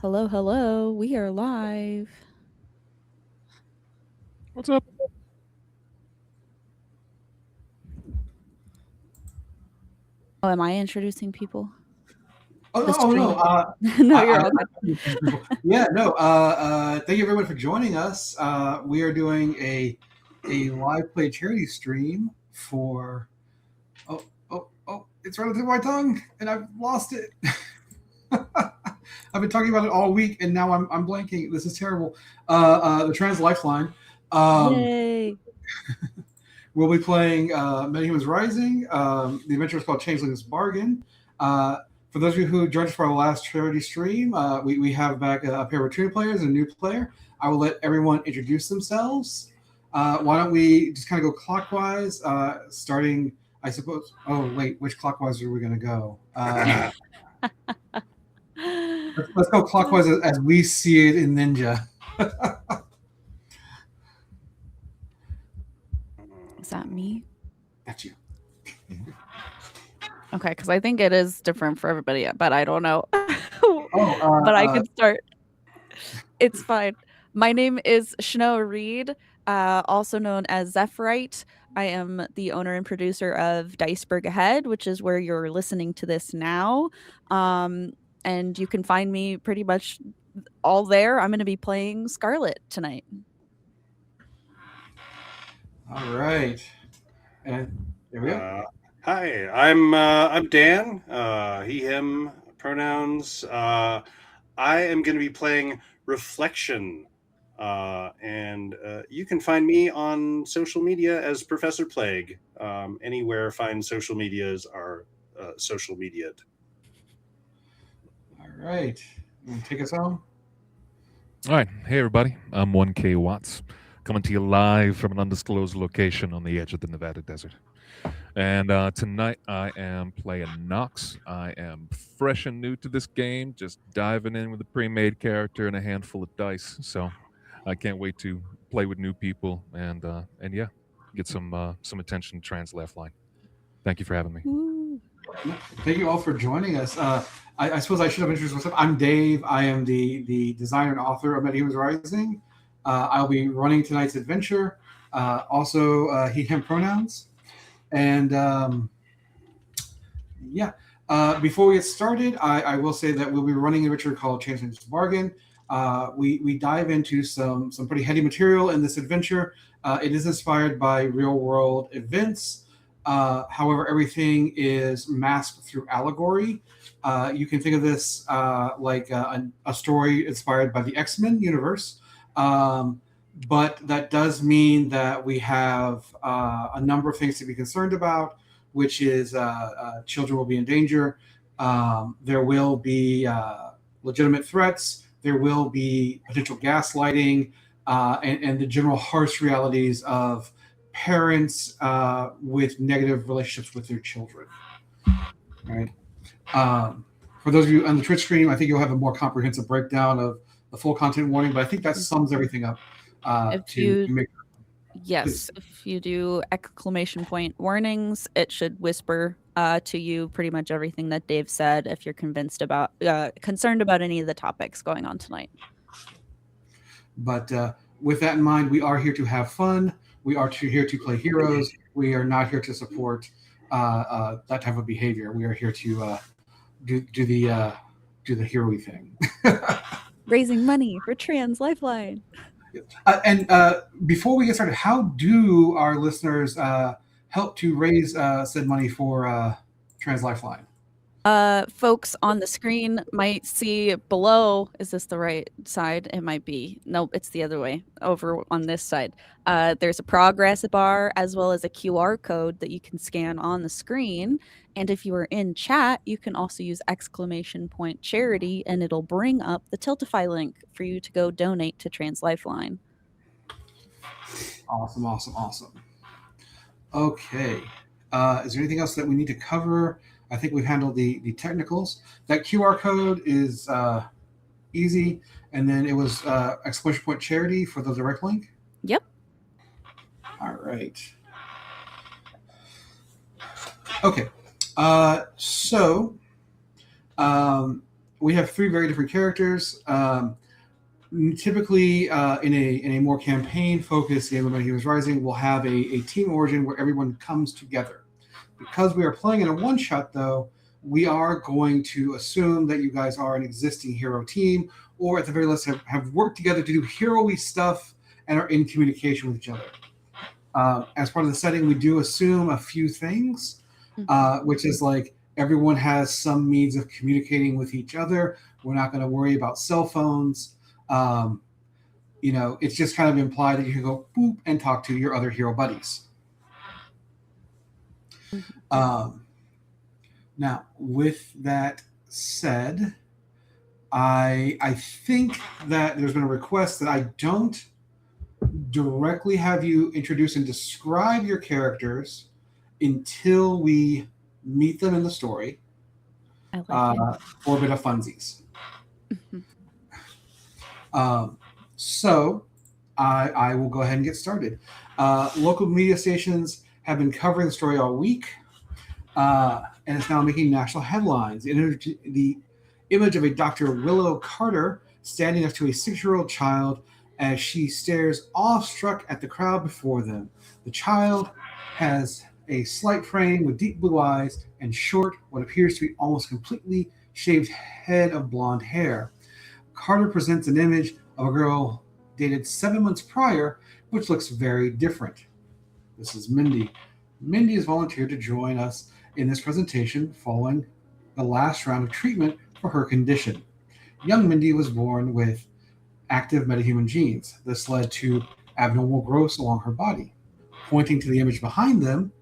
Hello, hello. We are live. What's up? Oh, am I introducing people? Oh, The no, oh, stream? no. No, you're all good. Yeah, no. Thank you everyone for joining us. We are doing a live play charity stream for. Oh! It's right on the tip of my tongue, and I've lost it. I've been talking about it all week, and now I'm blanking. This is terrible. The Trans Lifeline. Yay! We'll be playing Metahumans Rising. The adventure is called Changelings Bargain. For those of you who joined us for our last charity stream, we have back a pair of returning players and a new player. I will let everyone introduce themselves. Why don't we just kind of go clockwise, starting, I suppose. Oh, wait, which clockwise are we going to go? Let's go clockwise as we see it in Ninja. Is that me? That's you. Okay, because I think it is different for everybody, but I don't know. But I can start. It's fine. My name is Chenoa Reid, also known as Zephyrite. I am the owner and producer of DICEBERG Ahead, which is where you're listening to this now. And you can find me pretty much all there. I'm going to be playing Scarlet tonight. All right. And there we go. Hi, I'm Dan. He, him pronouns. I am going to be playing Reflection, and you can find me on social media as Professor Plague. Anywhere fine social medias are social media'd. All right. You want to take us home? All right. Hey, everybody. I'm 1K Watts, coming to you live from an undisclosed location on the edge of the Nevada desert. And tonight I am playing Nox. I am fresh and new to this game, just diving in with a pre-made character and a handful of dice. So I can't wait to play with new people and yeah, get some attention to Trans Lifeline. Thank you for having me. Ooh. Thank you all for joining us. I suppose I should have introduced myself. I'm Dave. I am the designer and author of Metahumans Rising. I'll be running tonight's adventure. Also, he, him pronouns. And yeah, before we get started, I will say that we'll be running a adventure called Changelings Bargain. We dive into some pretty heady material in this adventure. It is inspired by real world events. However, everything is masked through allegory. You can think of this like a story inspired by the X-Men universe. But that does mean that we have a number of things to be concerned about, which is children will be in danger. There will be legitimate threats. There will be potential gaslighting and the general harsh realities of parents with negative relationships with their children. Right. For those of you on the Twitch stream, I think you'll have a more comprehensive breakdown of the full content warning, but I think that sums everything up. Yes, if you do exclamation point warnings, it should whisper to you pretty much everything that Dave said if you're concerned about any of the topics going on tonight. But with that in mind, we are here to have fun. We are here to play heroes. We are not here to support that type of behavior. We are here to do the hero-y thing. Raising money for Trans Lifeline. And before we get started, how do our listeners help to raise said money for Trans Lifeline? Folks on the screen might see below. Is this the right side? It might be. Nope, it's the other way. Over on this side. There's a progress bar as well as a QR code that you can scan on the screen. And if you are in chat, you can also use exclamation point charity and it'll bring up the Tiltify link for you to go donate to Trans Lifeline. Awesome. Okay. Is there anything else that we need to cover? I think we've handled the technicals. That QR code is easy. And then it was exclamation point charity for the direct link? Yep. All right. Okay. So we have 3 very different characters. Typically, in a more campaign-focused game of Metahumans Rising, we'll have a team origin where everyone comes together. Because we are playing in a one-shot, though, we are going to assume that you guys are an existing hero team, or at the very least have worked together to do hero-y stuff and are in communication with each other. As part of the setting, we do assume a few things, which is like everyone has some means of communicating with each other. We're not going to worry about cell phones. It's just kind of implied that you can go boop and talk to your other hero buddies. Now, with that said, I think that there's been a request that I don't directly have you introduce and describe your characters until we meet them in the story. I like for a bit of funsies. So I will go ahead and get started. Local media stations have been covering the story all week, and it's now making national headlines. The image of a Dr. Willow Carter standing next to a 6-year-old child as she stares awestruck at the crowd before them. The child has a slight frame with deep blue eyes and short, what appears to be almost completely shaved head of blonde hair. Carter presents an image of a girl dated 7 months prior, which looks very different. This is Mindy. Mindy has volunteered to join us in this presentation following the last round of treatment for her condition. Young Mindy was born with active metahuman genes. This led to abnormal growths along her body. Pointing to the image behind them,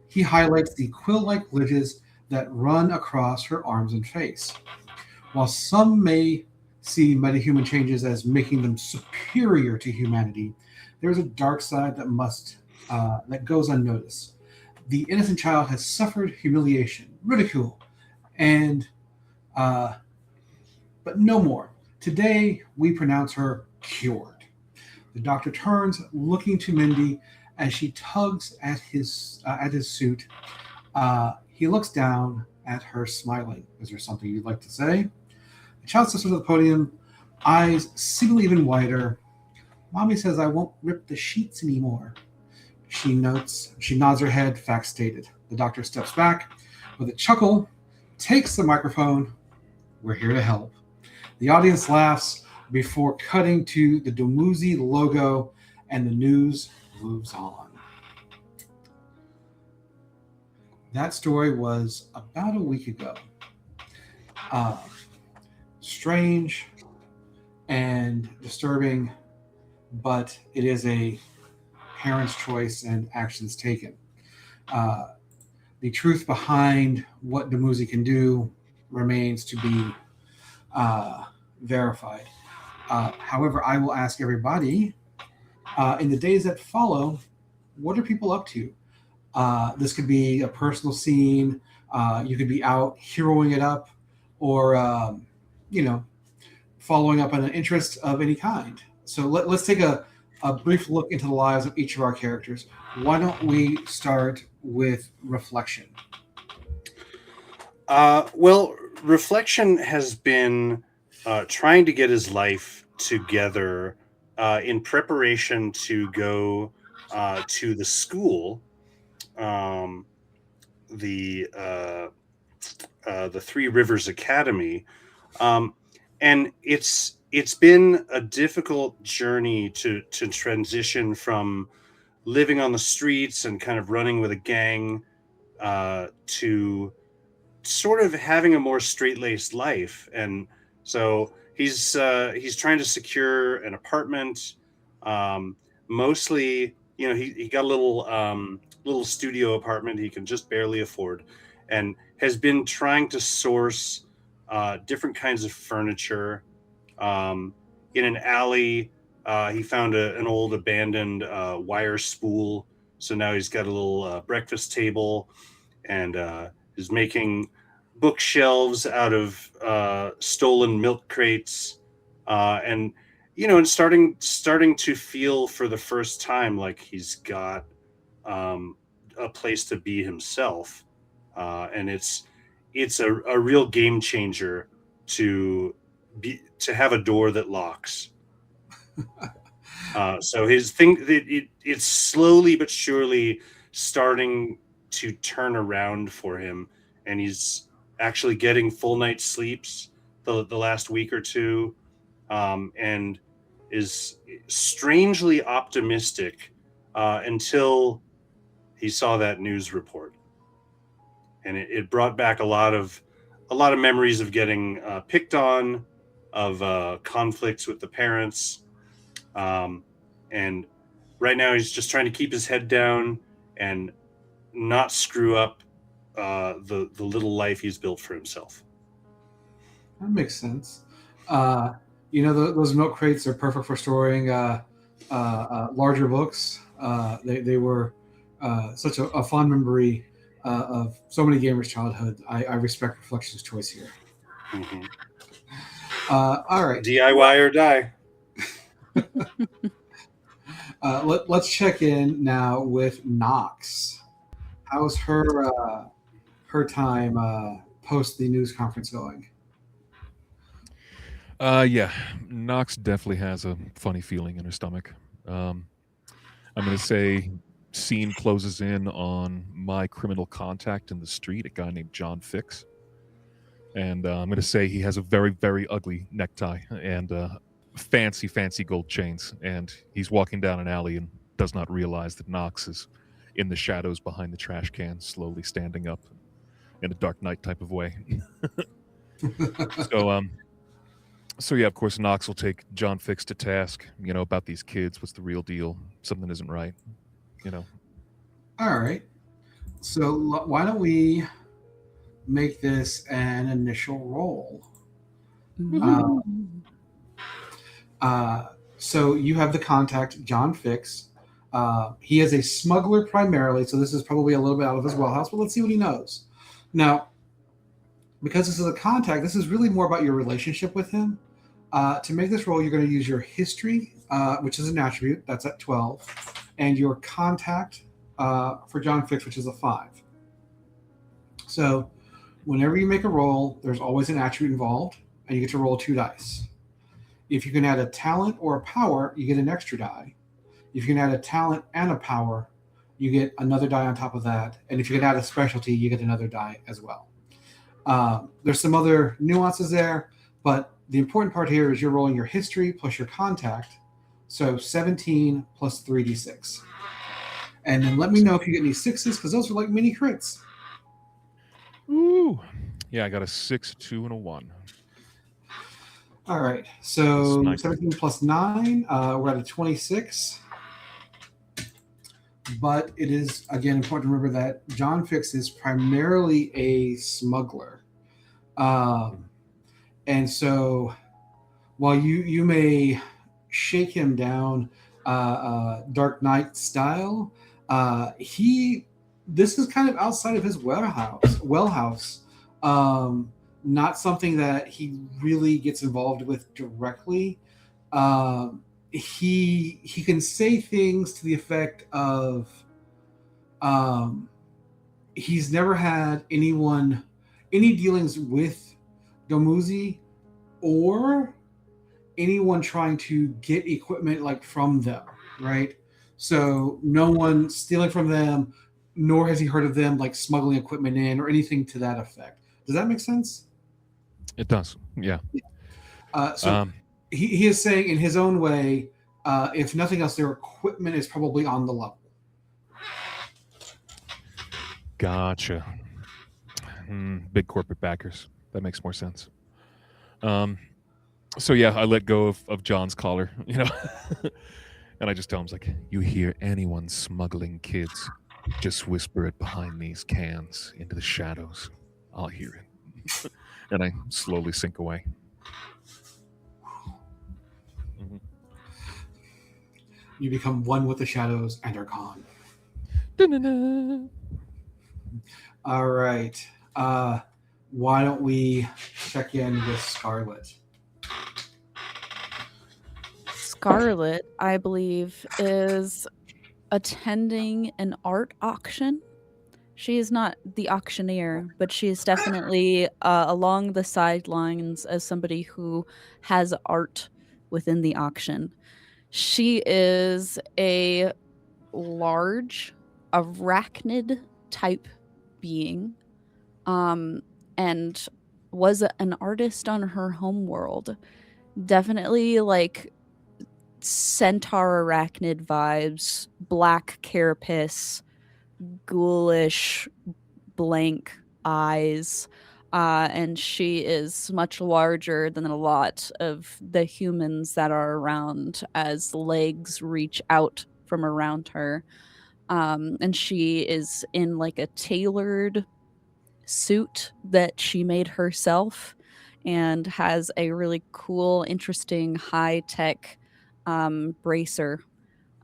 he highlights the quill-like ridges that run across her arms and face. While some may see metahuman changes as making them superior to humanity, there is a dark side that goes unnoticed. The innocent child has suffered humiliation, ridicule, and but no more. Today, we pronounce her cured. The doctor turns, looking to Mindy as she tugs at his suit. He looks down at her, smiling. Is there something you'd like to say? The child steps to the podium, eyes seemingly even wider. Mommy says I won't rip the sheets anymore. She nods her head, fact stated. The doctor steps back with a chuckle, takes the microphone. We're here to help. The audience laughs before cutting to the Dumuzi logo, and the news moves on. That story was about a week ago. Strange and disturbing, but it is a parent's choice and actions taken. The truth behind what Dumuzi can do remains to be verified. However, I will ask everybody, in the days that follow, what are people up to? This could be a personal scene. You could be out heroing it up, or following up on an interest of any kind. So let's take a brief look into the lives of each of our characters. Why don't we start with Reflection? Well, Reflection has been trying to get his life together in preparation to go to the school, the Three Rivers Academy, and it's been a difficult journey to transition from living on the streets and kind of running with a gang to sort of having a more straight-laced life. And so he's trying to secure an apartment. Mostly, he got a little studio apartment he can just barely afford, and has been trying to source different kinds of furniture. In an alley, he found an old abandoned wire spool. So now he's got a little breakfast table, and is making bookshelves out of stolen milk crates, and starting to feel for the first time like he's got a place to be himself, and it's a real game changer to have a door that locks. So his thing, it's slowly but surely starting to turn around for him, and he's actually getting full night's sleeps the last week or two, and is strangely optimistic until he saw that news report, and it brought back a lot of memories of getting picked on, of conflicts with the parents. And right now he's just trying to keep his head down and not screw up the little life he's built for himself. That makes sense. Those milk crates are perfect for storing larger books. They were such a fond memory of so many gamers' childhood. I respect Reflection's choice here. Mm-hmm. All right. DIY or die. Let's check in now with Nox. How's her time post the news conference going? Yeah, Nox definitely has a funny feeling in her stomach. I'm going to say scene closes in on my criminal contact in the street, a guy named John Fix. And I'm going to say he has a very, very ugly necktie and fancy gold chains. And he's walking down an alley and does not realize that Nox is in the shadows behind the trash can, slowly standing up in a Dark Knight type of way. So yeah, of course, Nox will take John Fix to task, about these kids. What's the real deal? Something isn't right, All right. So why don't we make this an initial roll? So you have the contact, John Fix. He is a smuggler primarily, so this is probably a little bit out of his wheelhouse, but let's see what he knows. Now, because this is a contact, this is really more about your relationship with him. To make this roll, you're going to use your history, which is an attribute, that's at 12, and your contact for John Fix, which is a 5. So whenever you make a roll, there's always an attribute involved, and you get to roll 2 dice. If you can add a talent or a power, you get an extra die. If you can add a talent and a power, you get another die on top of that. And if you can add a specialty, you get another die as well. There's some other nuances there, but the important part here is you're rolling your history plus your contact. So 17 plus 3d6. And then let me know if you get any 6s, because those are like mini crits. Ooh. Yeah, I got a 6, 2, and a 1. All right. So 17 plus 9, we're at a 26. But it is, again, important to remember that John Fix is primarily a smuggler. And so while you may shake him down Dark Knight style, this is kind of outside of his wellhouse. Not something that he really gets involved with directly. He can say things to the effect of he's never had any dealings with Domuzi or anyone trying to get equipment like from them, right? So no one stealing from them, nor has he heard of them like smuggling equipment in or anything to that effect. Does that make sense? It does, yeah. He is saying in his own way, if nothing else, their equipment is probably on the level. Gotcha. Big corporate backers. That makes more sense. So yeah, I let go of John's collar, and I just tell him, like, you hear anyone smuggling kids, just whisper it behind these cans into the shadows. I'll hear it. And I slowly sink away. Mm-hmm. You become one with the shadows and are gone. Da-na-na. All right. Why don't we check in with Scarlet? Scarlet, I believe, is attending an art auction She is not the auctioneer, but she is definitely along the sidelines as somebody who has art within the auction. She is a large arachnid type being, and was an artist on her home world. Definitely like centaur arachnid vibes, black carapace, ghoulish blank eyes, and she is much larger than a lot of the humans that are around as legs reach out from around her. And she is in like a tailored suit that she made herself and has a really cool, interesting, high tech bracer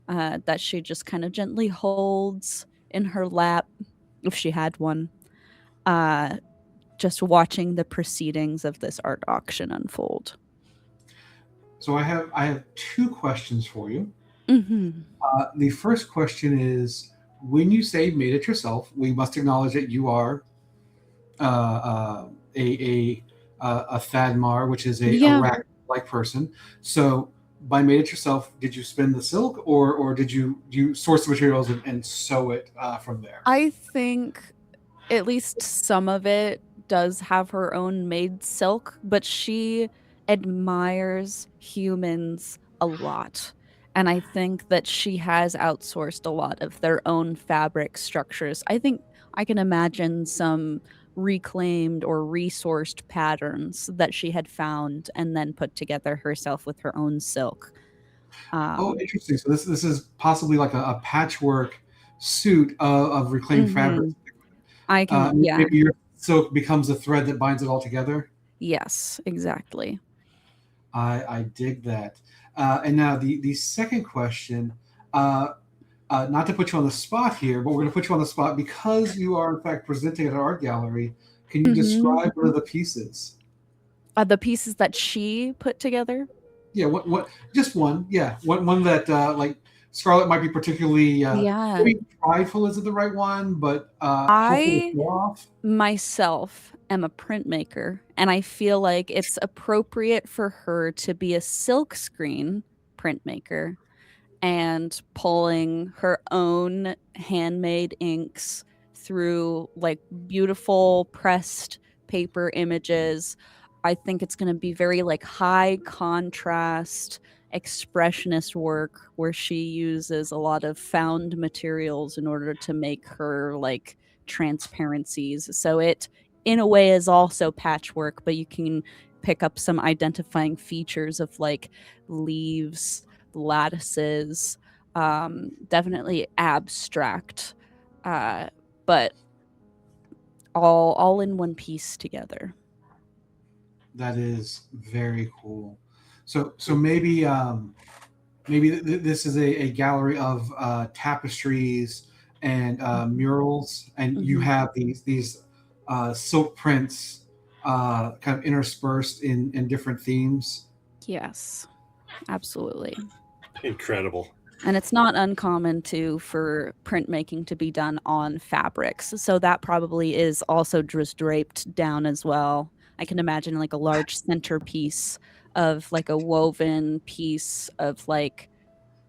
that she just kind of gently holds in her lap if she had one, just watching the proceedings of this art auction unfold. So I have two questions for you. Mm-hmm. The first question is, when you say made it yourself, we must acknowledge that you are a Thadmar, which is a rack-like person. So by made it yourself, did you spin the silk, or did you source the materials and sew it from there? I think at least some of it does have her own made silk, but she admires humans a lot. And I think that she has outsourced a lot of their own fabric structures. I think I can imagine some reclaimed or resourced patterns that she had found and then put together herself with her own silk. Oh, interesting. So this is possibly like a patchwork suit of reclaimed fabric. I can, yeah. Maybe your silk becomes a thread that binds it all together. Yes, exactly. I dig that. And now the second question, not to put you on the spot here, but we're going to put you on the spot because you are in fact presenting at an art gallery. Can you describe one of the pieces? The pieces that she put together? Yeah, what? Just one. Yeah, one that like Scarlet might be particularly maybe prideful isn't the right one, but I myself am a printmaker, and I feel like it's appropriate for her to be a silkscreen printmaker and pulling her own handmade inks through like beautiful pressed paper images. I think it's going to be very like high contrast expressionist work where she uses a lot of found materials in order to make her like transparencies. So it in a way is also patchwork, but you can pick up some identifying features of like leaves, lattices, definitely abstract, but all in one piece together. That is very cool. So maybe this is a gallery of tapestries and murals, and you have these silk prints kind of interspersed in different themes. Yes, absolutely. Incredible. And it's not uncommon for printmaking to be done on fabrics. So that probably is also just draped down as well. I can imagine like a large centerpiece of like a woven piece of like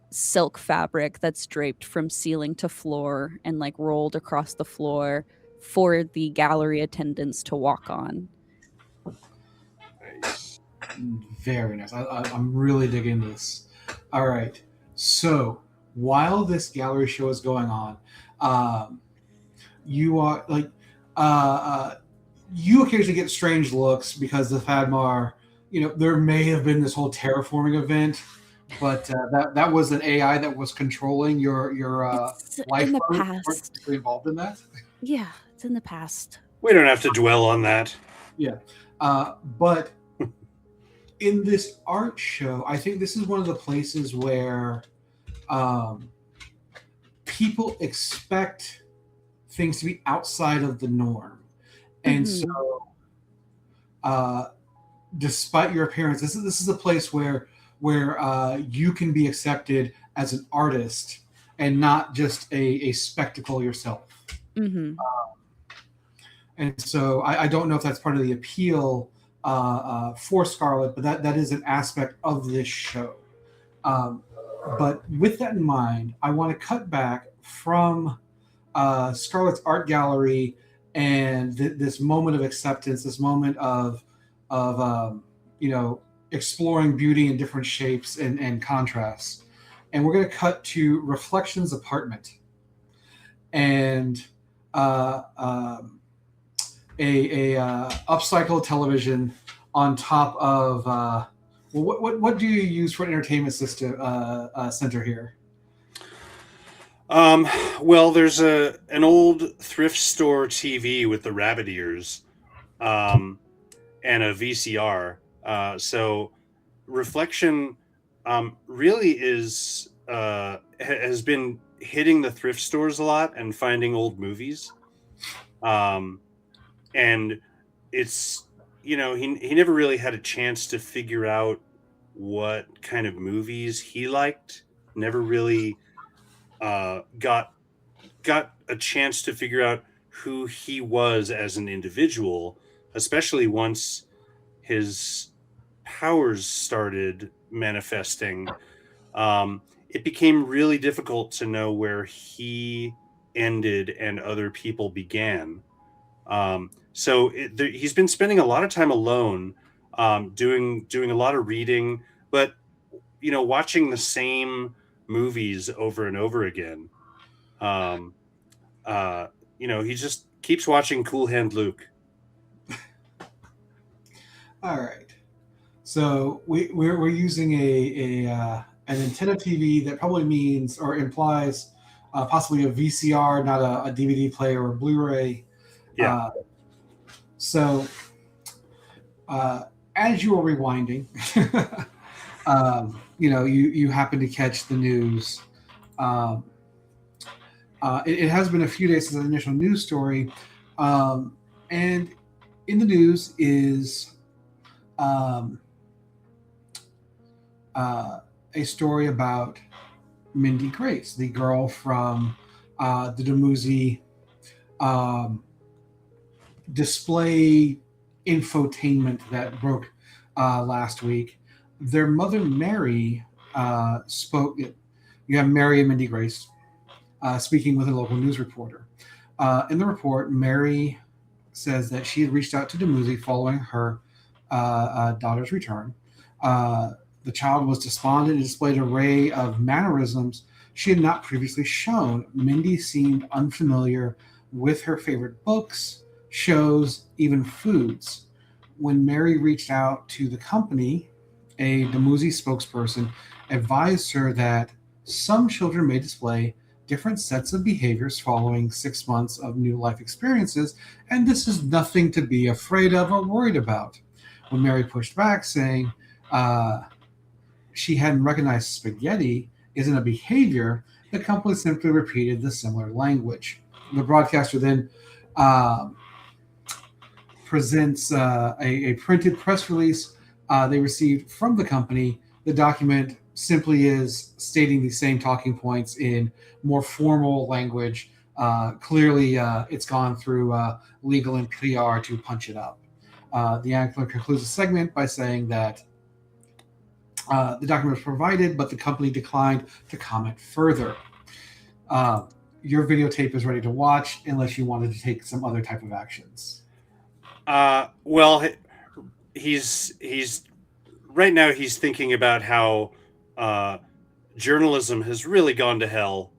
silk fabric that's draped from ceiling to floor and like rolled across the floor for the gallery attendants to walk on. Nice. Very nice. I'm really digging this. All right. So while this gallery show is going on, you are like you occasionally get strange looks because the Thadmar, there may have been this whole terraforming event, but that was an AI that was controlling your life. In the past. Involved in that? Yeah, it's in the past. We don't have to dwell on that. Yeah, but in this art show, I think this is one of the places where people expect things to be outside of the norm. And so, despite your appearance, this is a place where you can be accepted as an artist and not just a spectacle yourself. Mm-hmm. And so I don't know if that's part of the appeal for Scarlet, but that is an aspect of this show. But with that in mind, I want to cut back from Scarlet's art gallery and this moment of acceptance, this moment of exploring beauty in different shapes and contrasts. And we're going to cut to Reflections apartment and a upcycled television on top of what do you use for an entertainment system center here? Well, there's an old thrift store TV with the rabbit ears, and a VCR. So Reflection really is has been hitting the thrift stores a lot and finding old movies. And it's he never really had a chance to figure out what kind of movies he liked. Never really got a chance to figure out who he was as an individual, especially once his powers started manifesting. It became really difficult to know where he ended and other people began. So he's been spending a lot of time alone, doing a lot of reading, but watching the same movies over and over again. He just keeps watching Cool Hand Luke. All right. So we're using an antenna TV that probably means or implies possibly a VCR, not a DVD player or Blu-ray. Yeah. So as you were rewinding, you happen to catch the news. It has been a few days since the initial news story, and in the news is a story about Mindy Grace, the girl from the Dumuzi display infotainment that broke last week. Their mother, Mary, spoke. You have Mary and Mindy Grace speaking with a local news reporter. In the report, Mary says that she had reached out to Dumuzi following her daughter's return. The child was despondent and displayed an array of mannerisms she had not previously shown. Mindy seemed unfamiliar with her favorite books, shows, even foods. When Mary reached out to the company, a Dumuzi spokesperson advised her that some children may display different sets of behaviors following 6 months of new life experiences, and this is nothing to be afraid of or worried about. When Mary pushed back, saying she hadn't recognized spaghetti isn't a behavior, the company simply repeated the similar language. The broadcaster then presents a printed press release they received from the company. The document simply is stating the same talking points in more formal language. Clearly, it's gone through legal and PR to punch it up. The anchor concludes the segment by saying that the document was provided, but the company declined to comment further. Your videotape is ready to watch unless you wanted to take some other type of actions. Well, he's right now he's thinking about how journalism has really gone to hell.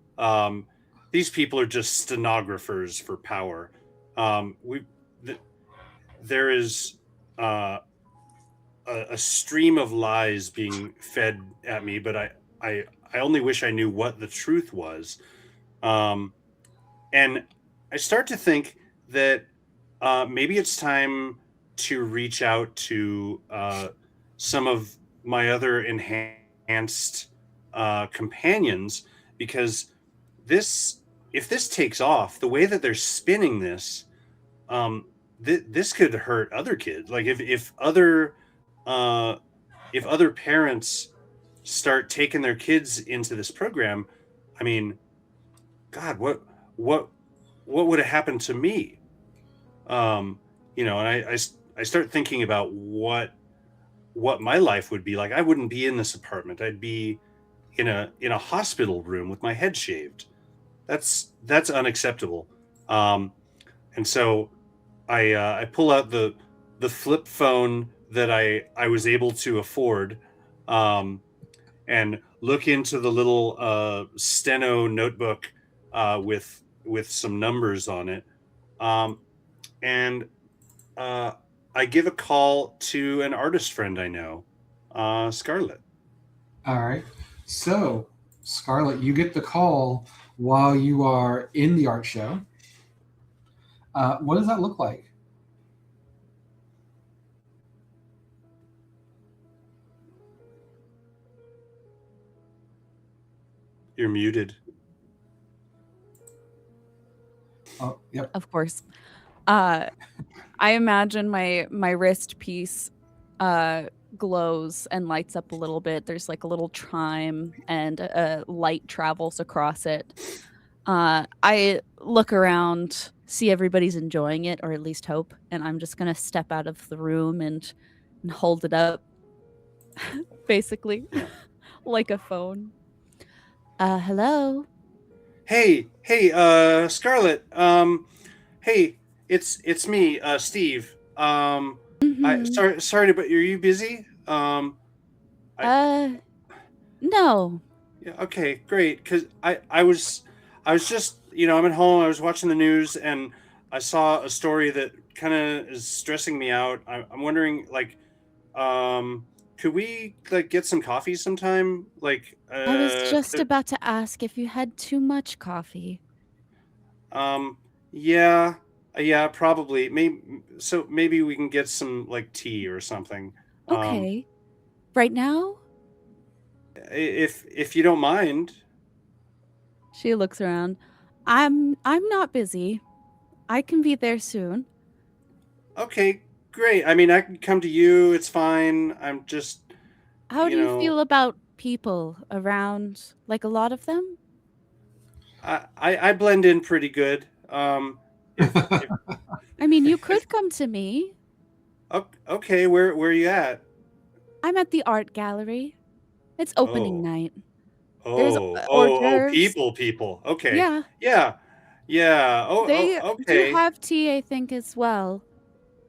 These people are just stenographers for power. There is a stream of lies being fed at me, but I only wish I knew what the truth was. And I start to think that maybe it's time to reach out to some of my other enhanced companions, because if this takes off the way that they're spinning this, this could hurt other kids. Like if other parents start taking their kids into this program, I mean, God, what what would have happened to me? And I start thinking about what my life would be like. I wouldn't be in this apartment. I'd be in a hospital room with my head shaved. That's unacceptable. And so I pull out the flip phone that I was able to afford, and look into the little steno notebook with some numbers on it, and I give a call to an artist friend I know, Scarlet. All right. So, Scarlet, you get the call while you are in the art show. What does that look like? You're muted. Oh, yep. Of course. I imagine my wrist piece glows and lights up a little bit. There's like a little chime and a light travels across it. I look around, see everybody's enjoying it, or at least hope, and I'm just gonna step out of the room and hold it up, basically, like a phone. Hello. Hey, Scarlet. Hey, it's me, Steve. Sorry, but are you busy? No. Yeah, okay, great. Because I was just, I'm at home. I was watching the news and I saw a story that kind of is stressing me out. I'm wondering, like, could we like get some coffee sometime? Like, I was just about to ask if you had too much coffee. Yeah, probably. Maybe we can get some like tea or something. Okay. Right now? If you don't mind. She looks around. I'm not busy. I can be there soon. Okay, great. I mean, I can come to you. It's fine. I'm just. How do you feel about people around? Like a lot of them? I blend in pretty good. I mean, you could come to me. Okay, where are you at? I'm at the art gallery. It's opening night. There's Oh, people. Okay. Yeah. Yeah. They Okay. do have tea, I think, as well.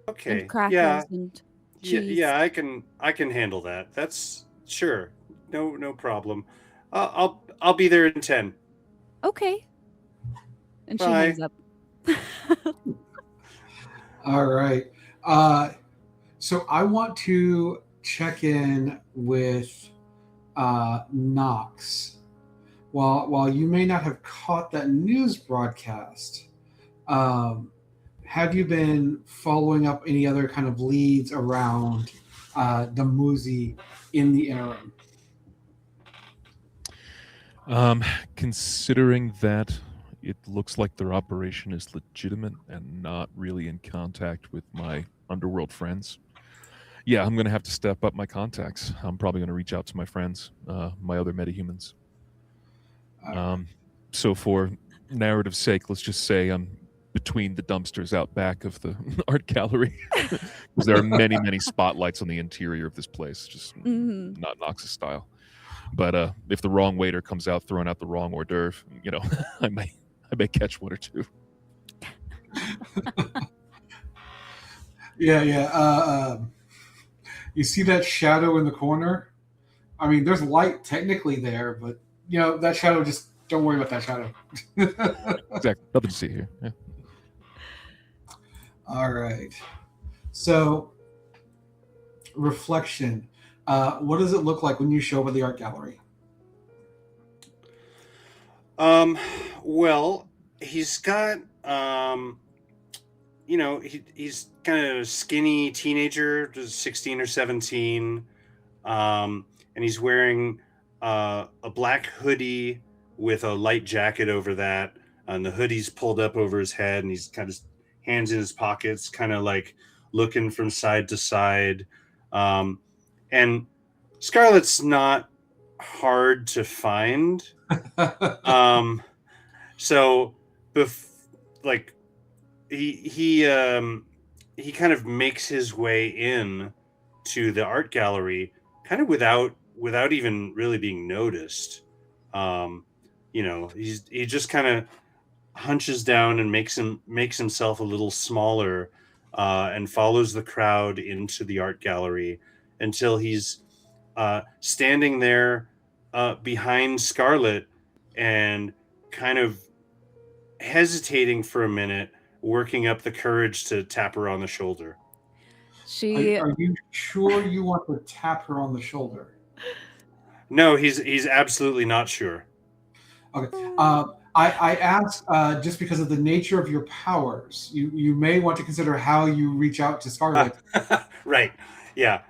Okay. And crackers and cheese. Yeah, I can handle that. That's sure. No problem. I'll be there in 10. Okay. And Bye. she hangs up. All right. So I want to check in with Knox. While you may not have caught that news broadcast, have you been following up any other kind of leads around the Muzi in the interim? Considering that it looks like their operation is legitimate and not really in contact with my underworld friends, yeah, I'm going to have to step up my contacts. I'm probably going to reach out to my friends, my other metahumans. So for narrative's sake, let's just say I'm between the dumpsters out back of the art gallery, because there are many spotlights on the interior of this place, just not Nox's style. But if the wrong waiter comes out throwing out the wrong hors d'oeuvre, I may catch one or two. Yeah. You see that shadow in the corner? I mean, there's light technically there, but that shadow, just don't worry about that shadow. Exactly. Nothing to see here. Yeah. All right. So, reflection. What does it look like when you show up at the art gallery? Well, he's got he's kind of a skinny teenager, just 16 or 17, and he's wearing a black hoodie with a light jacket over that, and the hoodie's pulled up over his head, and he's kind of hands in his pockets, kind of like looking from side to side. And Scarlet's not hard to find. So like he kind of makes his way in to the art gallery, kind of without even really being noticed. He just kind of hunches down and makes himself a little smaller, and follows the crowd into the art gallery until he's standing there behind Scarlet and kind of hesitating for a minute, working up the courage to tap her on the shoulder. Are you sure you want to tap her on the shoulder? No, he's absolutely not sure. Okay. I ask just because of the nature of your powers. You may want to consider how you reach out to Scarlet. Right. Yeah.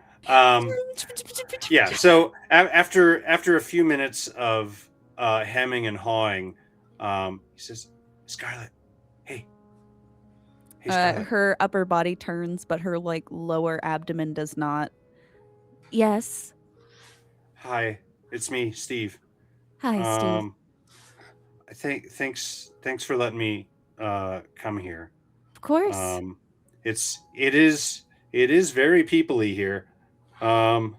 Yeah. So after a few minutes of hemming and hawing, he says, "Scarlet, hey, Scarlet." Her upper body turns, but her like lower abdomen does not. Yes. Hi, it's me, Steve. Hi, Steve. Thanks for letting me come here. Of course. It is very people-y here. Oh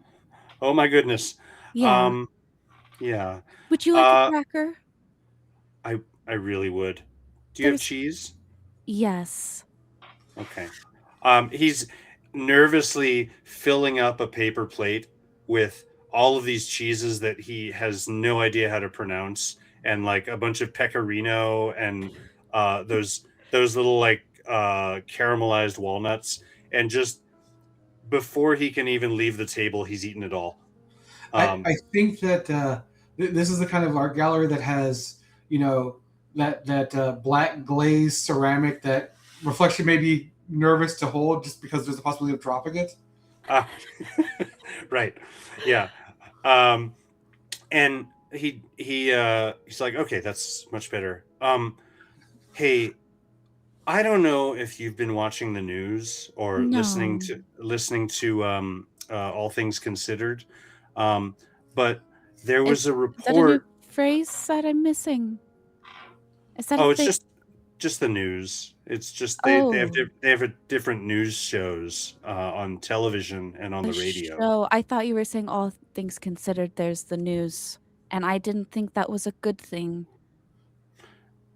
my goodness. Yeah. Yeah. Would you like a cracker? I really would. Do you have cheese? Yes. Okay. He's nervously filling up a paper plate with all of these cheeses that he has no idea how to pronounce, and like a bunch of pecorino and those little like caramelized walnuts, and just before he can even leave the table, he's eaten it all. I think that this is the kind of art gallery that has, that black glazed ceramic that Reflection may be nervous to hold just because there's a possibility of dropping it. Right. Yeah. And he's like, okay, that's much better. Hey, I don't know if you've been watching the news or listening to All Things Considered, but there was a report. Is that a new phrase that I'm missing? Is that it's just the news. It's just they have different news shows on television and on the radio. So I thought you were saying All Things Considered, there's the news, and I didn't think that was a good thing.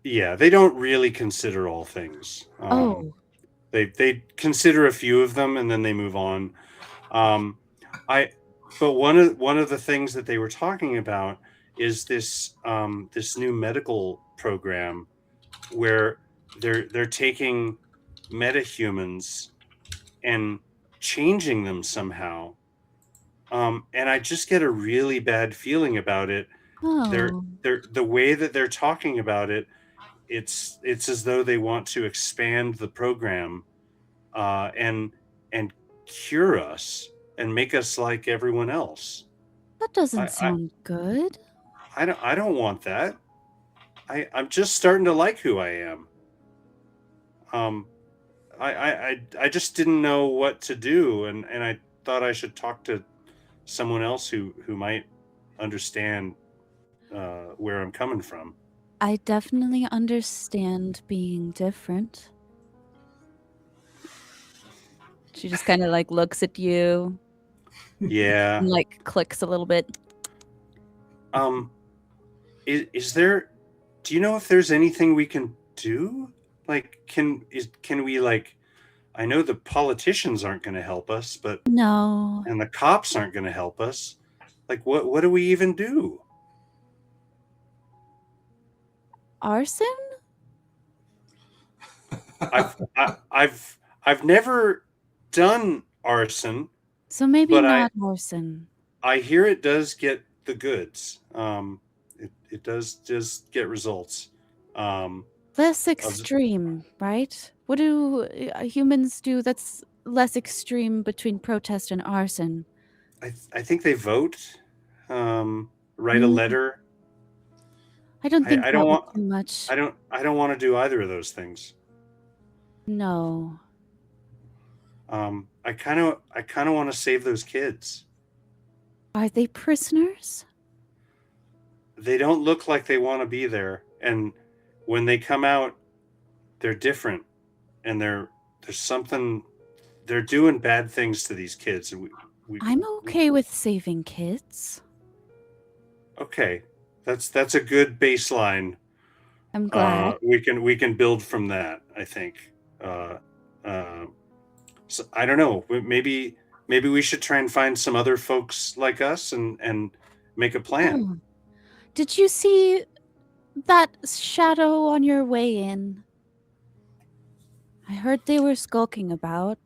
Yeah, they don't really consider all things. They consider a few of them and then they move on. But one of the things that they were talking about is this this new medical program where they're taking metahumans and changing them somehow. And I just get a really bad feeling about it. They're the way that they're talking about it, it's as though they want to expand the program and cure us and make us like everyone else. That doesn't sound good. I don't want that. I'm just starting to like who I am. I just didn't know what to do, and I thought I should talk to someone else who might understand where I'm coming from. I definitely understand being different. She just kind of like looks at you. Yeah. And like clicks a little bit. Is there? Do you know if there's anything we can do? Like, can we like? I know the politicians aren't going to help us, but no, and the cops aren't going to help us. Like, what do we even do? Arson? I've never done arson. So maybe not arson. I hear it does get the goods. It does just get results. Less extreme, right? What do humans do that's less extreme between protest and arson? I think they vote, write a letter. I don't think I don't want too much. I don't want to do either of those things. No. I kind of want to save those kids. Are they prisoners? They don't look like they want to be there, and when they come out, they're different, and there's something. They're doing bad things to these kids. I'm okay with saving kids. Okay, that's a good baseline. I'm glad. We can build from that, I think. So I don't know. Maybe we should try and find some other folks like us and make a plan. Oh. Did you see that shadow on your way in? I heard they were skulking about.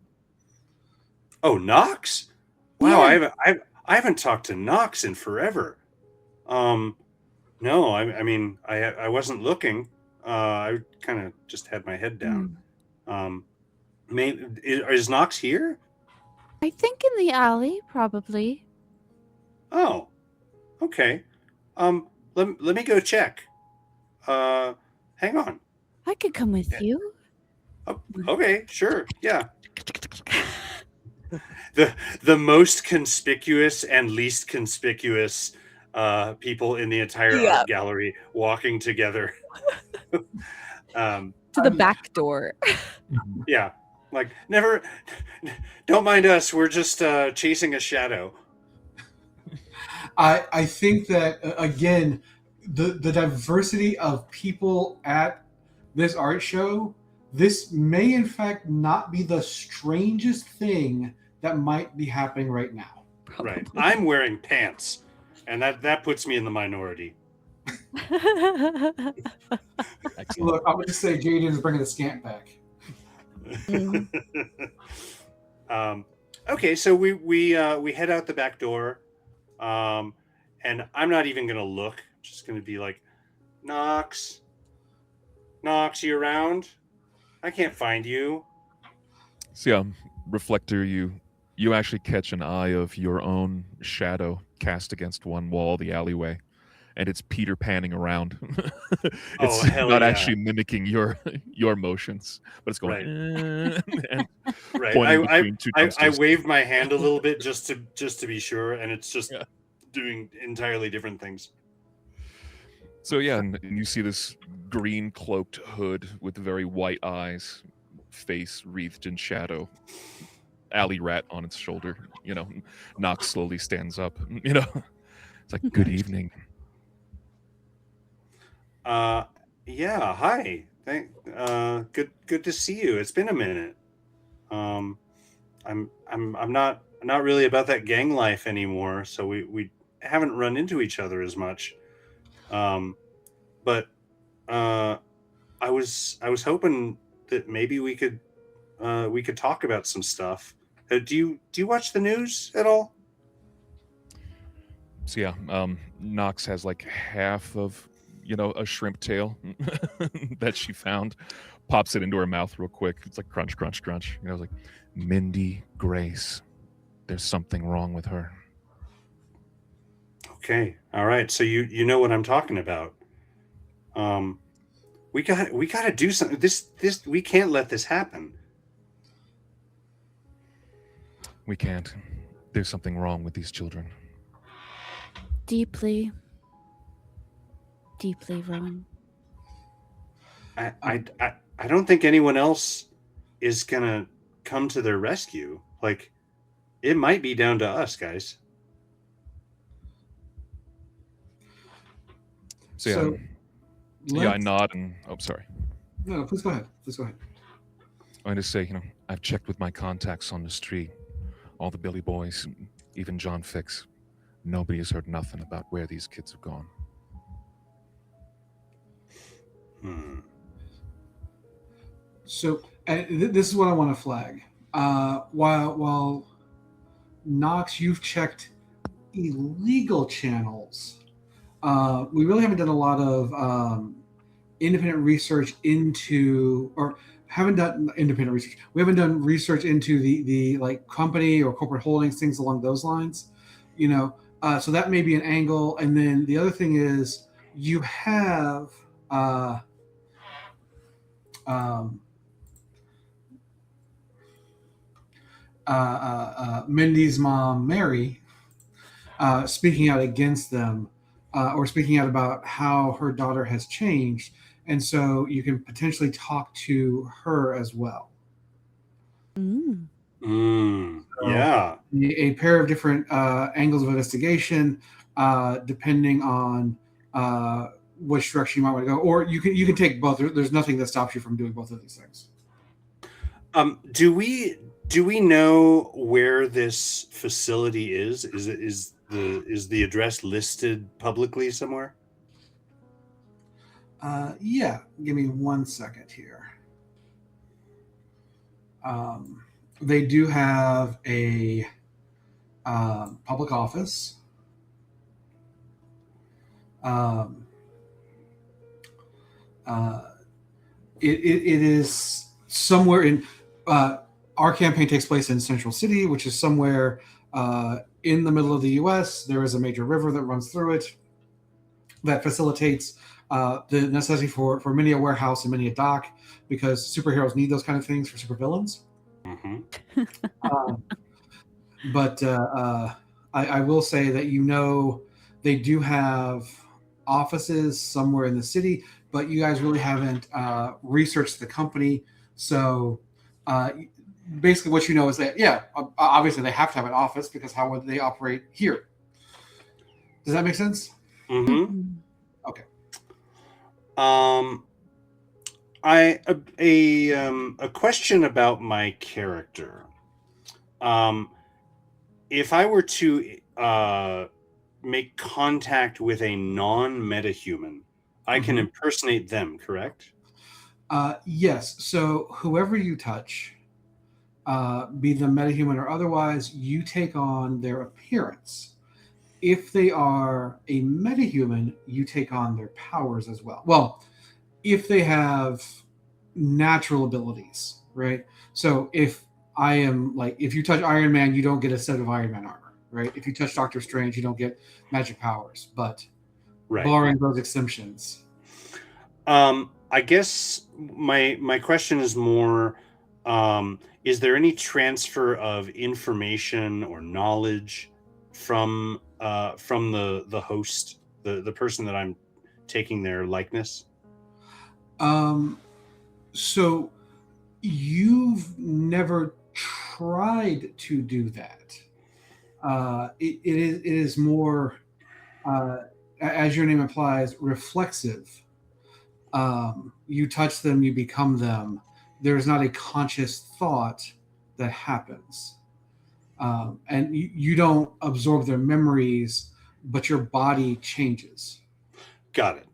Oh, Knox? Wow, Yeah. I haven't talked to Knox in forever. No, I mean I wasn't looking. I kind of just had my head down. Is Knox here? I think in the alley, probably. Oh, okay. Let me go check. Hang on. I could come with you. Oh, okay, sure, yeah. The most conspicuous and least conspicuous people in the entire art gallery walking together. To the back door. Yeah, like never. Don't mind us. We're just chasing a shadow. I think that again, the diversity of people at this art show, this may in fact not be the strangest thing that might be happening right now. Probably. Right. I'm wearing pants, and that puts me in the minority. Look, I'm gonna just say Jaden is bringing the scant back. Okay, so we head out the back door, and I'm not even gonna look. I'm just gonna be like, Knox, you around? I can't find you. So Reflector, you actually catch an eye of your own shadow cast against one wall, the alleyway, and it's Peter panning around. It's not actually mimicking your motions, but it's going and pointing between two dumpsters. I waved my hand a little bit just to be sure, and it's just doing entirely different things. So and you see this green cloaked hood with very white eyes, face wreathed in shadow, alley rat on its shoulder. Knox slowly stands up. It's like, good evening. Yeah, hi. Good to see you. It's been a minute. I'm not really about that gang life anymore, so we haven't run into each other as much. But I was hoping that maybe we could talk about some stuff. Do you watch the news at all? So Knox has like half of a shrimp tail that she found, pops it into her mouth real quick. It's like crunch, crunch, crunch. It's like, Mindy Grace, there's something wrong with her. Okay, all right. So you know what I'm talking about. We got to do something. This we can't let this happen. We can't. There's something wrong with these children. Deeply wrong. I don't think anyone else is gonna come to their rescue. Like, it might be down to us, guys. So I nod and sorry. No, please go ahead. I just say, I've checked with my contacts on the street, all the Billy boys, even John Fix. Nobody has heard nothing about where these kids have gone. So this is what I want to flag. While Knox, you've checked illegal channels. We really haven't done a lot of independent research into, or haven't done independent research. We haven't done research into the like company or corporate holdings, things along those lines. So that may be an angle. And then the other thing is you have Mindy's mom, Mary, speaking out against them, or speaking out about how her daughter has changed. and so you can potentially talk to her as well. Yeah. A pair of different angles of investigation, depending on which direction you might want to go, or you can take both. There's nothing that stops you from doing both of these things. Do we know where this facility is? Is the address listed publicly somewhere? Yeah, give me 1 second here. They do have a public office. It is somewhere in our campaign takes place in Central City, which is somewhere in the middle of the U.S. There is a major river that runs through it that facilitates the necessity for many a warehouse and many a dock, because superheroes need those kind of things for supervillains. But I will say that they do have offices somewhere in the city, but you guys really haven't researched the company. So basically what you know is that, obviously they have to have an office, because how would they operate here? Does that make sense? Okay. A question about my character. If I were to make contact with a non-metahuman, I can impersonate them, correct? Yes. So whoever you touch, be them metahuman or otherwise, you take on their appearance. If they are a metahuman, you take on their powers as well. Well, if they have natural abilities, right? So if you touch Iron Man, you don't get a set of Iron Man armor, right? If you touch Doctor Strange, you don't get magic powers, but barring those exemptions. I guess my question is more, is there any transfer of information or knowledge from the host, the person that I'm taking their likeness? So you've never tried to do that. It is more, as your name implies, reflexive. You touch them, you become them. There's not a conscious thought that happens. And you don't absorb their memories, but your body changes. Got it.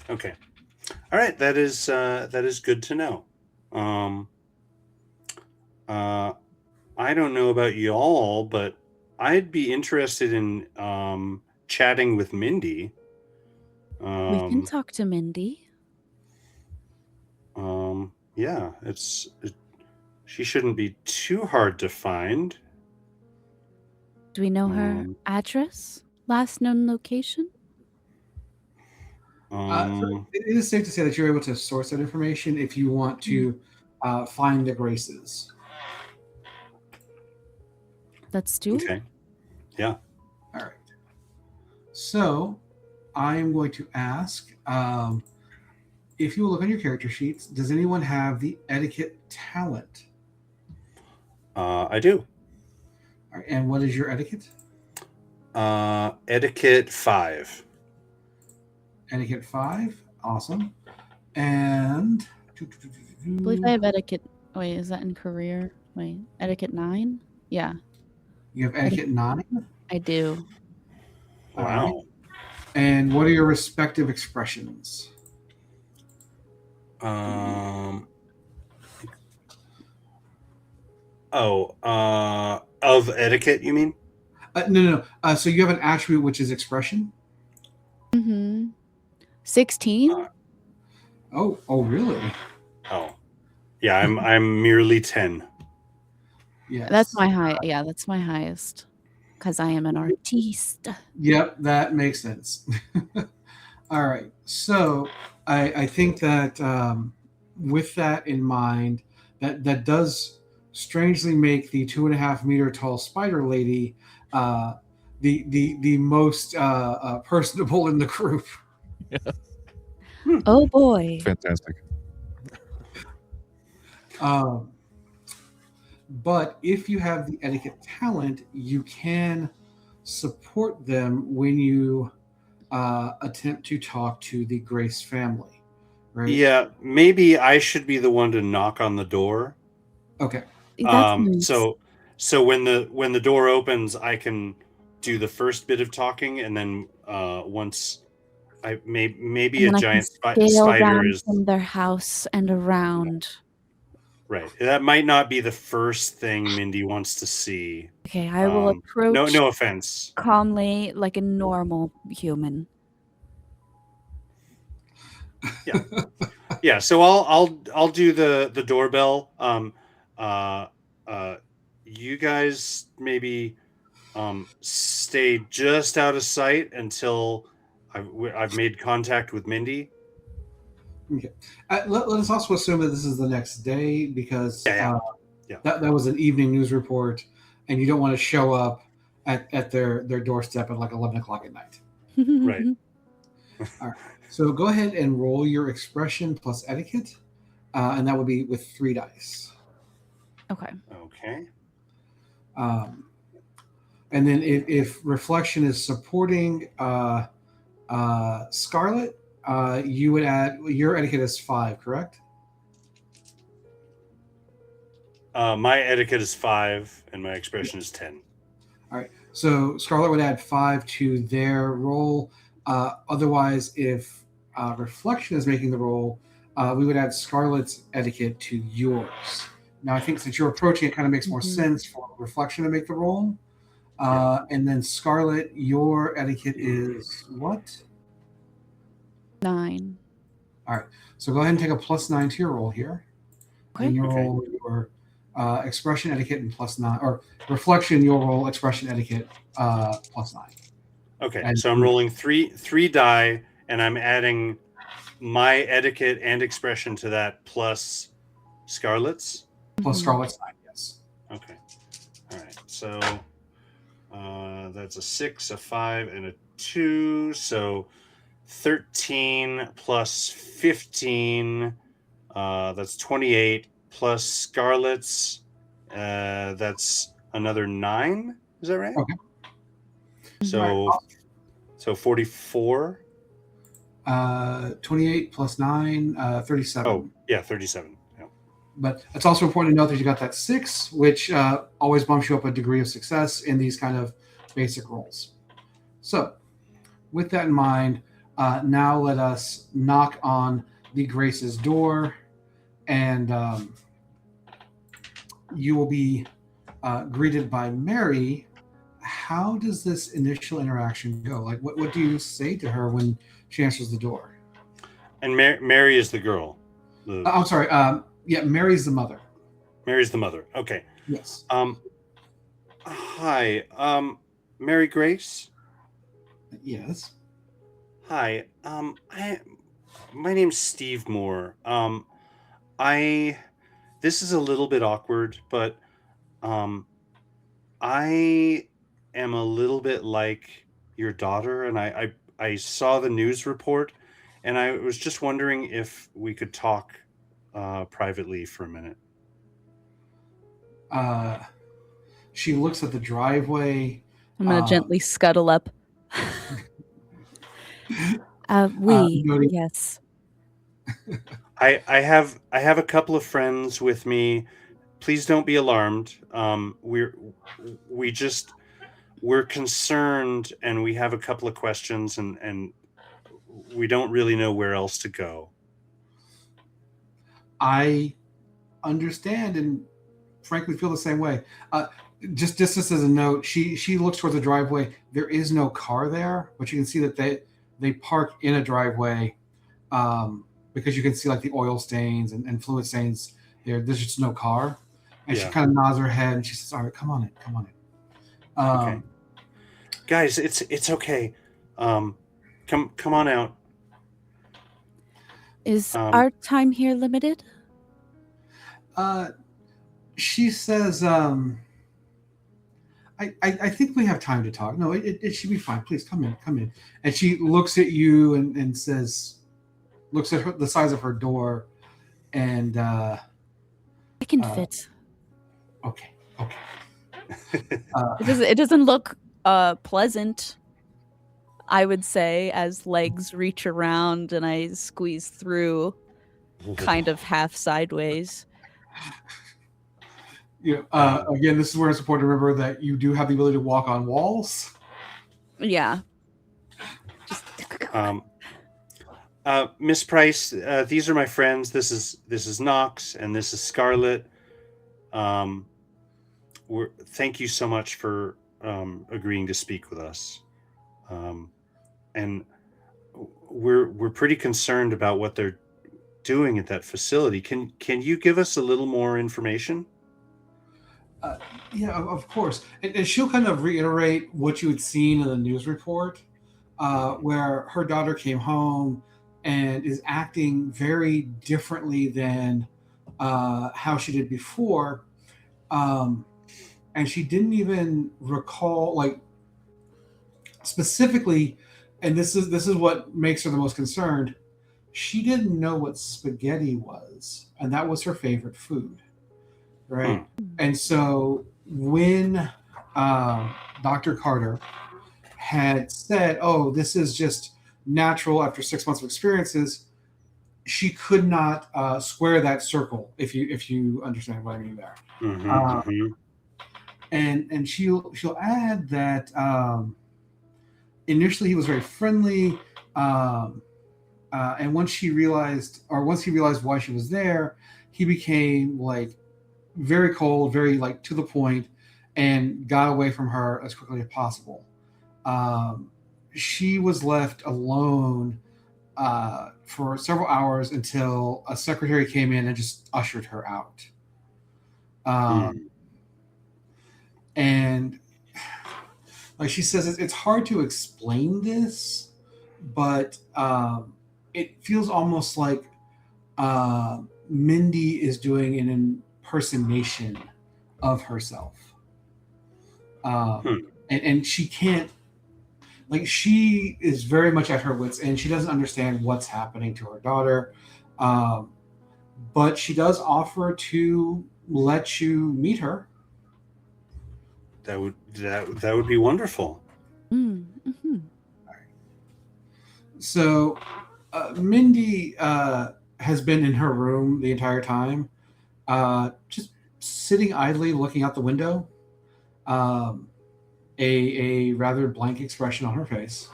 Okay. All right. That is good to know. I don't know about y'all, but I'd be interested in chatting with Mindy. We can talk to Mindy. Yeah, she shouldn't be too hard to find. Do we know her address? Last known location? So it is safe to say that you're able to source that information if you want to find the Graces. Let's do it. Okay. Yeah. All right. So I am going to ask, if you will look on your character sheets, does anyone have the etiquette talent? I do. All right, and what is your etiquette? Etiquette 5. Etiquette 5. Awesome. And I believe I have etiquette. Wait, is that in career? Wait, etiquette 9? Yeah. You have etiquette 9? I do. Wow. Right. And what are your respective expressions? Of etiquette, you mean? No. So you have an attribute which is expression? 16? Oh, really? Oh. Yeah, I'm merely 10. Yes. That's my high. Yeah, that's my highest. Because I am an artiste. Yep, that makes sense. All right. So I think that with that in mind, that does strangely make the 2.5 meter tall spider lady the most personable in the group. Yeah. Oh boy. Fantastic. But if you have the etiquette talent, you can support them when you attempt to talk to the Grace family, right? Yeah, maybe I should be the one to knock on the door. Okay. That's nice. So when the door opens, I can do the first bit of talking, and then once I maybe a And then giant I can scale spider down is from their house and around. right. That might not be the first thing Mindy wants to see. Okay, I will approach No offense. calmly like a normal human. Yeah. So I'll do the doorbell. You guys maybe stay just out of sight until I've made contact with Mindy. Okay. Let us also assume that this is the next day because Yeah. that was an evening news report, and you don't want to show up at their doorstep at like 11 o'clock at night. Right. All right. So go ahead and roll your expression plus etiquette, and that would be with 3 dice. Okay. Okay. And then if reflection is supporting Scarlet, you would add your etiquette is 5, correct? My etiquette is 5, and my expression is 10. All right. So Scarlet would add 5 to their roll. Otherwise, if reflection is making the roll, we would add Scarlet's etiquette to yours. Now, I think since you're approaching, it kind of makes more sense for reflection to make the roll. And then Scarlet, your etiquette is what? 9. All right. So go ahead and take a +9 to your roll here. Okay. And you'll roll your expression etiquette and +9, or reflection, you'll roll expression etiquette +9. Okay. And so I'm rolling three die, and I'm adding my etiquette and expression to that plus Scarlet's. Plus Scarlet's 9, yes. Okay. All right. So that's a 6, a 5, and a 2. So 13 plus 15, that's 28, plus Scarlet's, that's another 9. Is that right? Okay. So, Right. So 44. 28 plus 9, 37. Oh, yeah, 37. Yeah. But it's also important to note that you got that 6, which always bumps you up a degree of success in these kind of basic rolls. So, with that in mind, now let us knock on the Grace's door, and you will be greeted by Mary. How does this initial interaction go? Like, what do you say to her when she answers the door? And Mary is the girl. I'm sorry. Yeah, Mary's the mother. Mary's the mother. Okay. Yes. Hi. Mary Grace. Yes. Hi. My name's Steve Moore. This is a little bit awkward, but I am a little bit like your daughter, and I saw the news report, and I was just wondering if we could talk privately for a minute. She looks at the driveway. I'm going to gently scuttle up. Yes. I have a couple of friends with me. Please don't be alarmed. We're concerned, and we have a couple of questions, and we don't really know where else to go. I understand, and frankly feel the same way. Just as a note, she looks towards the driveway. There is no car there, but you can see that they park in a driveway because you can see like the oil stains and fluid stains there. There's just no car. And she kind of nods her head and she says, "All right, come on in. Okay. Guys, it's okay. Come on out." Is our time here limited? She says, I think we have time to talk. No, it should be fine. Please come in. And she looks at you and says, looks at the size of her door, and I can fit. Okay. It doesn't look pleasant, I would say, as legs reach around and I squeeze through, kind of half sideways. Again, this is where it's important to remember that you do have the ability to walk on walls. Yeah. Miss Price, these are my friends. This is Knox, and this is Scarlet. Thank you so much for agreeing to speak with us, and we're pretty concerned about what they're doing at that facility. Can you give us a little more information? Yeah, of course. And she'll kind of reiterate what you had seen in the news report, where her daughter came home and is acting very differently than how she did before. And she didn't even recall, like, specifically, and this is what makes her the most concerned. She didn't know what spaghetti was, and that was her favorite food, right? And so when Dr. Carter had said, "Oh, this is just natural after 6 months of experiences," she could not square that circle. If you understand what I mean there. And she'll add that initially he was very friendly, and once he realized why she was there, he became like very cold, very like to the point, and got away from her as quickly as possible. She was left alone for several hours until a secretary came in and just ushered her out. And like she says, it's hard to explain this, but it feels almost like Mindy is doing an impersonation of herself. And she can't, like, she is very much at her wits' end. She doesn't understand what's happening to her daughter. But she does offer to let you meet her. That would be wonderful. Mm-hmm. So Mindy has been in her room the entire time, just sitting idly looking out the window, a rather blank expression on her face.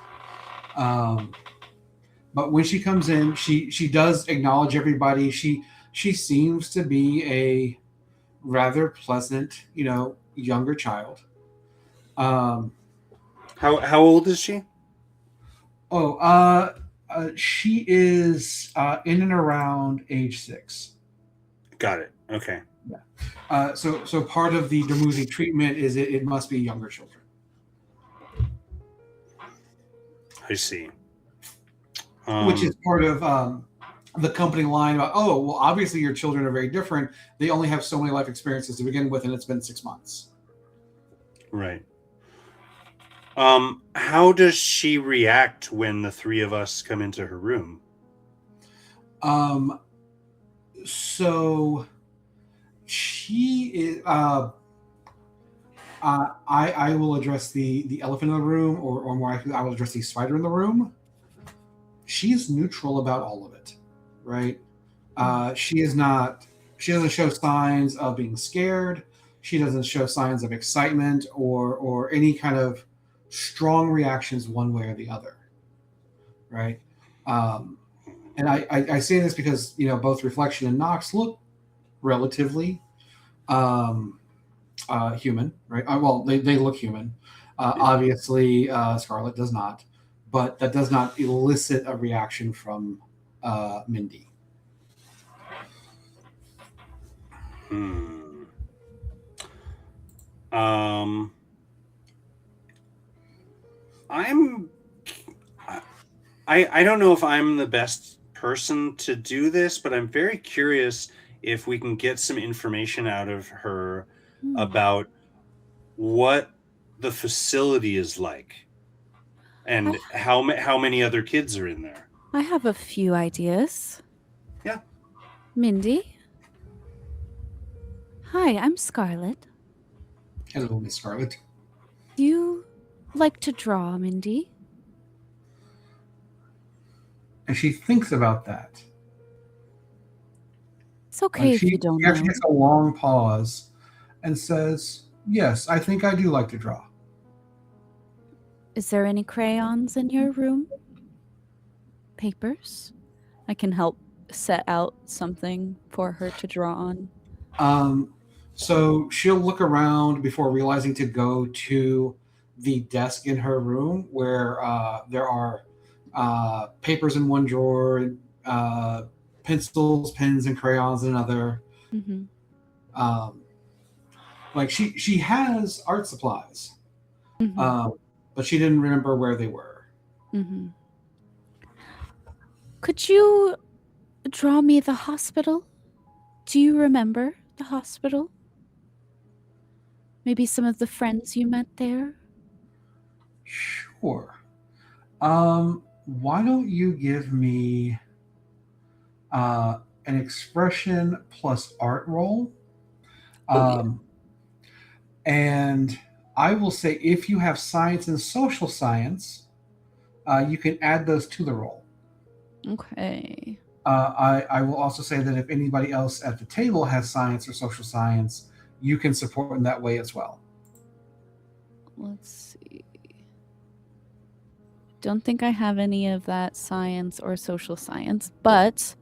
But when she comes in, she does acknowledge everybody. She seems to be a rather pleasant, younger child. How old is she? She is in and around age 6. Got it. Okay. Yeah. So part of the Dumuzi treatment is it must be younger children. I see. Which is part of the company line about, oh, well, obviously your children are very different. They only have so many life experiences to begin with, and it's been 6 months. Right. How does she react when the three of us come into her room? So she is. I will address the elephant in the room, or more likely, I will address the spider in the room. She's neutral about all of it, right? She doesn't show signs of being scared. She doesn't show signs of excitement or any kind of strong reactions one way or the other, right? And I say this because both Reflection and Knox look relatively human, right? Well, they look human. Obviously, Scarlet does not, but that does not elicit a reaction from Mindy. I don't know if I'm the best person to do this, but I'm very curious if we can get some information out of her about what the facility is like and how many other kids are in there. I have a few ideas. Yeah. Mindy? Hi, I'm Scarlet. Hello, Miss Scarlet. Do you like to draw, Mindy? And she thinks about that. It's okay if She you don't actually know. takes a long pause and says, "Yes, I think I do like to draw." Is there any crayons in your room? Papers? I can help set out something for her to draw on. So she'll look around before realizing to go to the desk in her room where there are papers in one drawer, pencils, pens, and crayons in another. Mm-hmm. Like she has art supplies, Mm-hmm. but she didn't remember where they were. Mm-hmm. Could you draw me the hospital? Do you remember the hospital? Maybe some of the friends you met there? Sure. Why don't you give me an expression plus art roll? And I will say if you have science and social science, you can add those to the roll. Okay. I will also say that if anybody else at the table has science or social science, you can support in that way as well. Let's see. Don't think I have any of that science or social science, but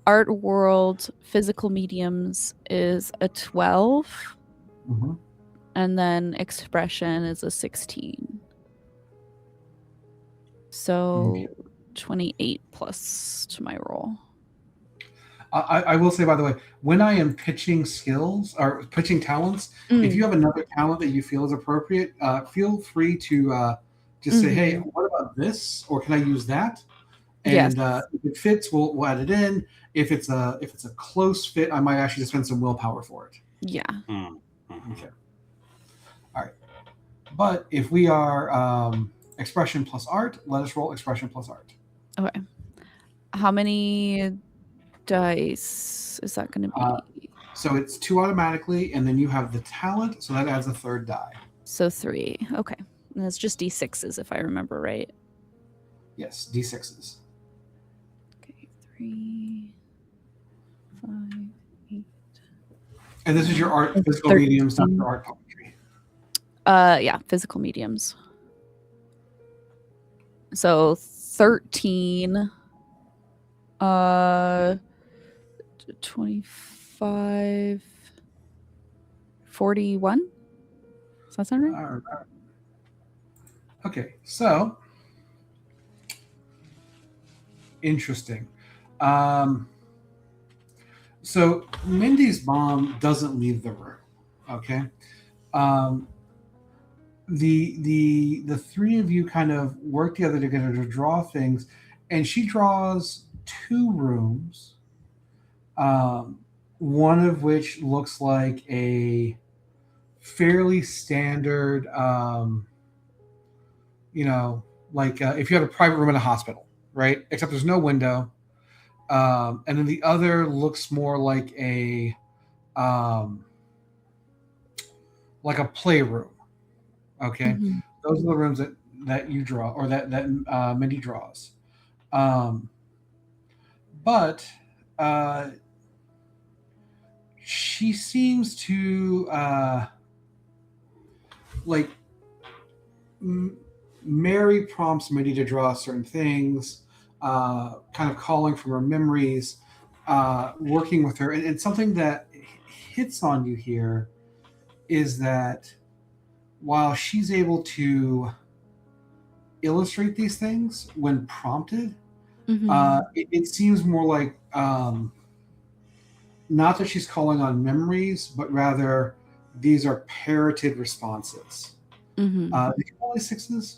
art world physical mediums is a 12, Mm-hmm. and then expression is a 16. So 28 plus to my roll. I will say, by the way, when I am pitching skills or pitching talents, if you have another talent that you feel is appropriate, feel free to just say, "Hey, what about this?" or "Can I use that?" And if it fits, we'll add it in. If it's a close fit, I might actually just spend some willpower for it. Yeah. Okay. All right. But if we are expression plus art, let us roll expression plus art. Okay. How many dice is that going to be? So it's 2 automatically, and then you have the talent, so that adds a 3rd die. So 3. Okay. And that's just D6s if I remember right. Yes, D6s. Okay, 3, 5, 8. And this is your art physical 13. mediums, not your art poetry. Yeah, physical mediums. So 13. 25, 41. Does that sound right? Okay, so interesting. So Mindy's mom doesn't leave the room. Okay, the 3 of you kind of work together to draw things, and she draws 2 rooms. One of which looks like a fairly standard, if you had a private room in a hospital, right? Except there's no window. And then the other looks more like a playroom. Okay, those are the rooms that you draw, or that Mindy draws. But she seems to Mary prompts Mindy to draw certain things, kind of calling from her memories, working with her. And something that hits on you here is that while she's able to illustrate these things when prompted, it seems more like not that she's calling on memories, but rather these are parroted responses. Did you roll 6s?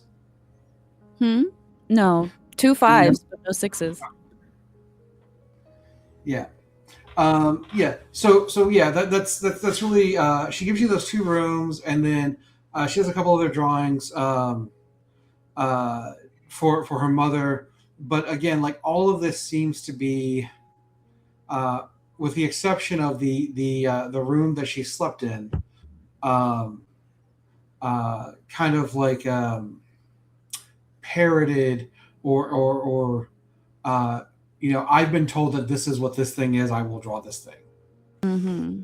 No, 2 5s, but no 6s. Yeah. Yeah. So yeah, that's really. She gives you those 2 rooms, and then she has a couple other drawings for her mother. but again, like all of this seems to be, with the exception of the room that she slept in, kind of like parroted or I've been told that this is what this thing is. I will draw this thing. Mm-hmm.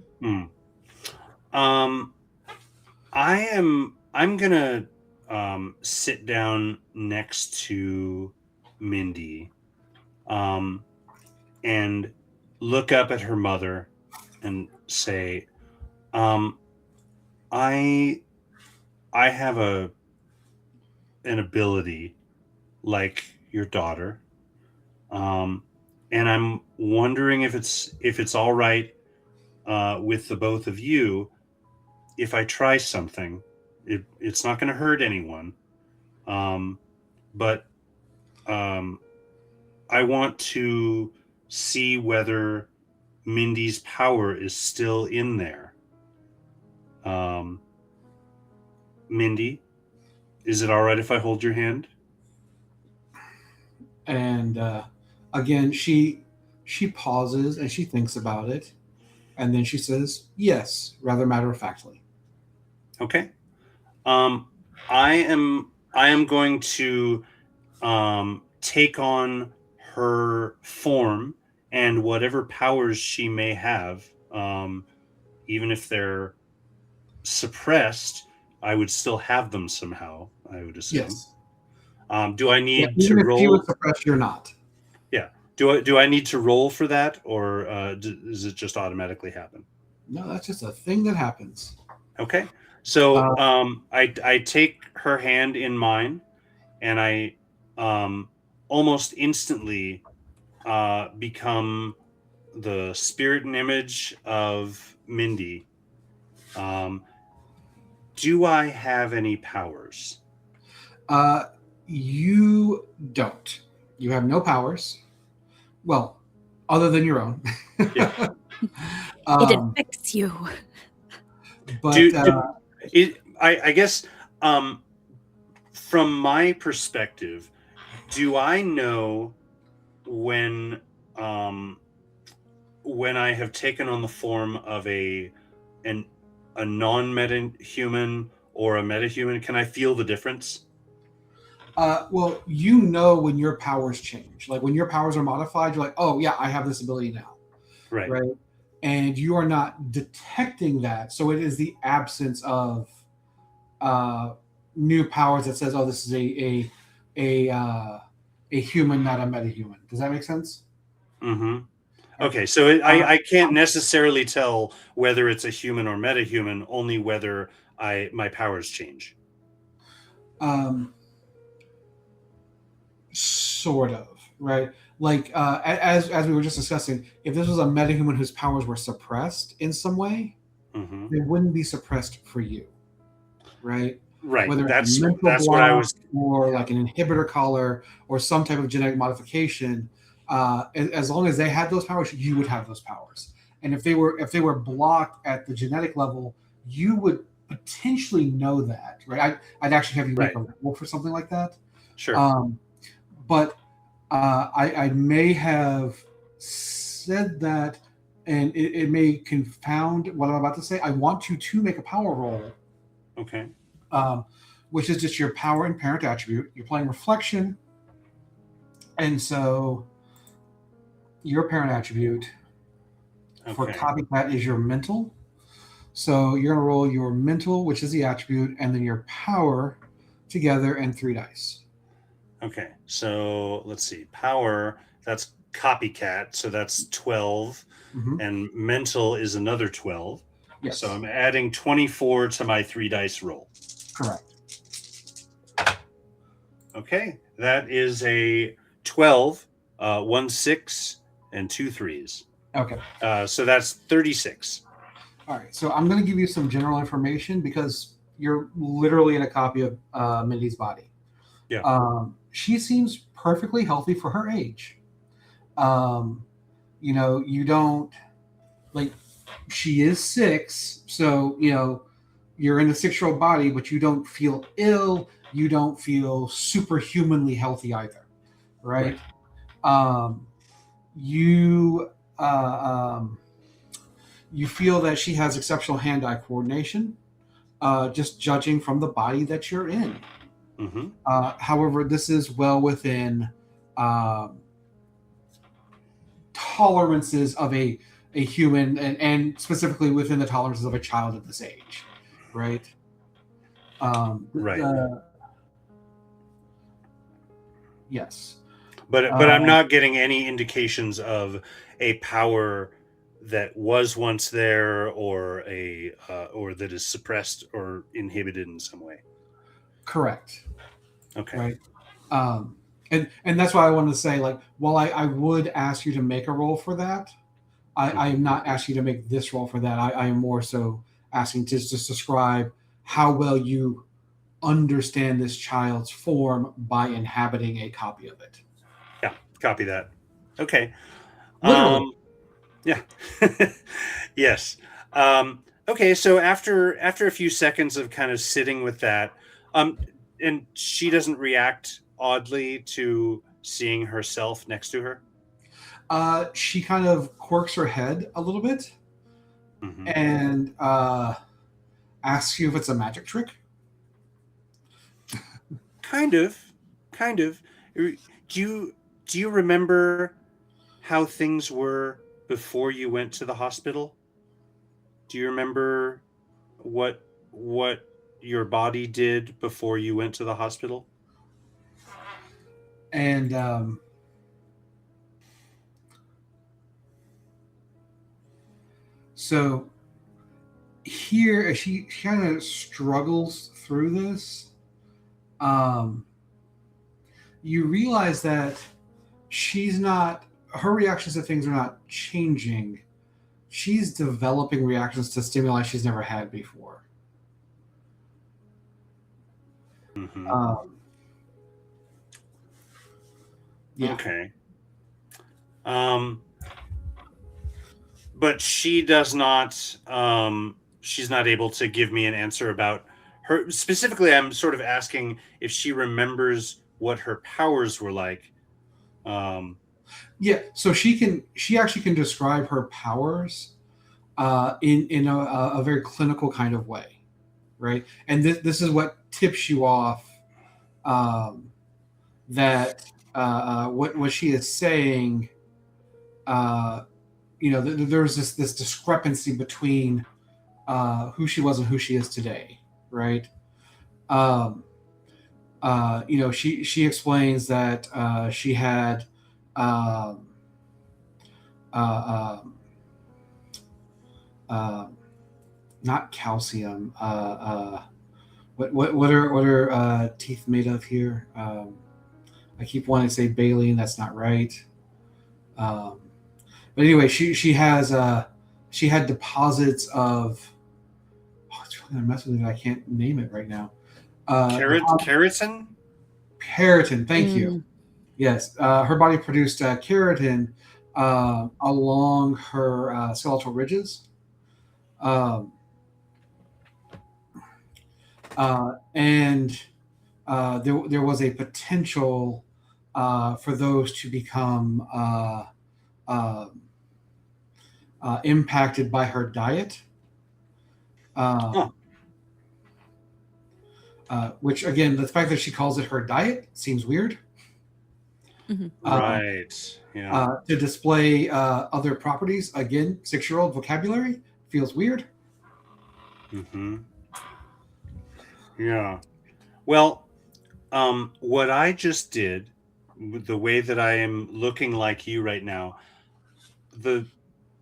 I'm gonna sit down next to Mindy, and look up at her mother and say, I have an ability like your daughter, and I'm wondering if it's all right with the both of you if I try something. It's not going to hurt anyone, but I want to see whether Mindy's power is still in there. Mindy, is it all right if I hold your hand? And again, she pauses and she thinks about it, and then she says, "Yes," rather matter-of-factly. Okay. I am going to take on her form and whatever powers she may have, even if they're suppressed, I would still have them somehow, I would assume. Yes. Do I need even to if roll? she was suppressed, you're not. Yeah. Do I need to roll for that, or does it just automatically happen? No, that's just a thing that happens. Okay. So I take her hand in mine, and I almost instantly become the spirit and image of Mindy. Do I have any powers? You don't. You have no powers. Well, other than your own. Yeah. It infects you. But I guess from my perspective, do I know when I have taken on the form of a non-metahuman or a metahuman? Can I feel the difference? well, you know when your powers change. Like when your powers are modified, you're like, oh yeah, I have this ability now. Right. And you are not detecting that. So it is the absence of new powers that says, oh, this is a human, not a metahuman. Does that make sense? Mm-hmm. Okay, so I can't necessarily tell whether it's a human or metahuman, only whether my powers change. Sort of, right? Like as we were just discussing, if this was a metahuman whose powers were suppressed in some way, Mm-hmm. they wouldn't be suppressed for you, right? Right. Whether That's it's a mental what I block was. or like an inhibitor collar or some type of genetic modification. As long as they had those powers, you would have those powers. And if they were blocked at the genetic level, you would potentially know that, right? I'd actually have you make a roll for something like that. Sure. But I may have said that, and it may confound what I'm about to say. I want you to make a power roll. Okay. Which is just your power and parent attribute. You're playing reflection, and so your parent attribute for copycat is your mental. So you're going to roll your mental, which is the attribute, and then your power together and 3 dice. Okay, so let's see. Power, that's copycat, so that's 12. Mm-hmm. And mental is another 12. Yes. So I'm adding 24 to my 3 dice roll. Correct. Okay, that is a 12, 1 6, and 2 3s. Okay. So that's 36. All right, so I'm going to give you some general information because you're literally in a copy of Mindy's body. Yeah. She seems perfectly healthy for her age. You don't, like, she is 6, so, you're in a 6-year-old body, but you don't feel ill. You don't feel superhumanly healthy either. right? You you feel that she has exceptional hand-eye coordination, just judging from the body that you're in. Mm-hmm. However, this is well within tolerances of a human, and specifically within the tolerances of a child at this age, right? Right. Yes. But I'm not getting any indications of a power that was once there, or or that is suppressed or inhibited in some way. Correct. Okay. Right. And that's why I wanted to say, like, while I would ask you to make a roll for that, I am not asking you to make this roll for that. I am more so asking to just describe how well you understand this child's form by inhabiting a copy of it. Yeah, copy that. Okay. Literally. Yeah. Yes. Okay, so after a few seconds of kind of sitting with that, and she doesn't react oddly to seeing herself next to her? She kind of quirks her head a little bit, and asks you if it's a magic trick. Kind of. Do you remember how things were before you went to the hospital? Do you remember what your body did before you went to the hospital? And so here, she kind of struggles through this. You realize that her reactions to things are not changing. She's developing reactions to stimuli she's never had before. Yeah. Okay. But she does not. She's not able to give me an answer about her specifically. I'm sort of asking if she remembers what her powers were like. Yeah. So she actually can describe her powers in a very clinical kind of way, right? And this is what tips you off that what she is saying. There's this discrepancy between who she was and who she is today, right? She explains that she had not calcium. What are teeth made of here? I keep wanting to say baleen. That's not right. But anyway, she had deposits of. Oh, it's really gonna mess with me. I can't name it right now. Keratin. Keratin. Thank you. Yes, her body produced keratin along her skeletal ridges. And there was a potential for those to become impacted by her diet, which, again, the fact that she calls it her diet seems weird. Right. Yeah. To display other properties, again, 6-year-old vocabulary feels weird. Yeah. Well, what I just did, the way that I am looking like you right now,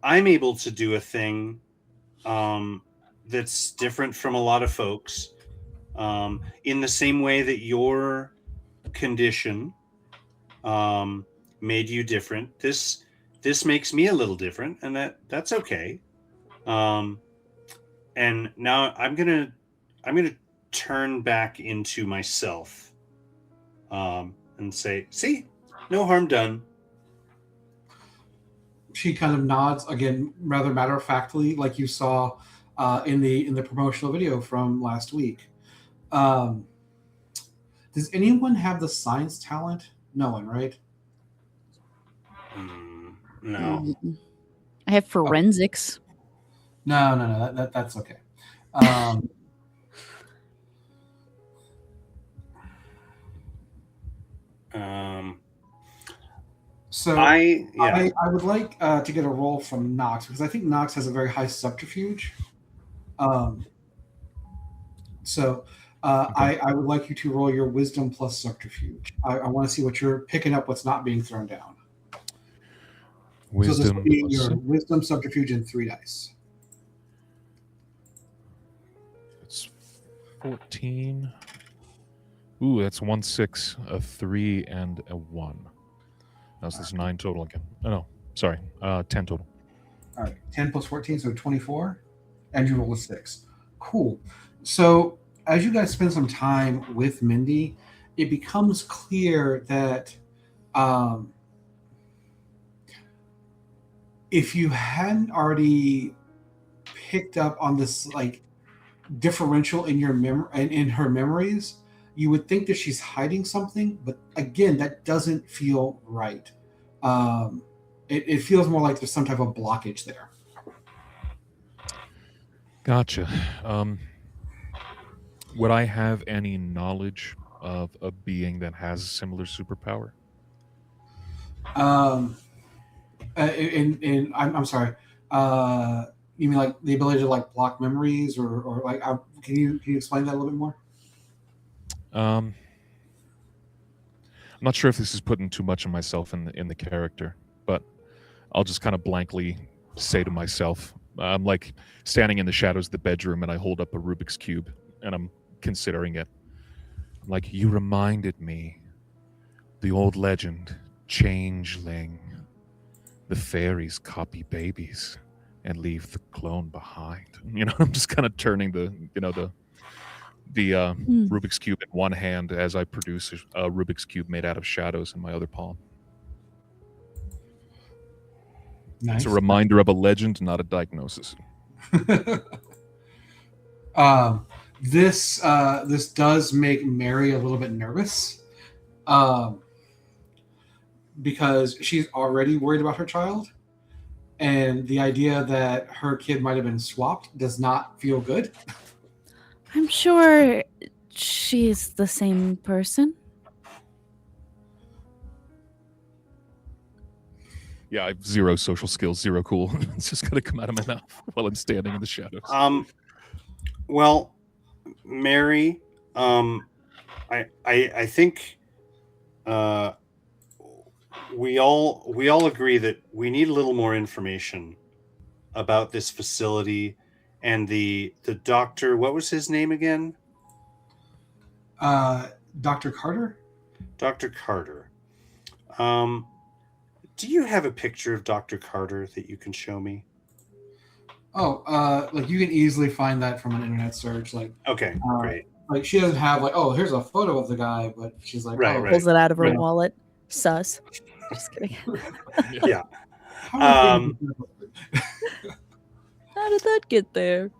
I'm able to do a thing that's different from a lot of folks, in the same way that your condition made you different. This makes me a little different, and that's okay. And now I'm gonna turn back into myself, and say, see, no harm done. She kind of nods, again, rather matter-of-factly, like you saw in the promotional video from last week. Does anyone have the science talent? No one, right? No. I have forensics. No. That's okay. So I would like to get a roll from Nox, because I think Nox has a very high subterfuge. So I would like you to roll your wisdom plus subterfuge. I want to see what you're picking up, what's not being thrown down. So this will be your wisdom, subterfuge, and 3 dice. It's 14. Ooh, that's 1, 6, a 3, and a 1. That's this 9 total again. Oh, no, sorry, 10 total. All right, 10 plus 14, so 24, and you roll a 6. Cool. So as you guys spend some time with Mindy, it becomes clear that if you hadn't already picked up on this like differential in your in her memories, you would think that she's hiding something, but again, that doesn't feel right. It feels more like there's some type of blockage there. Gotcha. Would I have any knowledge of a being that has a similar superpower? I'm sorry. You mean like the ability to like block memories, or like can you explain that a little bit more? I'm not sure if this is putting too much of myself in the character, but I'll just kind of blankly say to myself, I'm like standing in the shadows of the bedroom and I hold up a Rubik's Cube and I'm considering it. I'm like, you reminded me, the old legend, Changeling. The fairies copy babies and leave the clone behind. You know, I'm just kind of turning the Rubik's Cube in one hand as I produce a Rubik's Cube made out of shadows in my other palm. Nice. It's a reminder of a legend, not a diagnosis. This does make Mary a little bit nervous, because she's already worried about her child, and the idea that her kid might have been swapped does not feel good. I'm sure she's the same person. Yeah, I have 0 social skills, 0 cool. It's just gonna come out of my mouth while I'm standing in the shadows. Well, Mary, I think we all agree that we need a little more information about this facility and the doctor. What was his name again? Dr. Carter. Dr. Carter. Do you have a picture of Dr. Carter that you can show me? Oh, like you can easily find that from an internet search. Like, okay, great. Like she doesn't have like, oh, here's a photo of the guy, but she's like, pulls it out of her wallet. Sus. Just kidding. Yeah. How did that get there?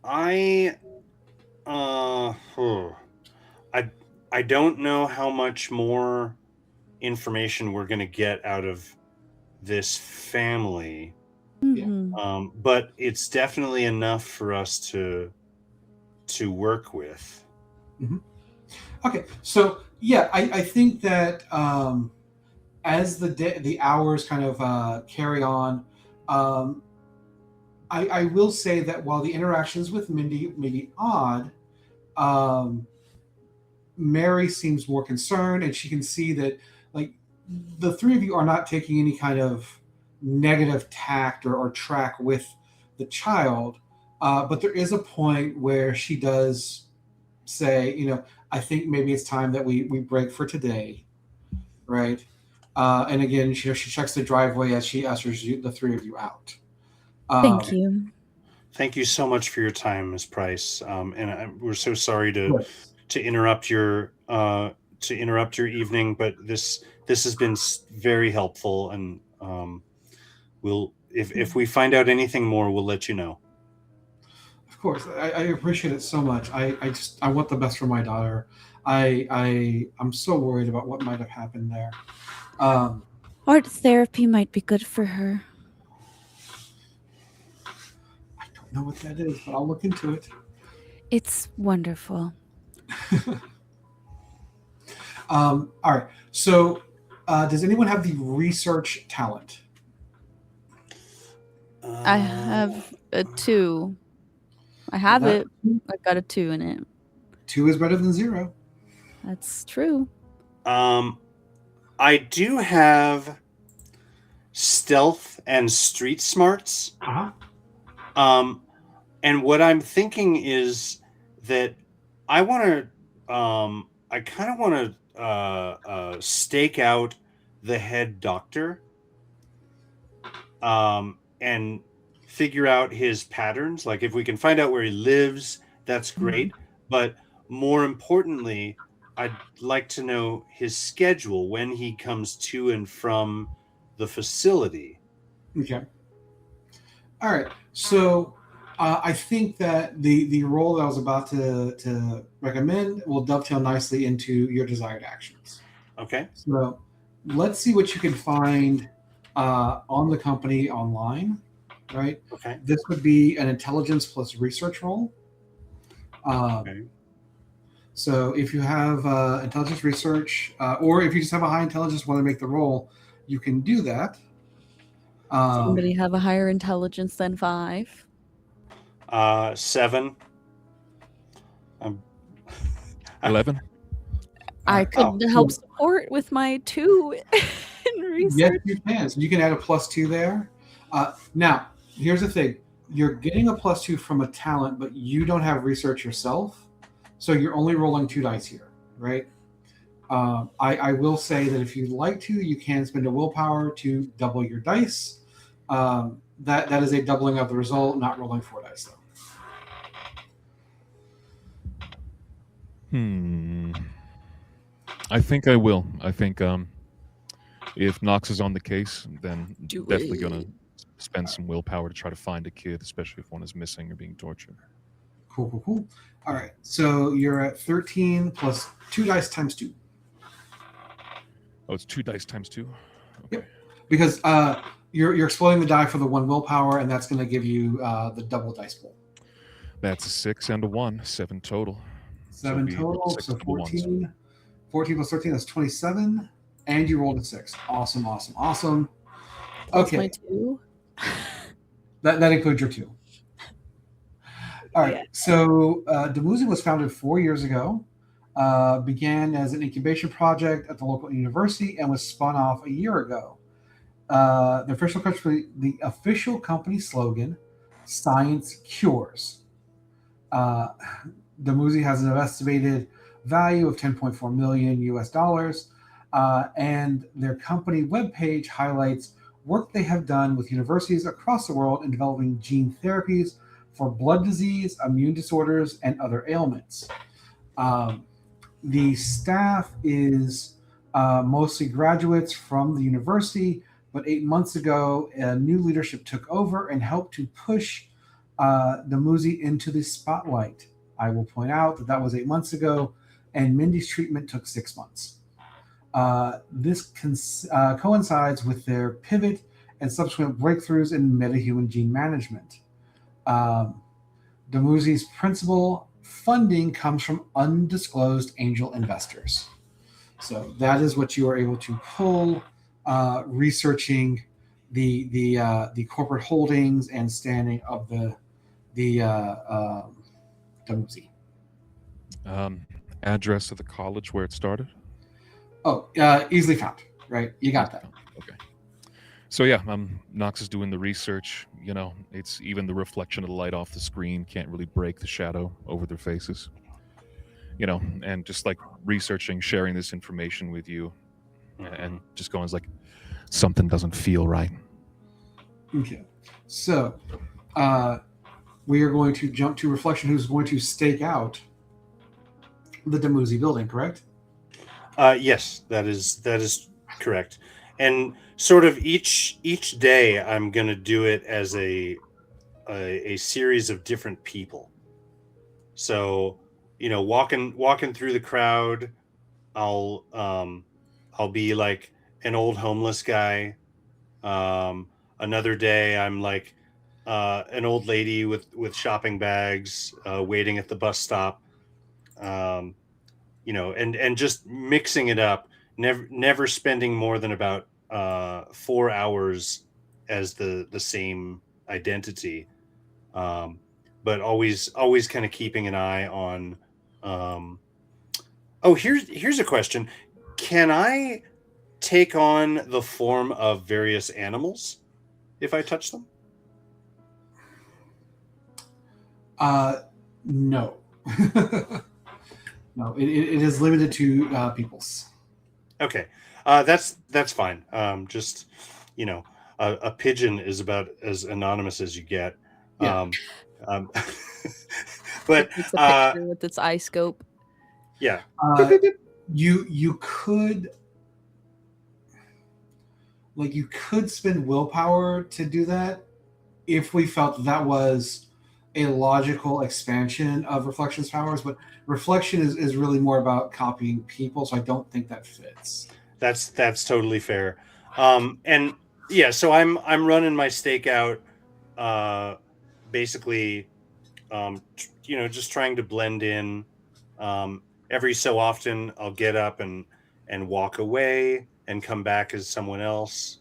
I don't know how much more information we're going to get out of this family. Mm-hmm. But it's definitely enough for us to work with. Mm-hmm. Okay, so yeah, I think that as the hours kind of carry on, I will say that while the interactions with Mindy may be odd, Mary seems more concerned, and she can see that like the three of you are not taking any kind of negative tact or track with the child, but there is a point where she does say, you know, I think maybe it's time that we break for today, right? And again, she checks the driveway as she ushers the three of you out. Thank you. Thank you so much for your time, Ms. Price. And we're so sorry to interrupt your evening, but this has been very helpful, and we'll if we find out anything more, we'll let you know. Of course, I appreciate it so much. I want the best for my daughter. I'm so worried about what might have happened there. Art therapy might be good for her. I don't know what that is, but I'll look into it. It's wonderful. All right. So, does anyone have the research talent? I have a 2. I have it. I've got a 2 in it. 2 is better than 0. That's true. I do have stealth and street smarts. And what I'm thinking is that I want to, I kind of want to stake out the head doctor, and figure out his patterns. Like if we can find out where he lives, that's great. But more importantly, I'd like to know his schedule when he comes to and from the facility. Okay. All right. So I think that the role that I was about to recommend will dovetail nicely into your desired actions. Okay. So let's see what you can find on the company online, right? Okay. This would be an intelligence plus research role. Okay. So if you have intelligence research, or if you just have a high intelligence, want to make the role, you can do that. Somebody have a higher intelligence than 5? 7. 11. I could help support with my 2 in research. Yes, you can. So you can add a +2 there. Now, here's the thing. You're getting a +2 from a talent, but you don't have research yourself. So you're only rolling 2 dice here, right? I will say that if you'd like to, you can spend a willpower to double your dice. That is a doubling of the result, not rolling 4 dice, though. I think I will. I think if Knox is on the case, then definitely going to spend some willpower to try to find a kid, especially if one is missing or being tortured. Cool. All right. So you're at 13 plus 2 dice times 2. Oh, it's 2 dice times 2? Okay. Yep. Because you're exploding the die for the 1 willpower, and that's going to give you the double dice pool. That's a 6 and a 1, 7 total. 7 total, so 14. 14 plus 13, that's 27. And you rolled a 6. Awesome. Okay. My 2? That includes your 2. All right. Yeah. So Demuzi was founded 4 years ago. Began as an incubation project at the local university and was spun off a year ago. The official company slogan, "Science Cures." Demuzi has an estimated value of $10.4 million US, and their company webpage highlights work they have done with universities across the world in developing gene therapies for blood disease, immune disorders, and other ailments. The staff is mostly graduates from the university, but 8 months ago, new leadership took over and helped to push Demuzi into the spotlight. I will point out that was 8 months ago, and Mindy's treatment took 6 months. This coincides with their pivot and subsequent breakthroughs in metahuman gene management. Demuzi's principal funding comes from undisclosed angel investors. So that is what you are able to pull, researching the corporate holdings and standing of the Demuzi. Address of the college where it started? Oh, easily found. Right, you got that. Okay. So yeah, Knox is doing the research. You know, it's even the reflection of the light off the screen can't really break the shadow over their faces. You know, and just like researching, sharing this information with you, and just going like, something doesn't feel right. Okay, so we are going to jump to Reflection, who's going to stake out the Demuzi building, correct? Yes, that is correct. And sort of each day, I'm going to do it as a series of different people. So, you know, walking through the crowd, I'll be like an old homeless guy. Another day, I'm like an old lady with shopping bags waiting at the bus stop. And just mixing it up. Never spending more than about 4 hours as the same identity. But always kind of keeping an eye on. Here's a question: can I take on the form of various animals if I touch them? No. No, it is limited to peoples. Okay, that's fine. Just a pigeon is about as anonymous as you get. Yeah. But It's a picture with its eye scope. Yeah. You could spend willpower to do that if we felt that was a logical expansion of Reflection's powers, but Reflection is really more about copying people, so I don't think that fits. That's totally fair. And yeah, so I'm running my stakeout, basically, just trying to blend in. Every so often, I'll get up and walk away and come back as someone else,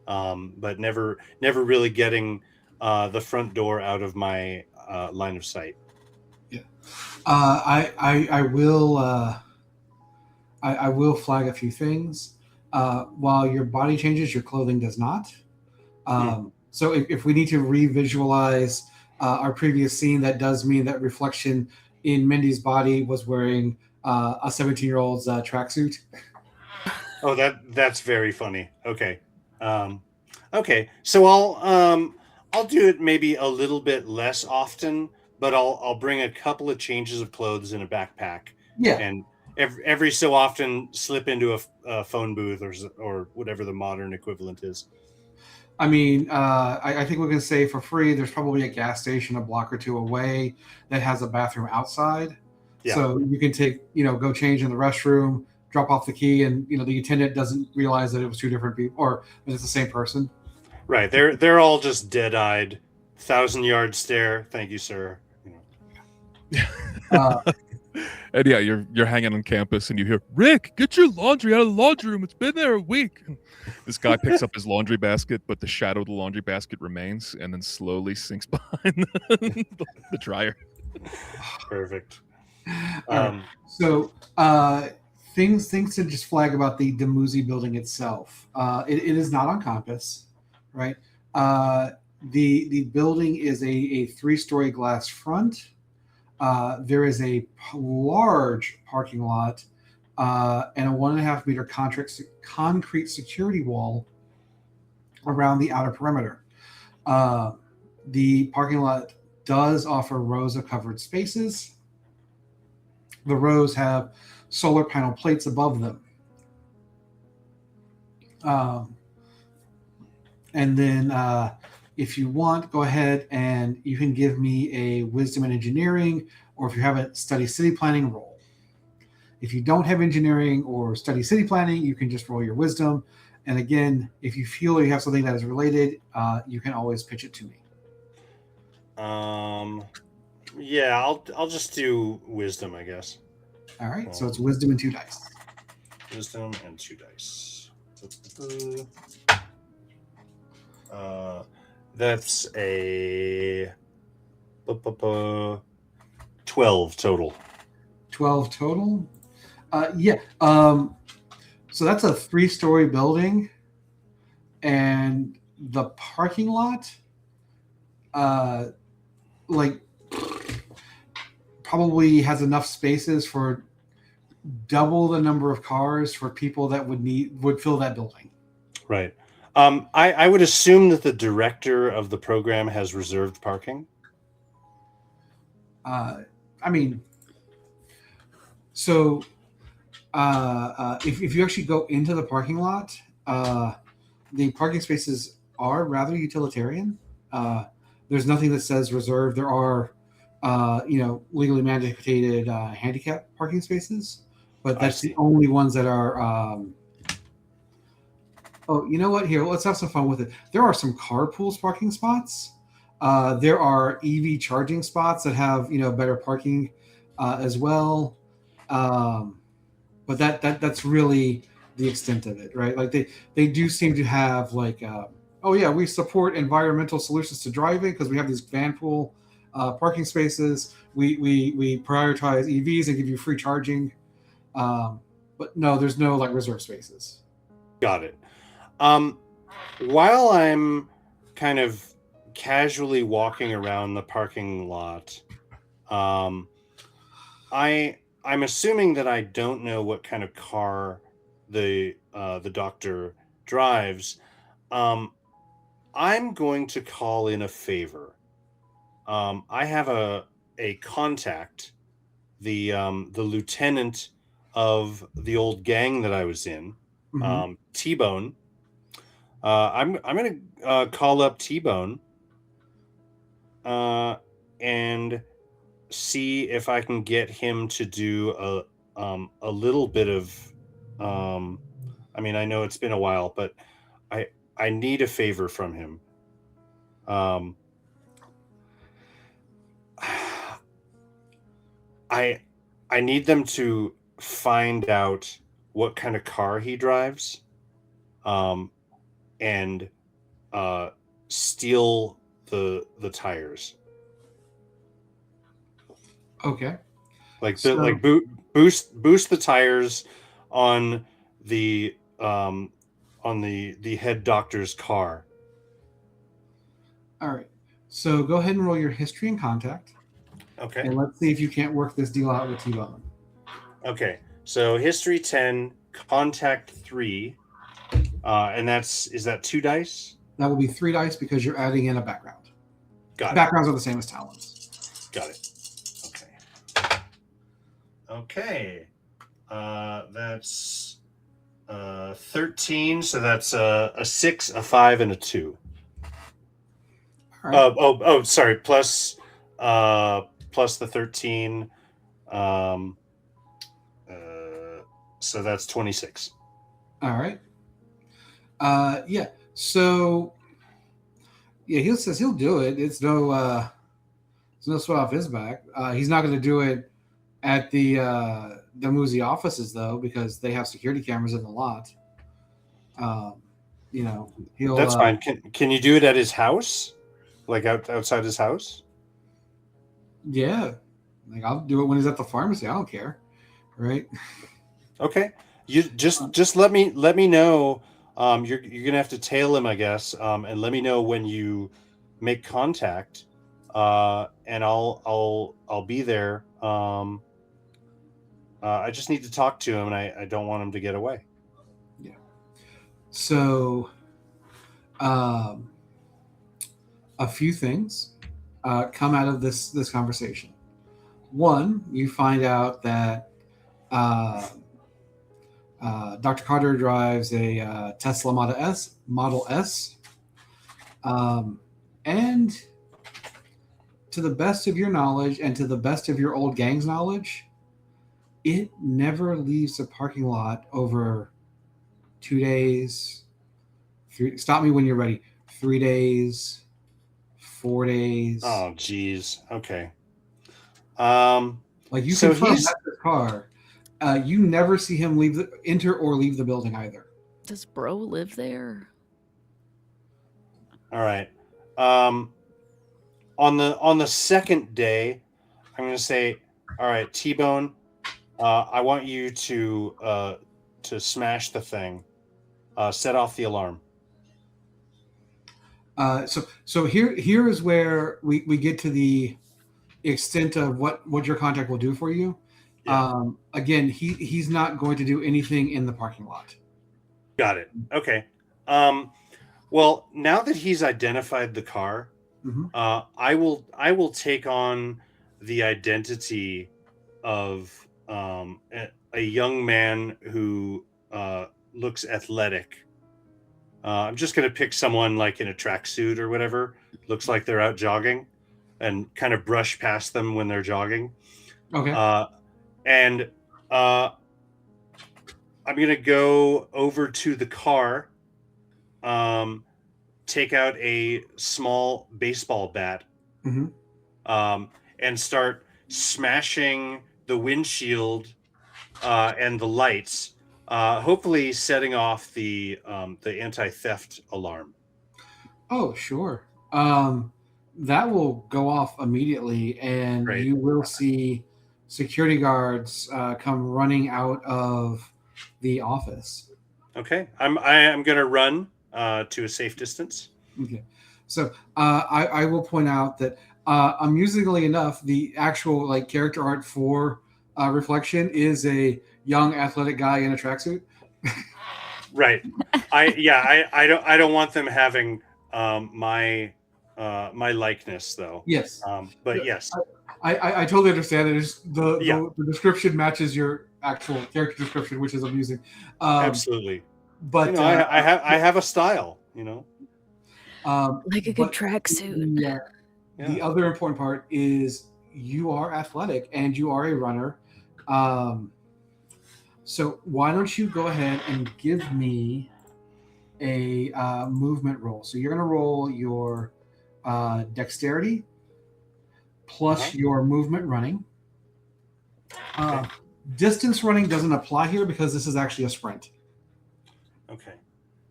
but never really getting the front door out of my line of sight. Yeah, I will flag a few things. While your body changes, your clothing does not. So if we need to revisualize our previous scene, that does mean that Reflection in Mindy's body was wearing a 17-year-old's tracksuit. Oh, that's very funny. Okay. Okay. So I'll do it maybe a little bit less often, but I'll bring a couple of changes of clothes in a backpack. Yeah. And every so often slip into a phone booth or whatever the modern equivalent is. I mean, I think we can say for free, there's probably a gas station a block or two away that has a bathroom outside. Yeah. So you can go change in the restroom, drop off the key, and the attendant doesn't realize that it was two different people or that it's the same person. Right. They're all just dead-eyed, 1,000-yard stare. Thank you, sir. And yeah, you're hanging on campus and you hear, "Rick, get your laundry out of the laundry room. It's been there a week." This guy picks up his laundry basket, but the shadow of the laundry basket remains and then slowly sinks behind the dryer. Perfect. So things to just flag about the Demuzi building itself. It is not on campus, right? The building is a 3-story glass front. There is a large parking lot and a 1.5 meter concrete security wall around the outer perimeter. The parking lot does offer rows of covered spaces. The rows have solar panel plates above them. And then if you want, go ahead and you can give me a wisdom and engineering, or if you have a study city planning, roll. If you don't have engineering or study city planning, you can just roll your wisdom. And again, if you feel you have something that is related, you can always pitch it to me. Yeah, I'll just do wisdom, I guess. All right, so it's wisdom and 2 dice. Wisdom and 2 dice. That's a 12 total. 12 total? Yeah. So that's a 3-story building, and the parking lot, probably has enough spaces for double the number of cars for people that would fill that building. Right. I would assume that the director of the program has reserved parking. If you actually go into the parking lot, the parking spaces are rather utilitarian. There's nothing that says reserved. There are, legally mandated handicap parking spaces, but that's the only ones that are Oh, you know what? Here, let's have some fun with it. There are some carpools parking spots. There are EV charging spots that have better parking as well. But that's really the extent of it, right? Like they do seem to have like, oh yeah, we support environmental solutions to driving because we have these van pool parking spaces. We prioritize EVs and give you free charging. But no, there's no like reserve spaces. Got it. While I'm kind of casually walking around the parking lot, I'm assuming that I don't know what kind of car the doctor drives. I'm going to call in a favor. I have a contact, the lieutenant of the old gang that I was in, T-Bone. I'm going to call up T-Bone and see if I can get him to do a little bit of. I mean, I know it's been a while, but I need a favor from him. I need them to find out what kind of car he drives, and steal the tires. Okay. Like boost the tires on the head doctor's car. All right. So go ahead and roll your history and contact. Okay. And let's see if you can't work this deal out with T-Bone. Okay. So history 10, contact 3, and is that 2 dice? That will be 3 dice because you're adding in a background. Got it. Backgrounds are the same as talents. Got it. Okay. That's 13. So that's a 6, a 5, and a 2. All right. Sorry. Plus the 13. So that's 26. All right. Yeah. So yeah, he says he'll do it. It's no sweat off his back. He's not going to do it at the Muzi offices though, because they have security cameras in the lot. He'll. That's fine. Can you do it at his house, like outside his house? Yeah, like I'll do it when he's at the pharmacy. I don't care, right? Okay, you just let me know. You're gonna have to tail him, I guess, and let me know when you make contact, and I'll be there. I just need to talk to him, and I don't want him to get away. Yeah. So, a few things come out of this conversation. One, you find out that Dr. Carter drives a Tesla Model S, and to the best of your knowledge and to the best of your old gang's knowledge, it never leaves the parking lot over 2 days. Stop me when you're ready. 3 days, 4 days. Oh, geez. Okay. Like you can find the car. You never see him enter or leave the building either. Does bro live there? All right. On the second day, I'm going to say, all right, T-Bone, I want you to smash the thing, set off the alarm. So here is where we get to the extent of what your contact will do for you. Yeah. Again, he's not going to do anything in the parking lot. Got it. Okay. Well, now that he's identified the car, I will take on the identity of a young man who looks athletic. I'm just going to pick someone like in a tracksuit or whatever. Looks like they're out jogging, and kind of brush past them when they're jogging. Okay. And I'm going to go over to the car take out a small baseball bat and start smashing the windshield and the lights, hopefully setting off the anti-theft alarm. Oh, sure. That will go off immediately, and Great. you will see security guards come running out of the office. Okay, I am going to run to a safe distance. Okay, so I will point out that amusingly enough, the actual like character art for Reflection is a young athletic guy in a tracksuit. Right. I don't want them having my likeness though. Yes. But yes. I totally understand it. The description matches your actual character description, which is amusing. Absolutely. But I have a style, like a good tracksuit. Yeah. The other important part is you are athletic and you are a runner. So why don't you go ahead and give me a movement roll? So you're going to roll your dexterity plus your movement running. Okay. Distance running doesn't apply here because this is actually a sprint. Okay.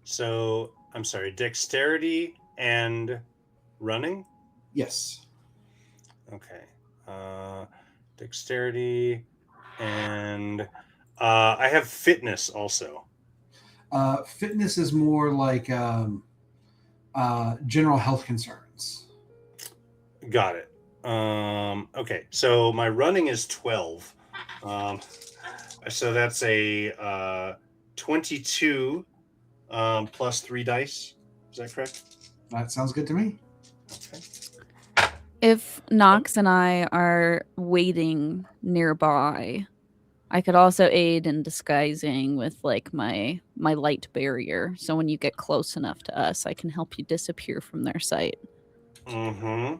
So I'm sorry, dexterity and running? Yes. Okay. Dexterity and I have fitness also. Fitness is more like general health concerns. Got it. Okay, so my running is 12. So that's a 22 plus 3 dice. Is that correct? That sounds good to me. Okay. If Nox and I are waiting nearby, I could also aid in disguising with like my light barrier. So when you get close enough to us, I can help you disappear from their sight. Mm-hmm.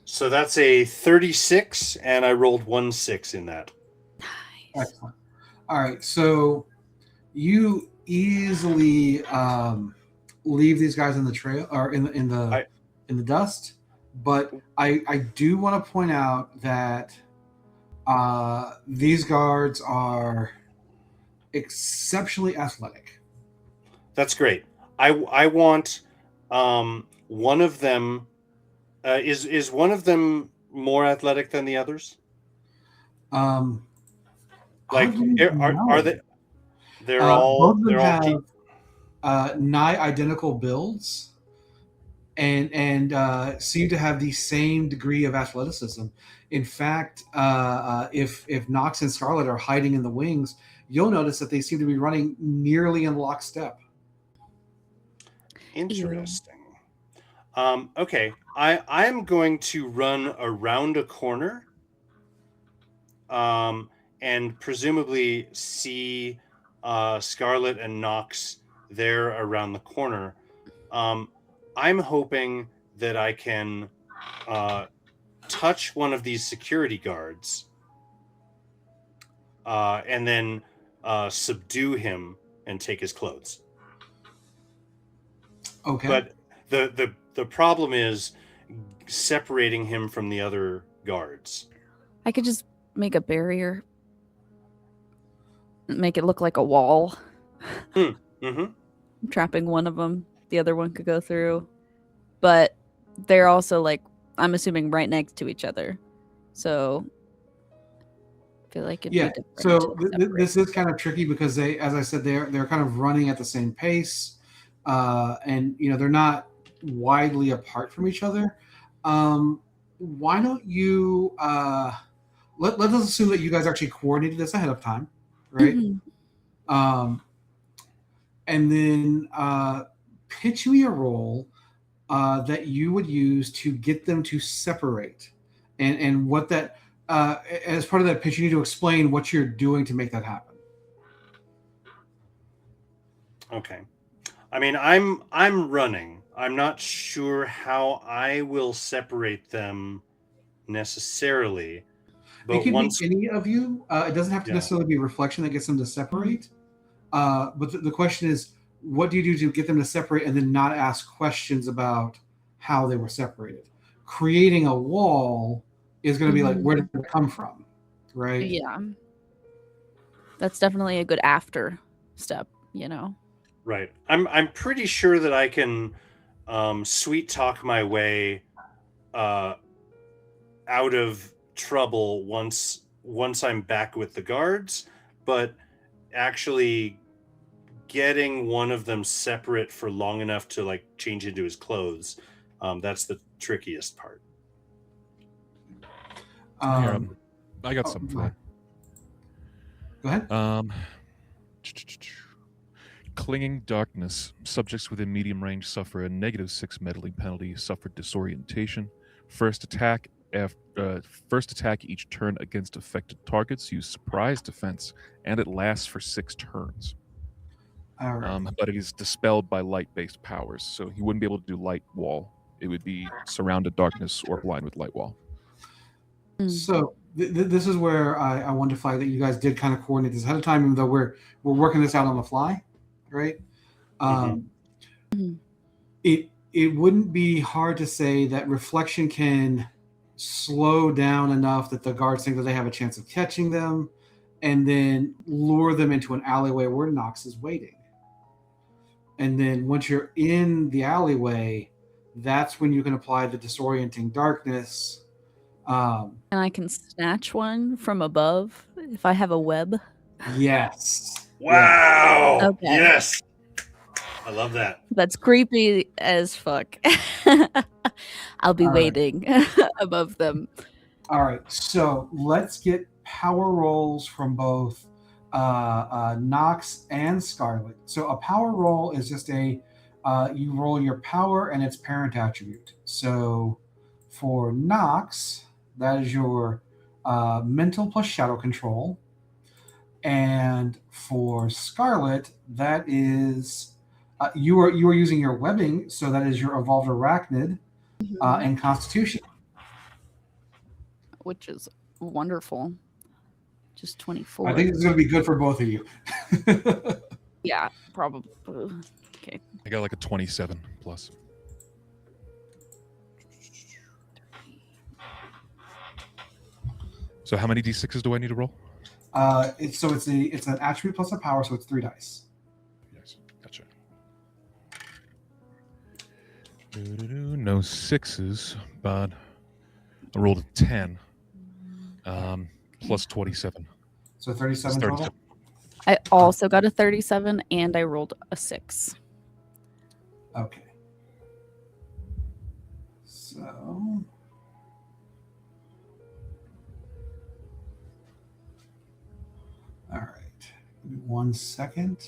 So that's a 36, and I rolled 1-6 in that. Nice. Excellent. All right, so you easily leave these guys in the trail or in the dust, but I do want to point out that these guards are exceptionally athletic. That's great. I want one of them. Is one of them more athletic than the others? Like are they? They're all. Both of them have nigh identical builds, and seem to have the same degree of athleticism. In fact, if Nox and Scarlet are hiding in the wings, you'll notice that they seem to be running nearly in lockstep. Interesting. Okay, I'm going to run around a corner, and presumably see Scarlet and Nox there around the corner. I'm hoping that I can touch one of these security guards and then subdue him and take his clothes. Okay. But the problem is separating him from the other guards. I could just make a barrier. Make it look like a wall. Mm-hmm. Trapping one of them. The other one could go through. But they're also like, I'm assuming right next to each other. So I feel like it'd be different. So this is kind of tricky because they, as I said, they're kind of running at the same pace. And they're not widely apart from each other. Why don't you let us assume that you guys actually coordinated this ahead of time, right? Mm-hmm. And then pitch me a role that you would use to get them to separate, and what that as part of that pitch, you need to explain what you're doing to make that happen. Okay. I mean, I'm running. I'm not sure how I will separate them necessarily. But it can be any of you. It doesn't have to necessarily be Reflection that gets them to separate. But the question is, what do you do to get them to separate and then not ask questions about how they were separated? Creating a wall is going to be like, where did it come from? Right? Yeah. That's definitely a good after step, you know? Right. I'm pretty sure that I can sweet talk my way out of trouble once I'm back with the guards, but actually getting one of them separate for long enough to like change into his clothes, that's the trickiest part. I got something for that. Go ahead. Clinging darkness. Subjects within medium range suffer a -6 meddling penalty. Suffer disorientation. First attack each turn against affected targets. Use surprise defense, and it lasts for 6 turns. All right. But it is dispelled by light-based powers, so he wouldn't be able to do light wall. It would be surrounded darkness or blind with light wall. So this is where I wanted to flag that you guys did kind of coordinate this ahead of time, even though we're working this out on the fly, right? It wouldn't be hard to say that reflection can slow down enough that the guards think that they have a chance of catching them, and then lure them into an alleyway where Nox is waiting. And then once you're in the alleyway, that's when you can apply the disorienting darkness. And I can snatch one from above if I have a web. Yes. Wow. Okay. Yes. I love that. That's creepy as fuck. I'll be waiting above them. All right. So let's get power rolls from both Nox and Scarlet. So a power roll is just you roll your power and its parent attribute. So for Nox, that is your mental plus shadow control. And for Scarlet, that is you are using your webbing, so that is your evolved arachnid and constitution. Which is wonderful. Just 24. I think it's going to be good for both of you. Yeah, probably. Okay. I got like a 27 plus. So how many d6s do I need to roll? It's an attribute plus a power, so it's 3 dice. Yes, gotcha. No 6s, but I rolled a 10. Plus 27. So 37 total? I also got a 37 and I rolled a 6. Okay. So all right. Give me 1 second.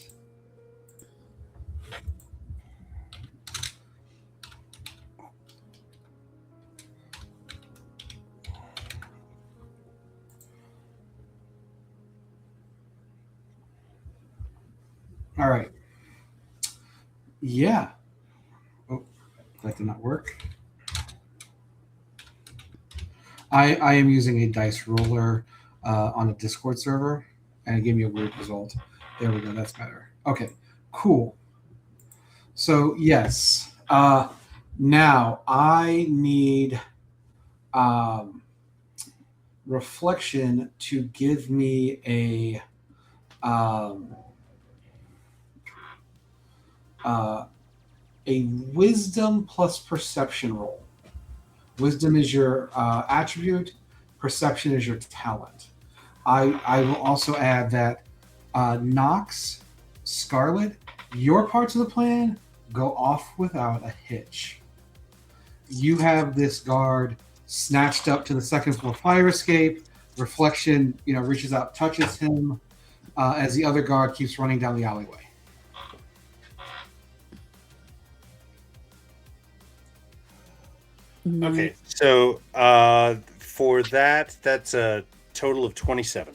All right. Yeah. Oh, that did not work. I am using a dice roller on a Discord server, and it gave me a weird result. There we go. That's better. Okay. Cool. So yes. Now I need reflection to give me a wisdom plus perception roll. Wisdom is your attribute. Perception is your talent. I will also add that Nox, Scarlet, your parts of the plan go off without a hitch. You have this guard snatched up to the second floor fire escape. Reflection, reaches out, touches him as the other guard keeps running down the alleyway. Okay, so for that's a total of 27.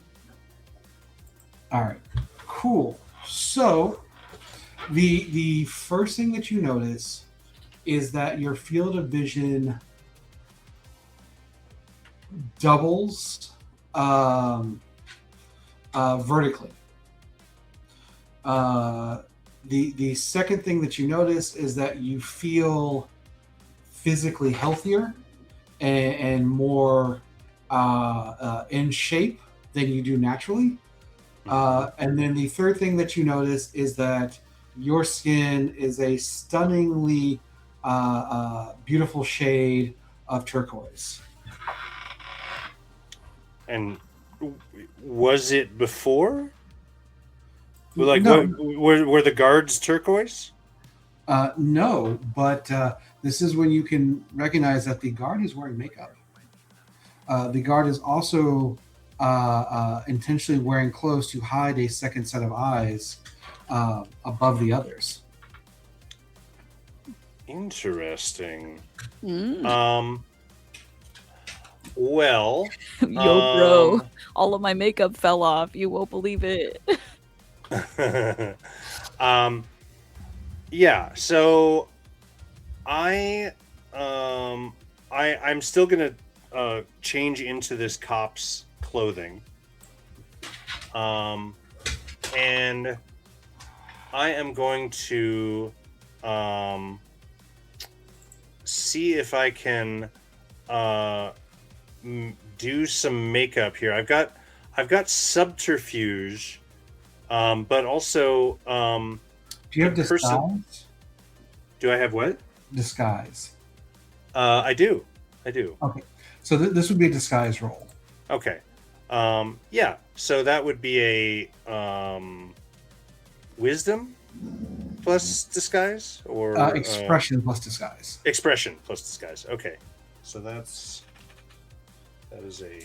All right, cool. So the first thing that you notice is that your field of vision doubles vertically. The second thing that you notice is that you feel physically healthier and more in shape than you do naturally. And then the third thing that you notice is that your skin is a stunningly beautiful shade of turquoise. And was it before? Like, No. were the guards turquoise? No, but this is when you can recognize that the guard is wearing makeup. The guard is also intentionally wearing clothes to hide a second set of eyes above the others. Interesting. Mm. Well, Yo, bro, all of my makeup fell off. You won't believe it. Yeah. So, I'm still gonna change into this cop's clothing, and I am going to see if I can do some makeup here. I've got subterfuge, but also Do you have disguise? Do I have what? Disguise. I do. Okay, so this would be a disguise roll. Okay. Yeah. So that would be a wisdom plus disguise, or Expression plus disguise. expression plus disguise. Okay. So that is a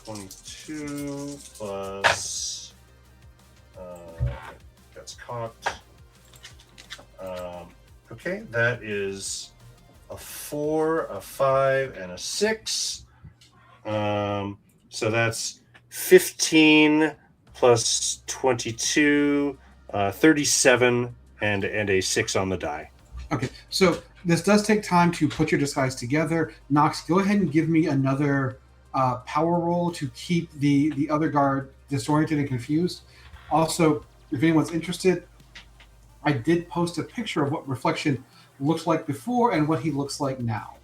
22 plus. That's cocked. Okay, that is a 4, a 5, and a 6. So that's 15 plus 22, 37, and a 6 on the die. Okay, so this does take time to put your disguise together. Nox, go ahead and give me another power roll to keep the other guard disoriented and confused. Also, if anyone's interested, I did post a picture of what Reflection looked like before and what he looks like now.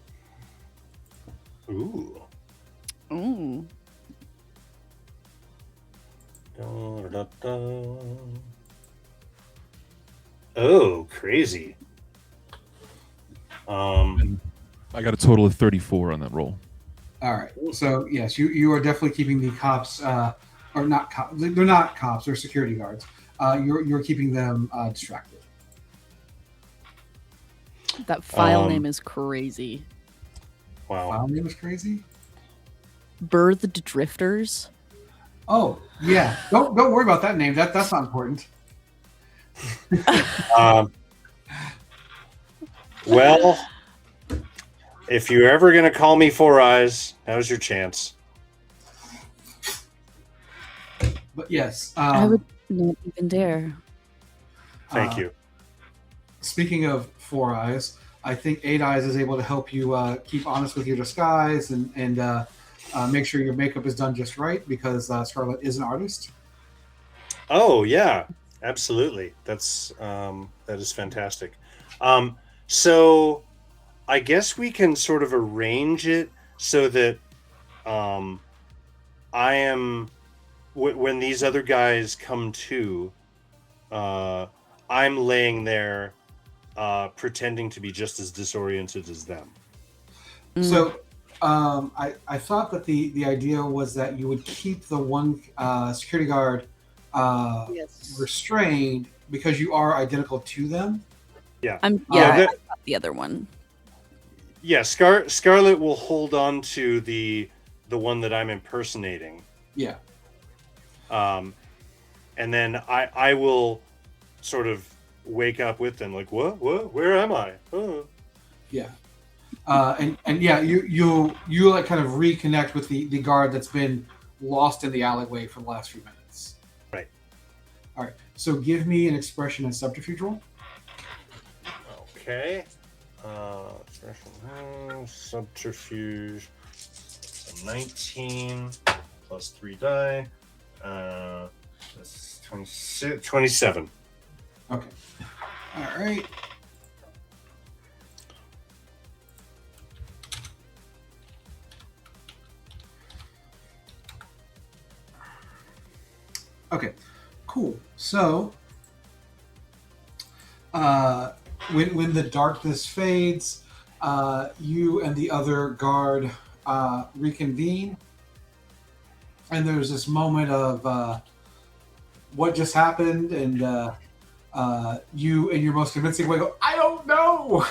Ooh. Ooh. Oh, crazy. I got a total of 34 on that roll. All right. So yes, you are definitely keeping the cops, or not cops. They're not cops. They're security guards. You're keeping them distracted. That file name is crazy. Wow. File name is crazy. Birthed Drifters. Oh yeah. Don't worry about that name. That's not important. Well, if you're ever going to call me Four Eyes, now's your chance. But yes. I would not even dare. Thank you. Speaking of Four Eyes, I think 8 Eyes is able to help you keep honest with your disguise and make sure your makeup is done just right, because Scarlet is an artist. Oh yeah, absolutely. That is fantastic. So I guess we can sort of arrange it so that I am when these other guys come to, I'm laying there pretending to be just as disoriented as them. So I thought that the idea was that you would keep the one security guard restrained because you are identical to them. Yeah. I got the other one. Yeah, Scarlet will hold on to the one that I'm impersonating. Yeah. And then I will sort of wake up with them like, what? Where am I? Oh. Yeah. And yeah, you like kind of reconnect with the guard that's been lost in the alleyway for the last few minutes. Right. All right. So give me an expression and subterfuge roll. Okay. Subterfuge. So 19 plus 3 die. That's 26, 27. Okay. All right. Okay. Cool. So, when the darkness fades, you and the other guard reconvene, and there's this moment of what just happened, and you, in your most convincing way, go, "I don't know,"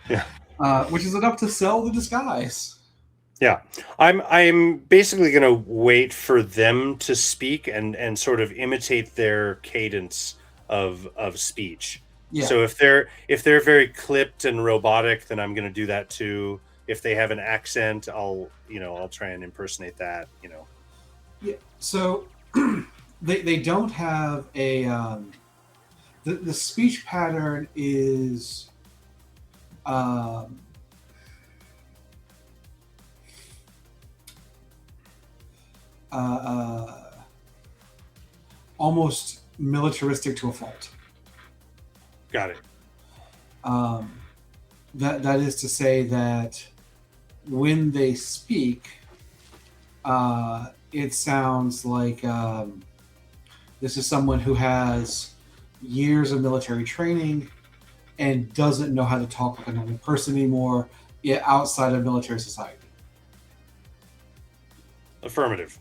Yeah. Which is enough to sell the disguise. Yeah, I'm basically going to wait for them to speak and sort of imitate their cadence of speech. Yeah. So if they're very clipped and robotic, then I'm going to do that too. If they have an accent, I'll try and impersonate that. Yeah. So they don't have a the speech pattern is um, almost militaristic to a fault. Got it. That is to say that when they speak, it sounds like this is someone who has years of military training and doesn't know how to talk like a normal person anymore, yet outside of military society. Affirmative.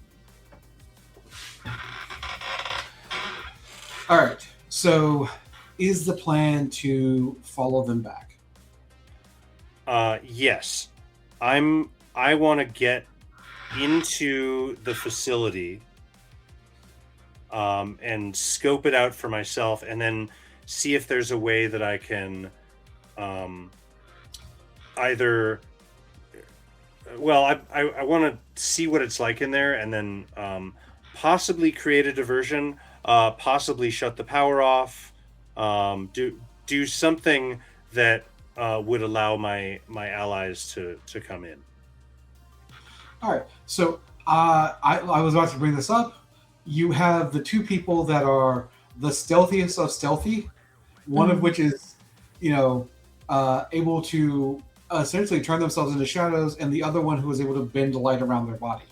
All right. So, is the plan to follow them back? Yes. I want to get into the facility and scope it out for myself, and then see if there's a way that I can either. Well, I want to see what it's like in there, and then possibly create a diversion, possibly shut the power off, do something that would allow my allies to come in. All right. So, I was about to bring this up. You have the two people that are the stealthiest of stealthy, one of which is, able to essentially turn themselves into shadows, and the other one who is able to bend light around their body.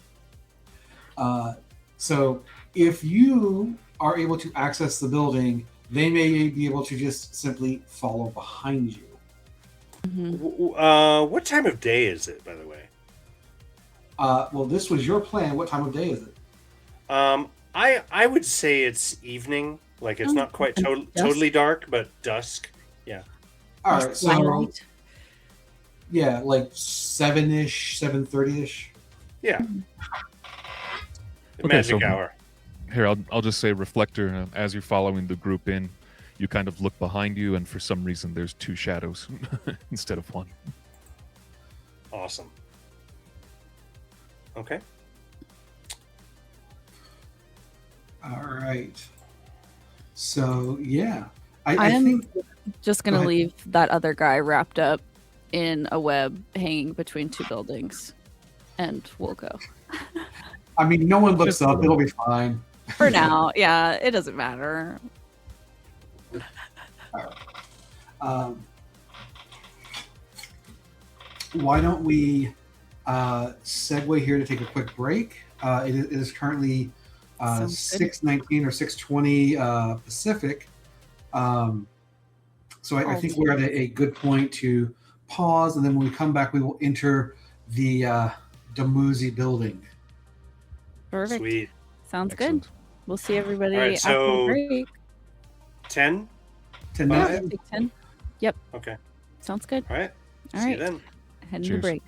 So if you are able to access the building, they may be able to just simply follow behind you. What time of day is it, by the way? Well, this was your plan. What time of day is it? I would say it's evening. Like, it's not quite totally dark, but dusk. Yeah. All right. So yeah, like 7-ish, 7:30-ish. Yeah. The Okay, magic so hour. Here, I'll just say, Reflector, as you're following the group in, you kind of look behind you, and for some reason there's two shadows instead of one. Awesome. Okay. All right. So yeah, I am think just Go gonna ahead. leave that other guy wrapped up in a web hanging between two buildings, and we'll go. I mean, no one looks Just up. go. It'll be fine. For now, yeah, it doesn't matter. Um, why don't we segue here to take a quick break? It is currently Sounds good. 6:19 or 6:20 Pacific. So I think we're at a good point to pause, and then when we come back, we will enter the Damuzi building. Perfect. Sweet. Sounds Excellent. good. We'll see everybody All right, after the so- break. 10? 10 Bye. minutes. Take 10. Okay. Sounds good. All right. All See right. you then. Heading to Cheers. break.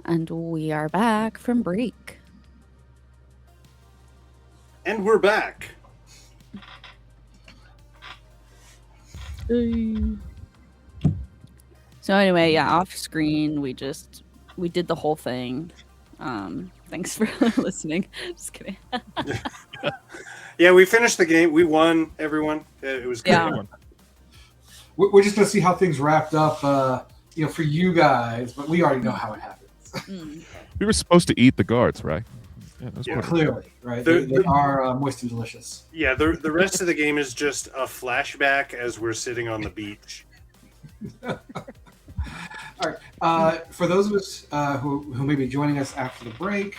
And we are back from break. And we're back. So anyway, yeah, off screen, we did the whole thing. Thanks for listening. Just kidding. Yeah, we finished the game. We won, everyone. It was good. Yeah. We're just gonna see how things wrapped up, for you guys, but we already know how it happens. We were supposed to eat the guards, right? Yeah, that's Yeah. Clearly, right? They are moist and delicious. Yeah, the rest of the game is just a flashback as we're sitting on the beach. All right. For those of us who may be joining us after the break,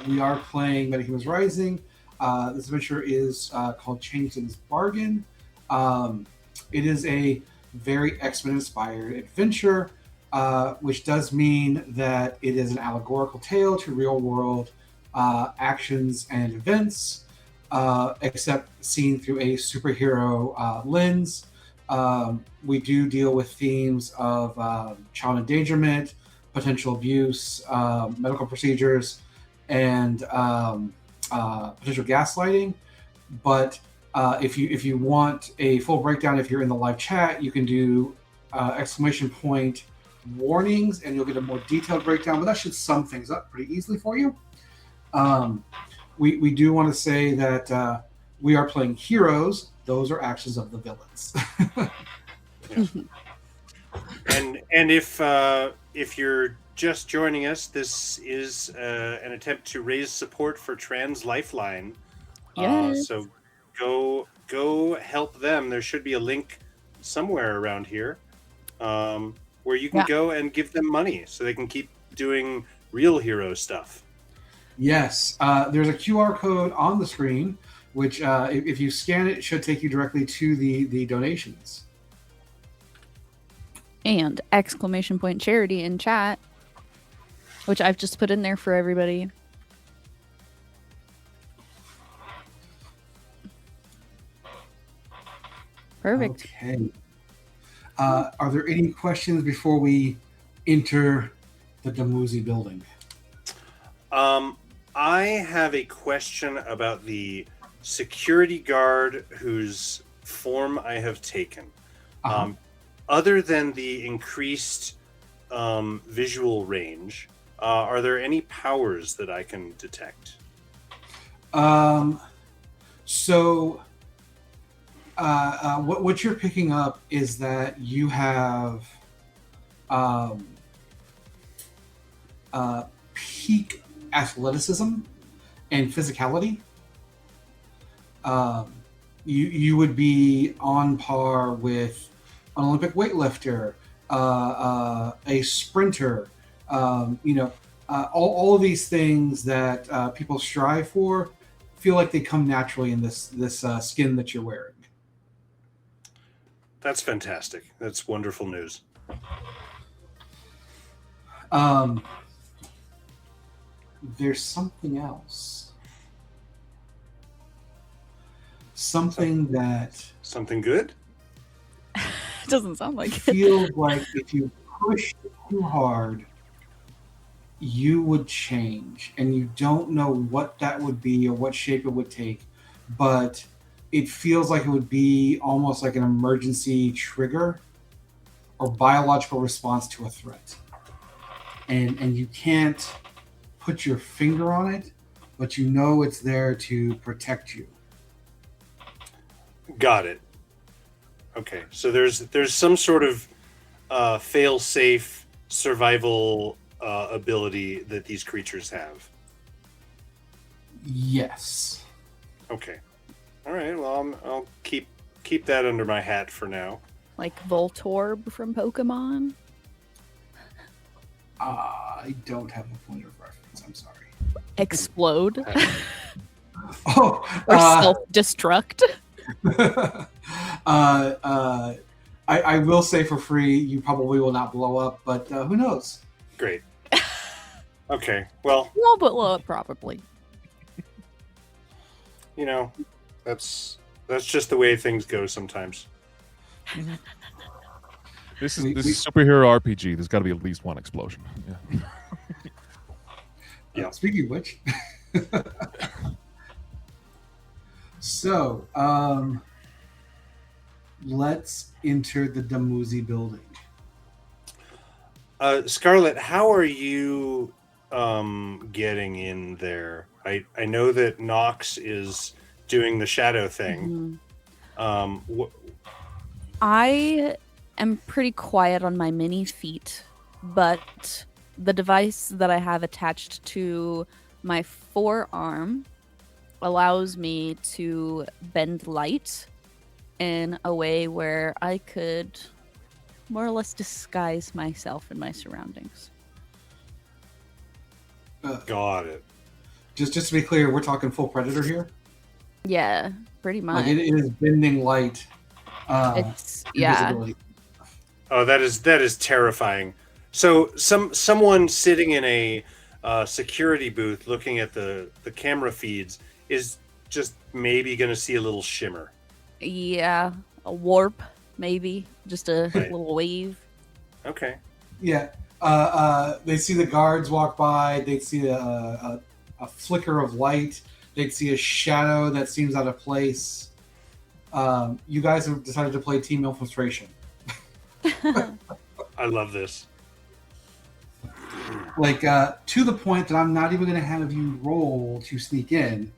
we are playing Metahumans Rising. This adventure is called Changelings Bargain. It is a very X-Men inspired adventure, which does mean that it is an allegorical tale to real world actions and events, except seen through a superhero lens. We do deal with themes of child endangerment, potential abuse, medical procedures, and potential gaslighting. But if you want a full breakdown, if you're in the live chat, you can do ! Warnings, and you'll get a more detailed breakdown. But that should sum things up pretty easily for you. We do want to say that we are playing heroes. Those are actions of the villains. And if you're just joining us, this is an attempt to raise support for Trans Lifeline. Yes. So go help them. There should be a link somewhere around here where you can go and give them money so they can keep doing real hero stuff. Yes, there's a QR code on the screen, which if you scan it, should take you directly to the donations. And ! Charity in chat, which I've just put in there for everybody. Perfect. Okay. Are there any questions before we enter the Damuzi building? I have a question about the security guard whose form I have taken. Other than the increased visual range, are there any powers that I can detect? So what you're picking up is that you have peak athleticism and physicality. You would be on par with an Olympic weightlifter, a sprinter, all of these things that people strive for feel like they come naturally in this skin that you're wearing. That's fantastic. That's wonderful news. There's something else. Something good? Doesn't sound like it. Feels like if you push too hard, you would change, and you don't know what that would be or what shape it would take, but it feels like it would be almost like an emergency trigger or biological response to a threat. And you can't put your finger on it, but you know it's there to protect you. Got it. Okay, so there's some sort of fail-safe survival ability that these creatures have. Yes. Okay. All right. Well, I'll keep that under my hat for now. Like Voltorb from Pokemon? I don't have a point of reference. I'm sorry. Explode? Or self-destruct? I will say for free, you probably will not blow up, but who knows? Great. Okay. Well, no, but blow up probably. That's just the way things go sometimes. This is superhero RPG. There's got to be at least one explosion. Yeah. Yeah. Speaking of which, so let's enter the Damuzi building. Scarlet, how are you getting in there? I know that Nox is doing the shadow thing. I am pretty quiet on my mini feet, but the device that I have attached to my forearm allows me to bend light in a way where I could more or less disguise myself in my surroundings. Got it. Just to be clear, we're talking full Predator here. Yeah, pretty much. Like it is bending light. It's invisibility. Oh, that is terrifying. So someone sitting in a security booth looking at the camera feeds is just maybe going to see a little shimmer. Yeah, a warp, maybe. Just a Right. little wave. Okay. Yeah. They see the guards walk by. They'd see a flicker of light. They'd see a shadow that seems out of place. You guys have decided to play Team Infiltration. I love this. Like, to the point that I'm not even going to have you roll to sneak in.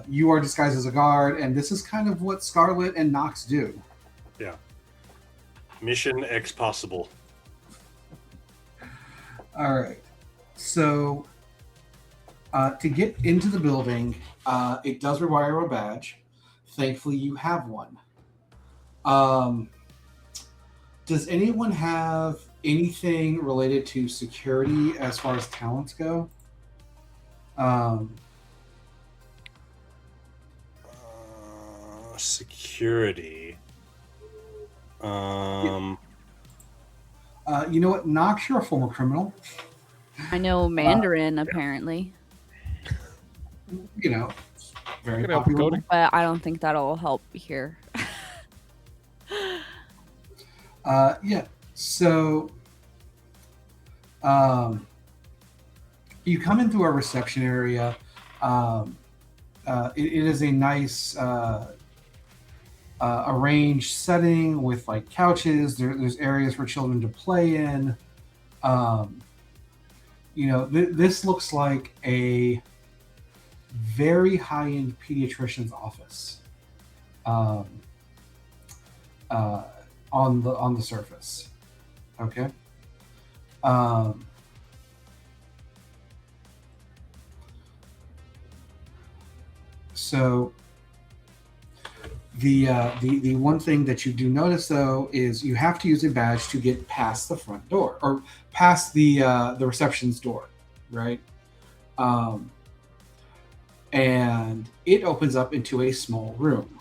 You are disguised as a guard, and this is kind of what Scarlet and Nox do. Yeah. Mission X possible. All right. So, to get into the building, it does require a badge. Thankfully, you have one. Does anyone have anything related to security as far as talents go? Security. You know what? Nox, you're a former criminal. I know Mandarin, apparently. You know, very Can I help you, popular. Cody? But I don't think that'll help here. Yeah. So, you come into a reception area. It is a nice arranged setting with like couches. There's areas for children to play in. You know, this looks like a very high-end pediatrician's office. On the surface. Okay. So the one thing that you do notice though is you have to use a badge to get past the front door or past the reception's door, right? And it opens up into a small room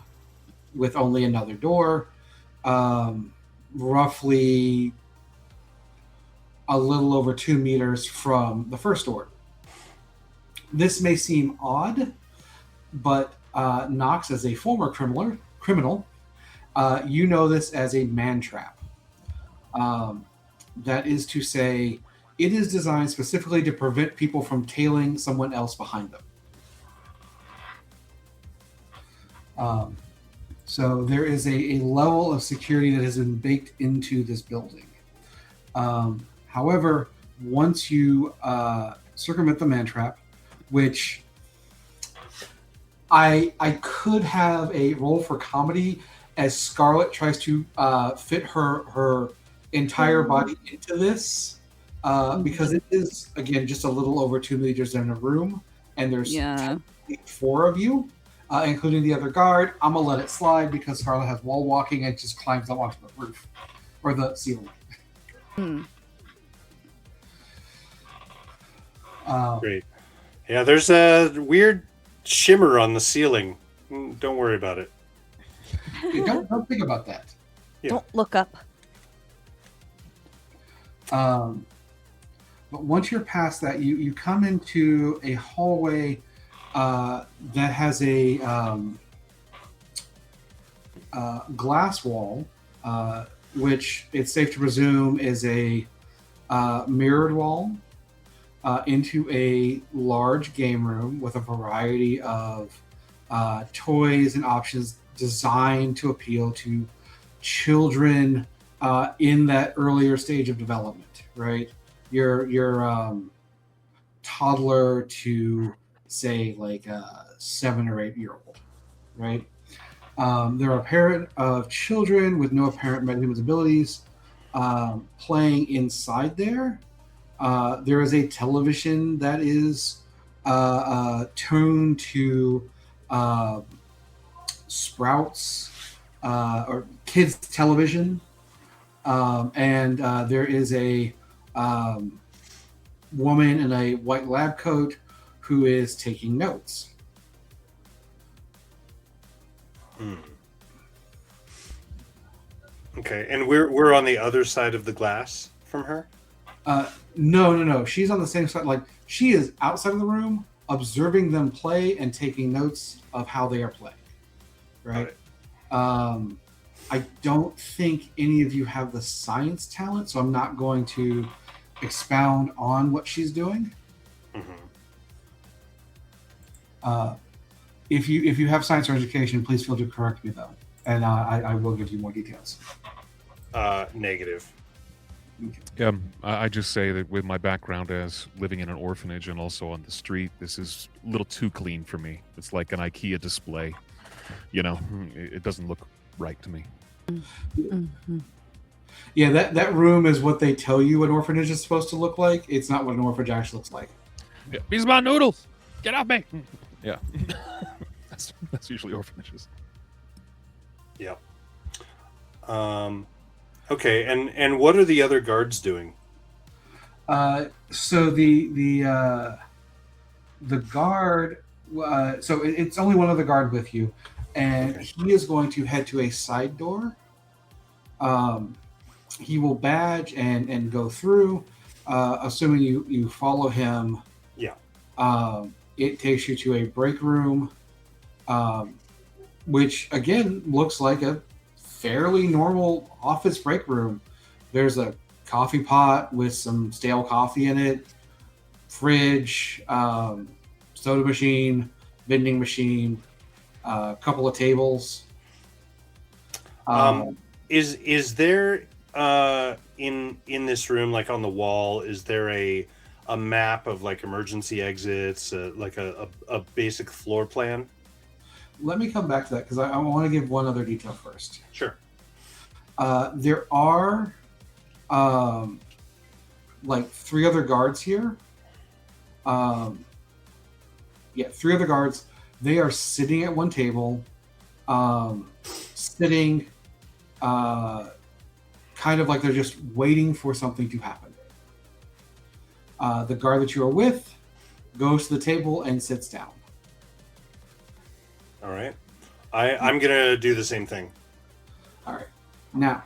with only another door, roughly a little over 2 meters from the first door. This may seem odd, but Nox, as a former criminal, you know this as a man trap. That is to say, it is designed specifically to prevent people from tailing someone else behind them. So there is a level of security that has been baked into this building. However, once you circumvent the man trap, which I could have a roll for comedy as Scarlet tries to fit her entire body into this, because it is, again, just a little over 2 meters in a room, and there's 4 of you. Including the other guard. I'm gonna let it slide because Scarlet has wall walking and just climbs up onto the roof or the ceiling. Great. Yeah, there's a weird shimmer on the ceiling. Don't worry about it. Don't think about that. Yeah. Don't look up. But once you're past that, you come into a hallway that has a glass wall, which it's safe to presume is a mirrored wall. into a large game room with a variety of toys and options designed to appeal to children in that earlier stage of development, right? Your toddler to say like a 7 or 8 year old, right? There are a pair of children with no apparent metahumans abilities playing inside there. There is a television that is tuned to Sprouts or kids television, and there is a woman in a white lab coat who is taking notes. Okay, and we're on the other side of the glass from her? No. She's on the same side. Like, she is outside of the room, observing them play and taking notes of how they are playing. Right? I don't think any of you have the science talent, so I'm not going to expound on what she's doing. If you have science or education, please feel to correct me though, and I will give you more details. Negative. Yeah, I just say that with my background as living in an orphanage and also on the street, this is a little too clean for me. It's like an IKEA display. You know, it doesn't look right to me. Mm-hmm. Yeah, that room is what they tell you an orphanage is supposed to look like. It's not what an orphanage actually looks like. Yeah, these are my noodles. Get off me. Yeah, that's usually orphanages. Yeah. Okay, and what are the other guards doing? So the guard. So it's only one other guard with you, and he is going to head to a side door. He will badge and go through, assuming you follow him. Yeah. It takes you to a break room, which again looks like a fairly normal office break room. There's a coffee pot with some stale coffee in it, fridge, soda machine, vending machine, a couple of tables. Is there in this room, like on the wall, is there a map of like emergency exits, like a basic floor plan? Let me come back to that because I want to give one other detail first. Sure. There are like 3 other guards here. 3 other guards. They are sitting at one table, sitting kind of like they're just waiting for something to happen. The guard that you are with goes to the table and sits down. All right. I'm going to do the same thing. All right. Now,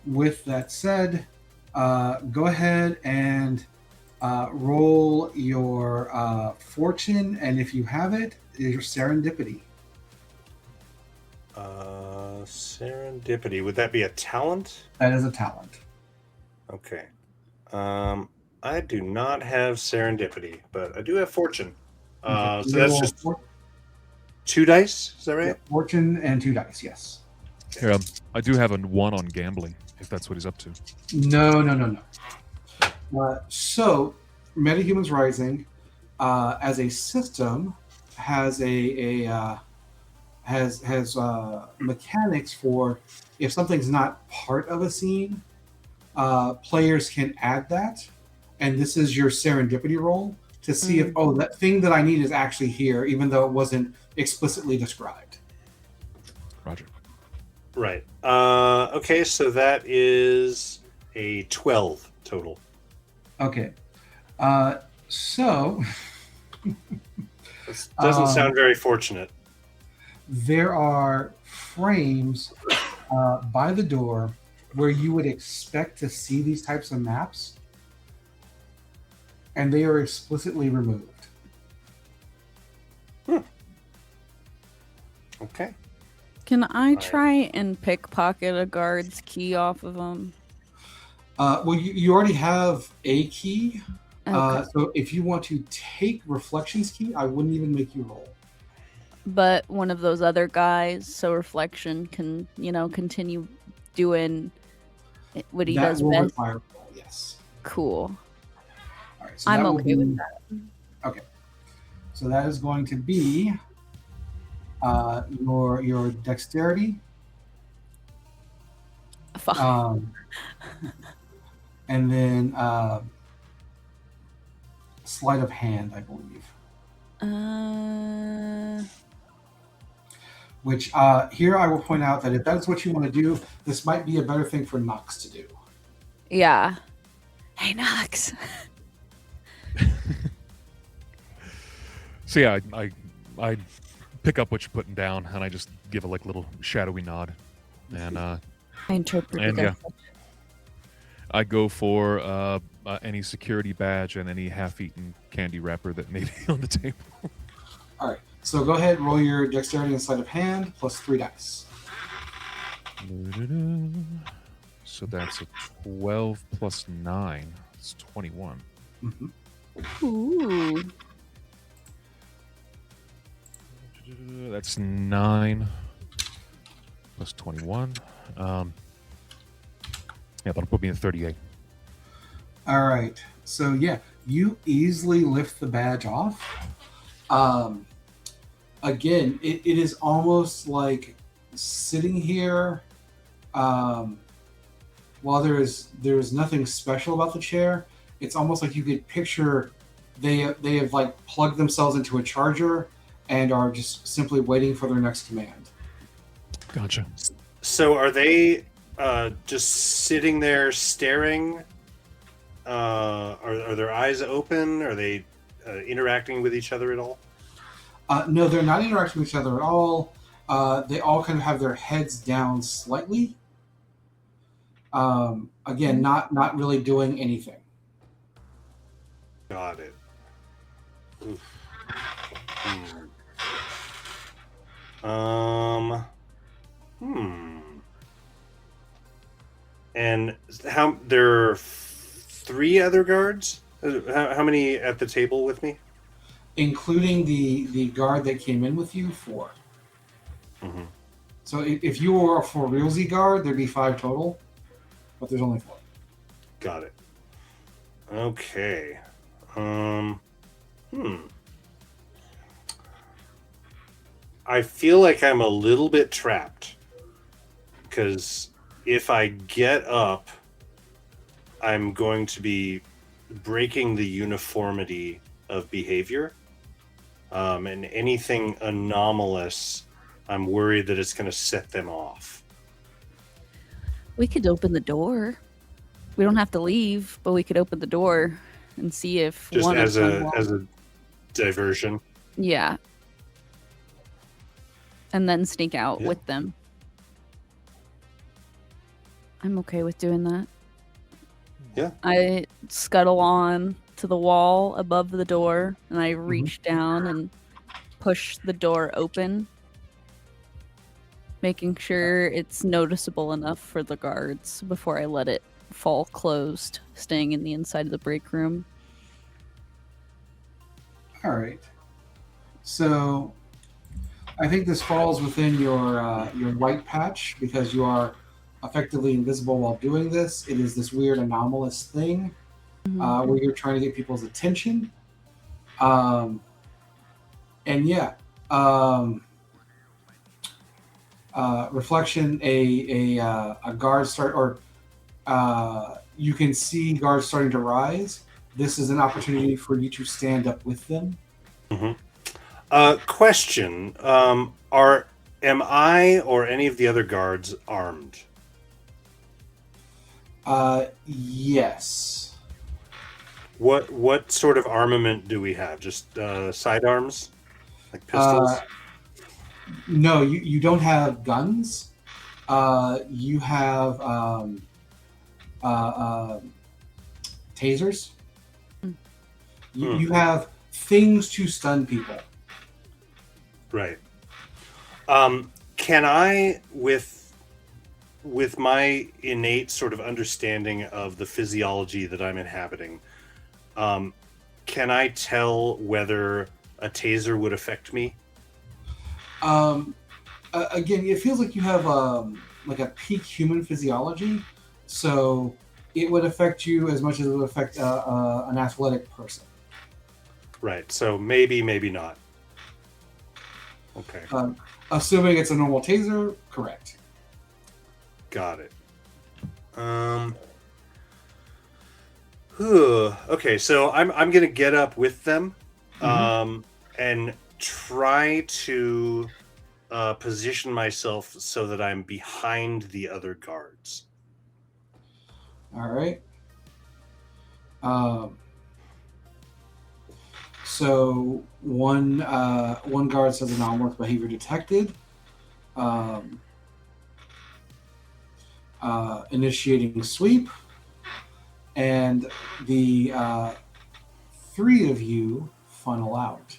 with that said, go ahead and roll your fortune, and if you have it, your serendipity. Serendipity. Would that be a talent? That is a talent. Okay. I do not have serendipity, but I do have fortune. Okay. So that's just 2 dice. Is that right? Yeah, fortune and 2 dice. Yes. Yeah, I do have a 1 on gambling, if that's what he's up to. No. So, Metahumans Rising, as a system, has has mechanics for if something's not part of a scene, players can add that, and this is your serendipity roll to see if that thing that I need is actually here, even though it wasn't explicitly described. Roger. Right. Okay, so that is a 12 total. Okay. So This doesn't sound very fortunate. There are frames by the door where you would expect to see these types of maps, and they are explicitly removed. Okay. Can I try and pickpocket a guard's key off of them? Well, you already have a key. Okay. So if you want to take Reflection's key, I wouldn't even make you roll. But one of those other guys, so Reflection can, continue doing what he That does will best. require a roll, yes. Cool. All right, so I'm that will okay be, with that. Okay. So that is going to be your dexterity. Fuck. And then sleight of hand, I believe. Which here I will point out that if that's what you want to do, this might be a better thing for Nox to do. Yeah. Hey, Nox. So yeah, I pick up what you're putting down, and I just give a little shadowy nod, and I interpret and it. yeah, I go for any security badge and any half-eaten candy wrapper that may be on the table. All right, so go ahead, roll your dexterity and sleight of hand plus 3 dice. So that's a 12 plus 9. It's 21. Mm-hmm. Ooh. That's 9 plus 21. Yeah, that'll put me at 38. All right, so yeah, you easily lift the badge off. Again, it is almost like sitting here. While there is nothing special about the chair, it's almost like you could picture they have like plugged themselves into a charger and are just simply waiting for their next command. Gotcha. So are they just sitting there staring? Are their eyes open? Are they interacting with each other at all? No, they're not interacting with each other at all. They all kind of have their heads down slightly. Again, not really doing anything. Got it. Oof. And how there are 3 other guards? How many at the table with me? Including the guard that came in with you, 4. Mm-hmm. So if you were a for realsy guard, there'd be 5 total, but there's only 4. Got it. Okay. I feel like I'm a little bit trapped because if I get up, I'm going to be breaking the uniformity of behavior. And anything anomalous, I'm worried that it's going to set them off. We could open the door. We don't have to leave, but we could open the door and see if Just one as of them as a diversion. Yeah. And then sneak out Yeah. with them. I'm okay with doing that. Yeah. I scuttle on to the wall above the door and I reach down and push the door open, making sure it's noticeable enough for the guards before I let it fall closed, staying in the inside of the break room. All right. So I think this falls within your white patch because you are effectively invisible while doing this. It is this weird anomalous thing where you're trying to get people's attention. And yeah, reflection, a guard start, or you can see guards starting to rise. This is an opportunity for you to stand up with them. Question: am I or any of the other guards armed? Yes. What sort of armament do we have? Just sidearms, like pistols? No, you don't have guns. You have tasers. You have things to stun people. Right. Can I, with my innate sort of understanding of the physiology that I'm inhabiting, Can I tell whether a taser would affect me? Again, it feels like you have like a peak human physiology, so it would affect you as much as it would affect an athletic person. Right. So maybe, maybe not. Okay. Assuming it's a normal taser, correct. Got it. Okay, so I'm gonna get up with them, and try to position myself so that I'm behind the other guards. All right. So one guard says anomalous behavior detected. Initiating sweep, and the three of you funnel out.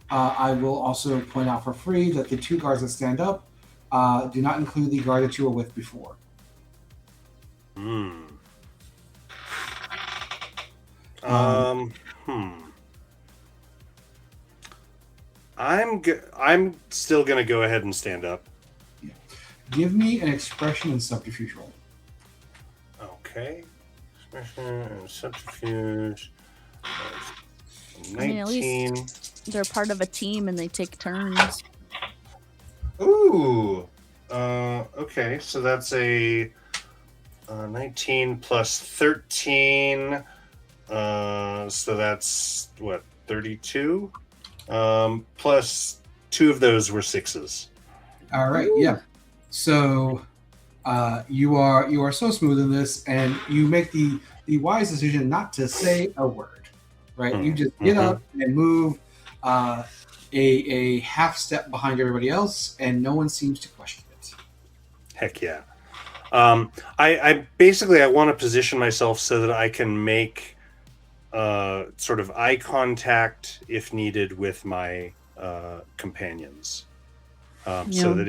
I will also point out for free that the two guards that stand up do not include the guard that you were with before. I'm still gonna go ahead and stand up. Yeah. Give me an expression and subterfuge roll. Okay. Expression and subterfuge. 19. I mean, at least they're part of a team and they take turns. Ooh. Okay, so that's a 19 plus 13. So that's what, 32? Plus 2 of those were 6s. All right. Ooh. Yeah. So you are so smooth in this, and you make the wise decision not to say a word. Right. You just get up and move a half step behind everybody else, and no one seems to question it. Heck yeah. I basically want to position myself so that I can make sort of eye contact if needed with my companions, so that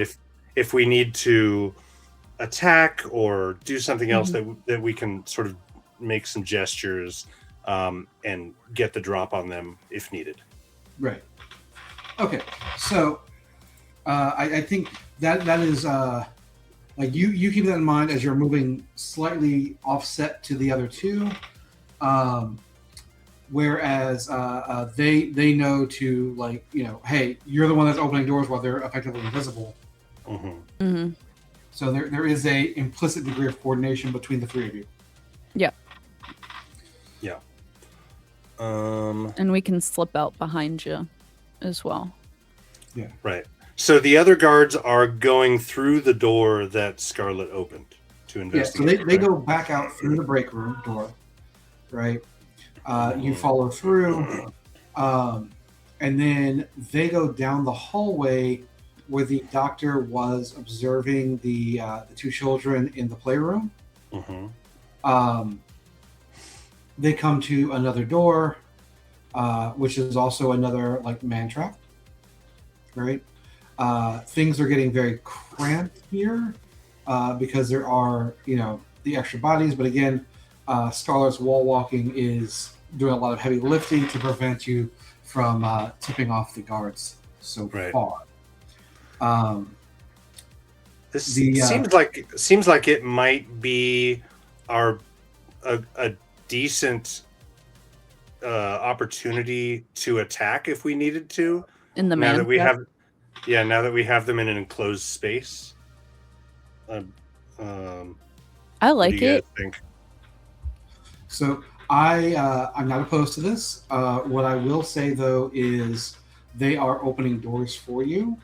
if we need to attack or do something else that we can sort of make some gestures and get the drop on them if needed. Right. Okay. So I think that is like you keep that in mind as you're moving slightly offset to the other two. Whereas they know to, like, hey, you're the one that's opening doors while they're effectively invisible. So there is a implicit degree of coordination between the three of you. Yeah. Yeah. And we can slip out behind you as well. Yeah. Right. So the other guards are going through the door that Scarlet opened to investigate. Yeah, so they go back out through the break room door, right? You follow through, and then they go down the hallway where the doctor was observing the two children in the playroom. They come to another door, which is also another like man trap, right? Things are getting very cramped here because there are the extra bodies, but again, Scarlet's wall walking is doing a lot of heavy lifting to prevent you from tipping off the guards so far. This seems like it might be a decent opportunity to attack if we needed to. In the now man that we trap? now that we have them in an enclosed space. I What like do you it. guys think? So I'm not opposed to this. What I will say though is they are opening doors for you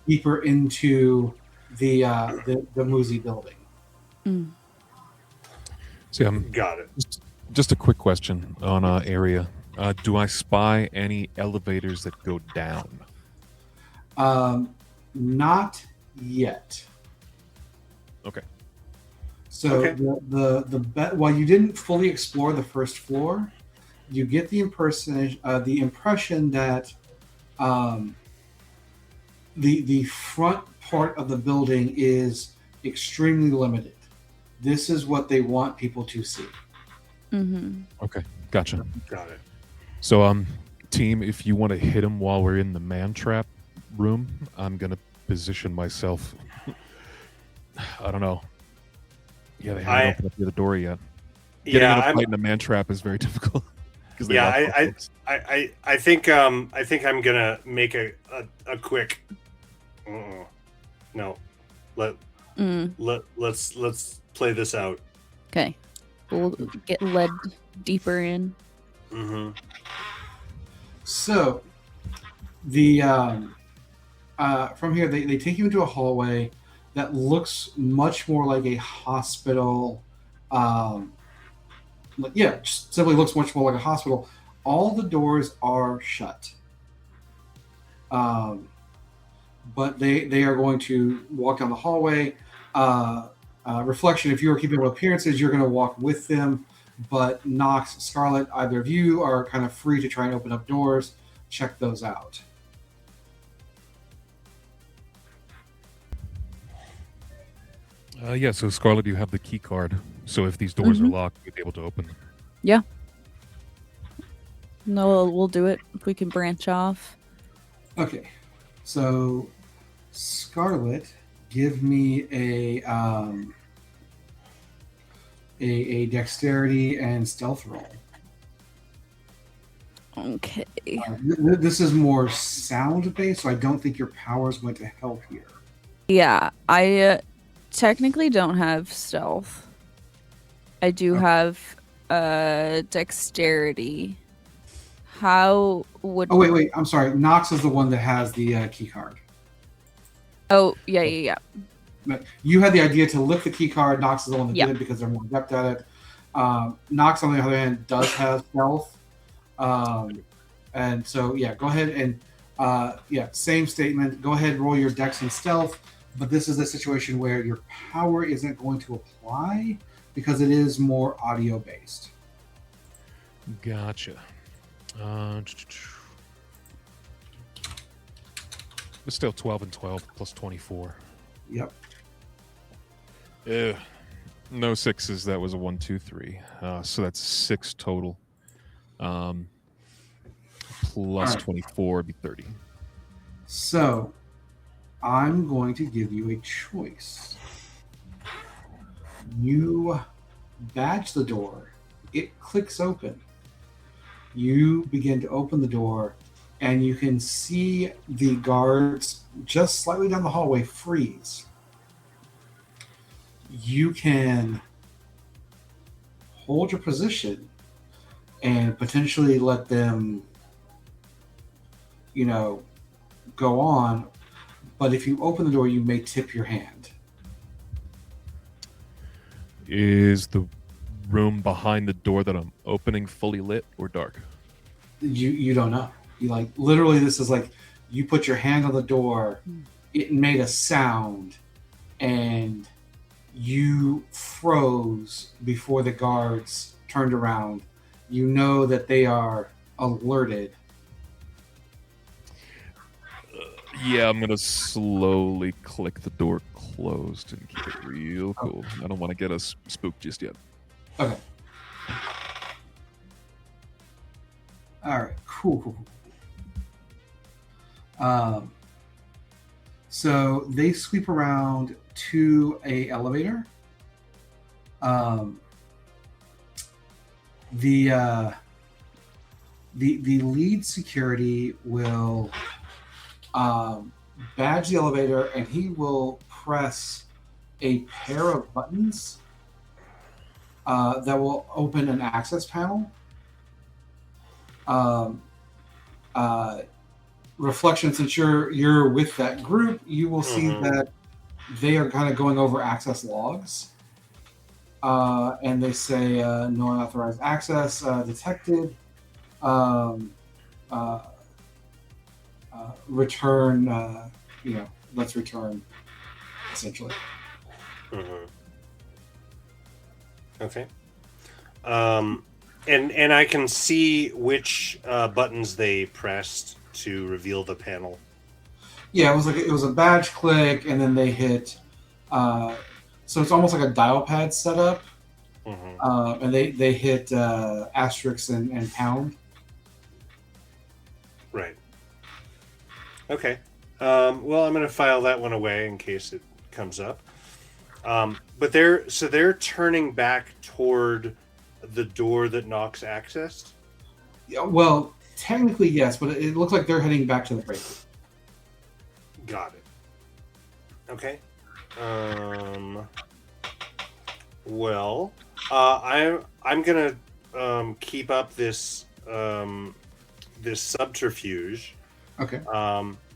deeper into the Muzi building. So Got it. Just a quick question on area. Do I spy any elevators that go down? Not yet. Okay. So while you didn't fully explore the first floor, you get the impression that the front part of the building is extremely limited. This is what they want people to see. Okay, gotcha. Got it. So, team, if you want to hit him while we're in the man trap room, I'm gonna position myself. I don't know. Yeah, they haven't opened up the door yet. Getting in a fight in a man trap is very difficult. I think I'm gonna make a quick. No, let's play this out. Okay, we'll get led deeper in. So, the from here they take you into a hallway that looks much more like a hospital. Just simply looks much more like a hospital. All the doors are shut. But they are going to walk down the hallway. Reflection, if you are keeping up with appearances, you're going to walk with them. But Nox, Scarlet, either of you are kind of free to try and open up doors. Check those out. Yeah, so Scarlet, you have the key card. So if these doors are locked, you'll be able to open them. Yeah. No, we'll do it if we can branch off. Okay. So, Scarlet, give me a dexterity and stealth roll. Okay. This is more sound based, so I don't think your power is going to help here. Yeah, I technically don't have stealth. I do have dexterity. How would... Oh, wait. I'm sorry. Nox is the one that has the key card. Oh, yeah. But you had the idea to lift the key card. Nox is the one that did it because they're more adept at it. Nox, on the other hand, does have stealth. And so, go ahead and, same statement. Go ahead and roll your dex and stealth. But this is a situation where your power isn't going to apply because it is more audio-based. Gotcha. It's still 12 and 12 plus 24. Yep. No sixes. That was a 1, 2, 3. So that's 6 total. Plus 24 would be 30. So, I'm going to give you a choice. You badge the door. It clicks open. You begin to open the door, and you can see the guards just slightly down the hallway freeze. You can hold your position and potentially let them, go on. But if you open the door, you may tip your hand. Is the room behind the door that I'm opening fully lit or dark? You don't know. You literally, this is like you put your hand on the door, it made a sound, and you froze before the guards turned around. You know that they are alerted. Yeah, I'm gonna slowly click the door closed and keep it real cool. I don't want to get us spooked just yet. Okay. All right. Cool. So they sweep around to a elevator. The lead security will badge the elevator, and he will press a pair of buttons that will open an access panel. Reflection, since you're with that group, you will see that they are kind of going over access logs. And they say no unauthorized access detected. Return, let's return, essentially. Okay. And I can see which buttons they pressed to reveal the panel. Yeah, it was a badge click, and then they hit. So it's almost like a dial pad setup, Mm-hmm. and they hit asterisks and pound. Right. Okay. Well, I'm going to file that one away in case it comes up. But they're turning back toward the door that Nox accessed. Yeah, well, technically yes, but it looks like they're heading back to the break. Got it. Okay. Well, I'm gonna keep up this this subterfuge. Okay.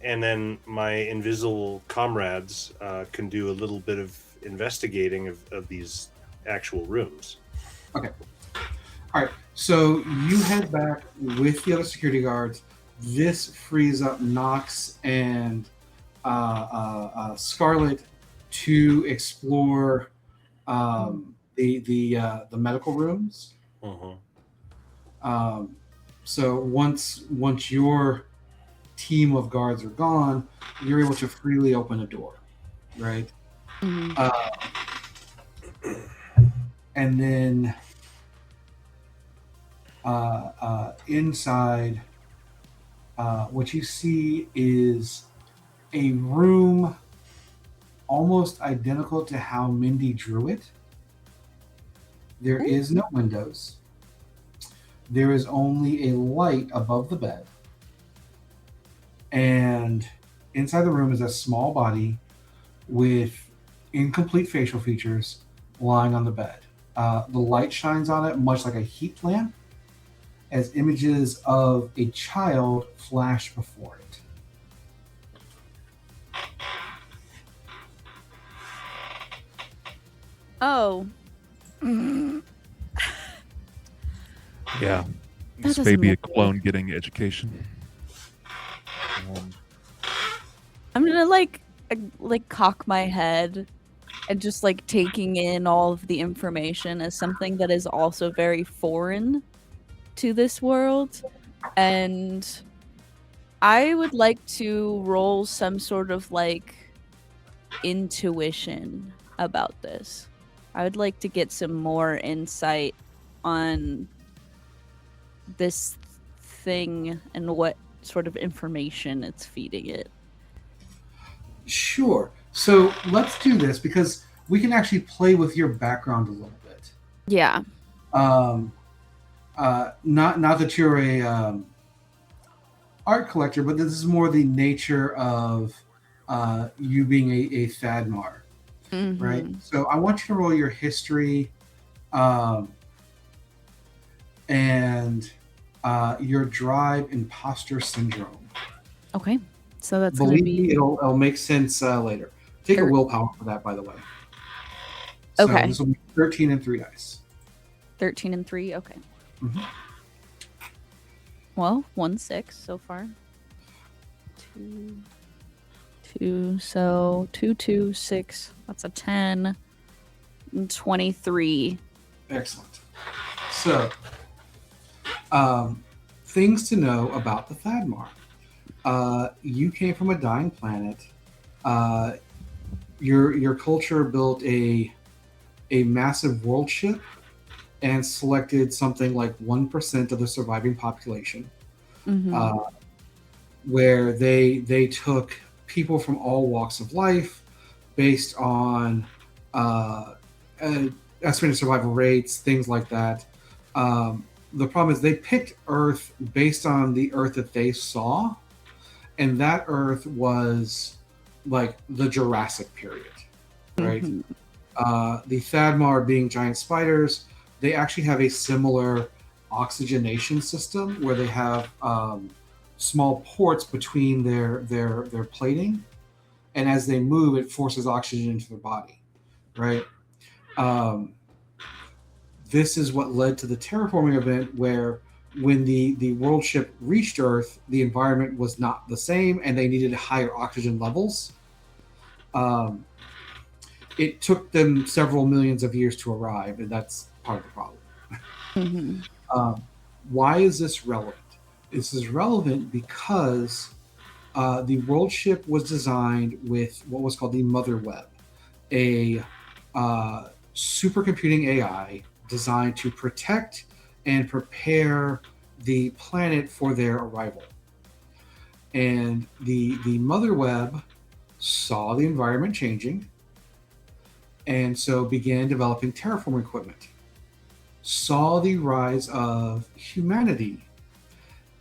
And then my invisible comrades can do a little bit of investigating of these actual rooms. Okay. All right. So you head back with the other security guards. This frees up Nox and Scarlet to explore the medical rooms. Mm-hmm. So once your team of guards are gone, you're able to freely open a door, right? Mhm. And then inside, what you see is a room almost identical to how Mindy drew it. There is no windows. There is only a light above the bed. And inside the room is a small body with incomplete facial features lying on the bed. The light shines on it much like a heat lamp as images of a child flash before it. Oh. Yeah. That This doesn't may be a look good. clone getting education. I'm gonna like cock my head and just like taking in all of the information as something that is also very foreign to this world. And I would like to roll some sort of like intuition about this. I would like to get some more insight on this thing and what sort of information it's feeding it. Sure. So let's do this because we can actually play with your background a little bit. Yeah. Not that you're a art collector, but this is more the nature of you being a Thadmar, Mhm. right? So I want you to roll your history and your drive imposter syndrome. Okay. So that's Believe gonna be me, it'll make sense later. Take a willpower for that, by the way. So Okay. this will be 13 and 3 dice. 13 and 3. Okay. Mhm. Well, 1 6 so far. 2 so 2 2 6. That's a 10 and 23. Excellent. So, things to know about the Thadmar. You came from a dying planet. Your culture built a massive world ship and selected something like 1% of the surviving population, where they took people from all walks of life based on estimated survival rates, things like that. The problem is they picked Earth based on the Earth that they saw, and that Earth was like the Jurassic period, right? The Thadmar being giant spiders, they actually have a similar oxygenation system where they have small ports between their plating, and as they move, it forces oxygen into their body, right? This is what led to the terraforming event where when the world ship reached Earth, the environment was not the same and they needed higher oxygen levels. It took them several millions of years to arrive, and that's part of the problem. Why is this relevant? This is relevant because the world ship was designed with what was called the mother web, a supercomputing AI designed to protect and prepare the planet for their arrival. And the mother web saw the environment changing, and so began developing terraforming equipment, saw the rise of humanity,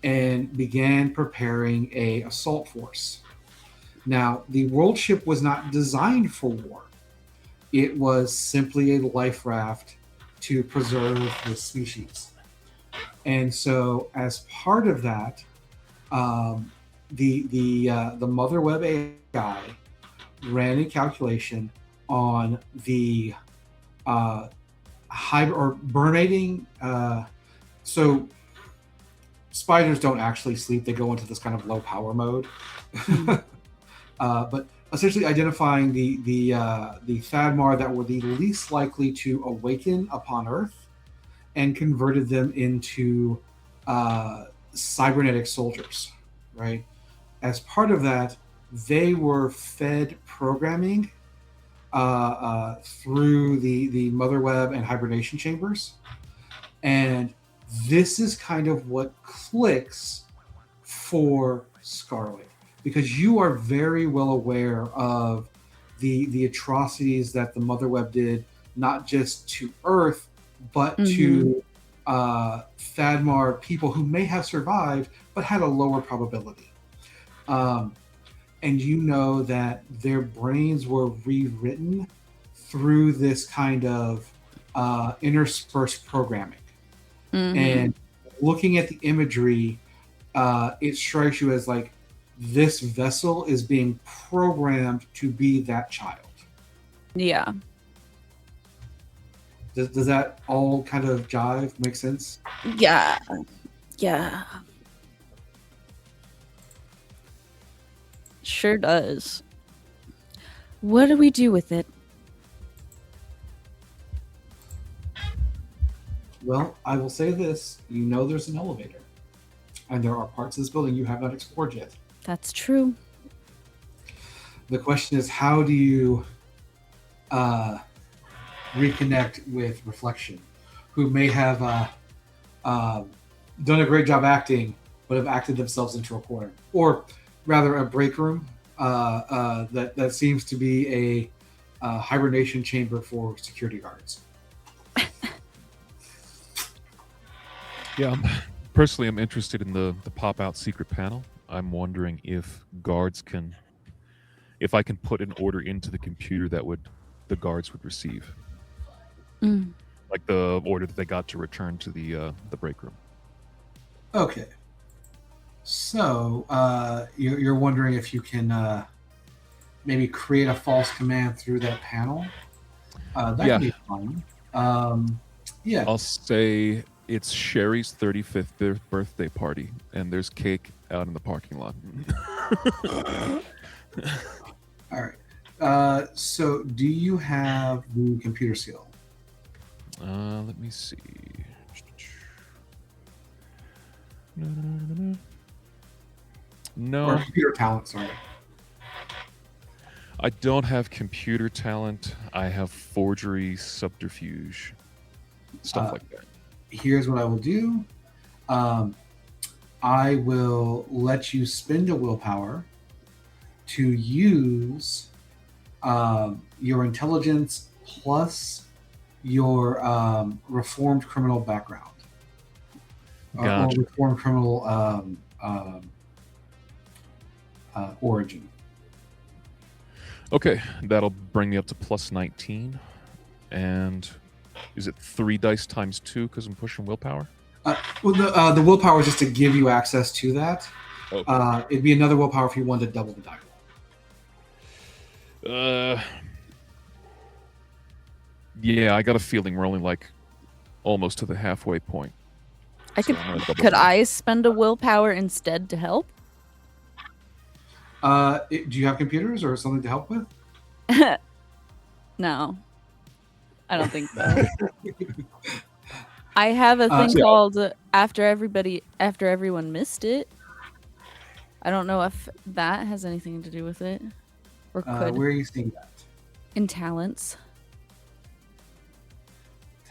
and began preparing a assault force. Now, the world ship was not designed for war. It was simply a life raft to preserve the species. And so, as part of that, the mother web AI ran a calculation on the hibernating. So spiders don't actually sleep; they go into this kind of low power mode. But essentially, identifying the Thadmar that were the least likely to awaken upon Earth, and converted them into cybernetic soldiers. Right. As part of that, they were fed programming through the mother web and hibernation chambers, and this is kind of what clicks for Scarlet, because you are very well aware of the atrocities that the mother web did, not just to Earth, but to Thadmar people who may have survived but had a lower probability. And you know that their brains were rewritten through this kind of interspersed programming. And looking at the imagery, it strikes you as like this vessel is being programmed to be that child. Yeah. Does that all kind of jive, make sense? Yeah. Yeah. Sure does. What do we do with it? Well, I will say this. You know there's an elevator. And there are parts of this building you have not explored yet. That's true. The question is, how do you reconnect with Reflection, who may have done a great job acting, but have acted themselves into a corner? Or rather, a break room that seems to be a hibernation chamber for security guards. Yeah, personally, I'm interested in the pop-out secret panel. I'm wondering if if I can put an order into the computer that the guards would receive, like the order that they got to return to the break room. Okay. So you're wondering if you can maybe create a false command through that panel. That could be fun. Yeah. I'll say it's Sherry's 35th birthday party, and there's cake out in the parking lot. All right. So do you have the computer skill? Let me see. No. Or computer talent, sorry. I don't have computer talent. I have forgery, subterfuge, stuff like that. Here's what I will do. I will let you spend a willpower to use your intelligence plus your reformed criminal background. Gotcha. Or reformed criminal origin. Okay, that'll bring me up to plus 19. And is it 3 dice times 2 because I'm pushing willpower? Well, the willpower is just to give you access to that. Okay. It'd be another willpower if you wanted to double the die roll. Yeah, I got a feeling we're only like almost to the halfway point. Could I spend a willpower instead to help? Do you have computers or something to help with? No, I don't think so. I have a thing called after everyone missed it. I don't know if that has anything to do with it, or could. Where are you seeing that? In talents.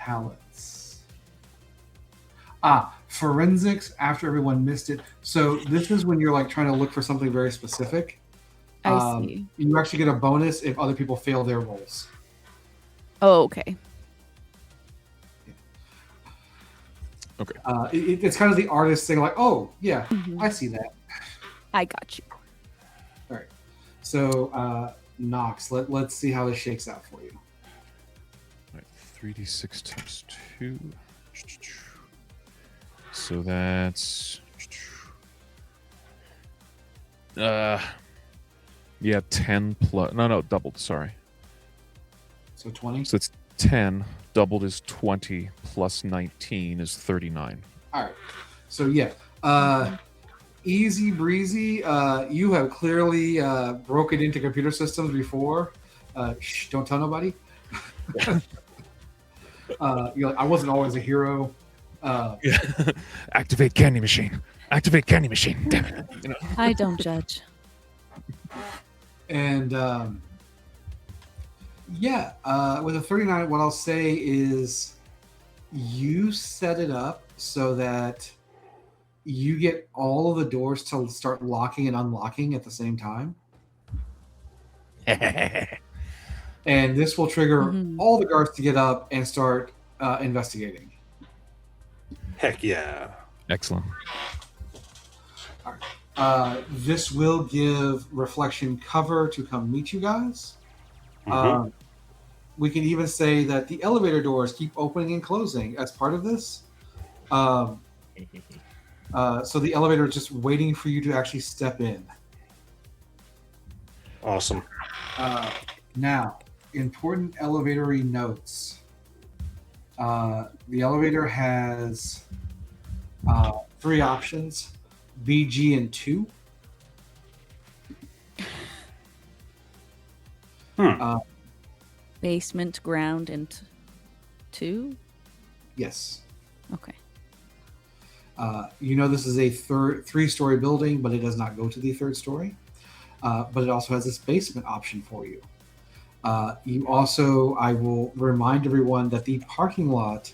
talents. Forensics after everyone missed it. So this is when you're like trying to look for something very specific. I see. You actually get a bonus if other people fail their rolls. Oh, okay. Okay. It's kind of the artist thing, like, oh yeah, Mhm. I see that. I got you. All right. So Nox, let's see how this shakes out for you. All right, 3d6 times 2. So that's yeah, 10 plus no, doubled, sorry. So 20. So it's 10, doubled is 20, plus 19 is 39. All right. So yeah, easy breezy. You have clearly broken into computer systems before. Shh, don't tell nobody. You're like, I wasn't always a hero. Activate candy machine. Activate candy machine. Damn it. You know. I don't judge. And with a 39, what I'll say is you set it up so that you get all of the doors to start locking and unlocking at the same time. And this will trigger all the guards to get up and start investigating. Heck yeah. Excellent. All right. This will give Reflection cover to come meet you guys. We can even say that the elevator doors keep opening and closing as part of this. So the elevator is just waiting for you to actually step in. Awesome. Now, important elevatory notes. The elevator has 3 options, B, G, and 2. Basement, ground, and 2? Yes. Okay. This is a 3-story building, but it does not go to the 3rd story. But it also has this basement option for you. I will remind everyone that the parking lot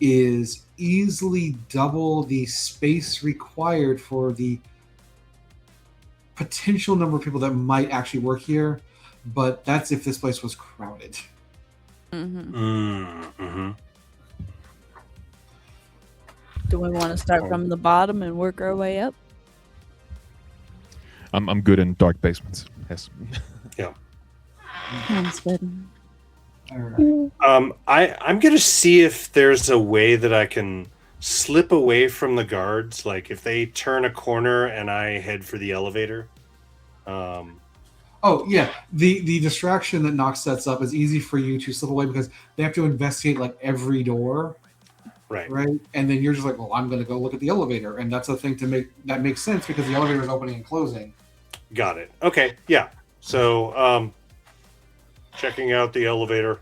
is easily double the space required for the potential number of people that might actually work here, but that's if this place was crowded. Do we want to start from the bottom and work our way up? I'm good in dark basements. Yes. Yeah. Sounds good. All right. I'm gonna see if there's a way that I can slip away from the guards, like if they turn a corner and I head for the elevator. Oh yeah, the distraction that Nox sets up is easy for you to slip away because they have to investigate like every door, Right. And then you're just like, well, I'm going to go look at the elevator, and that's a thing that makes sense because the elevator is opening and closing. Got it. Okay. Yeah. So checking out the elevator.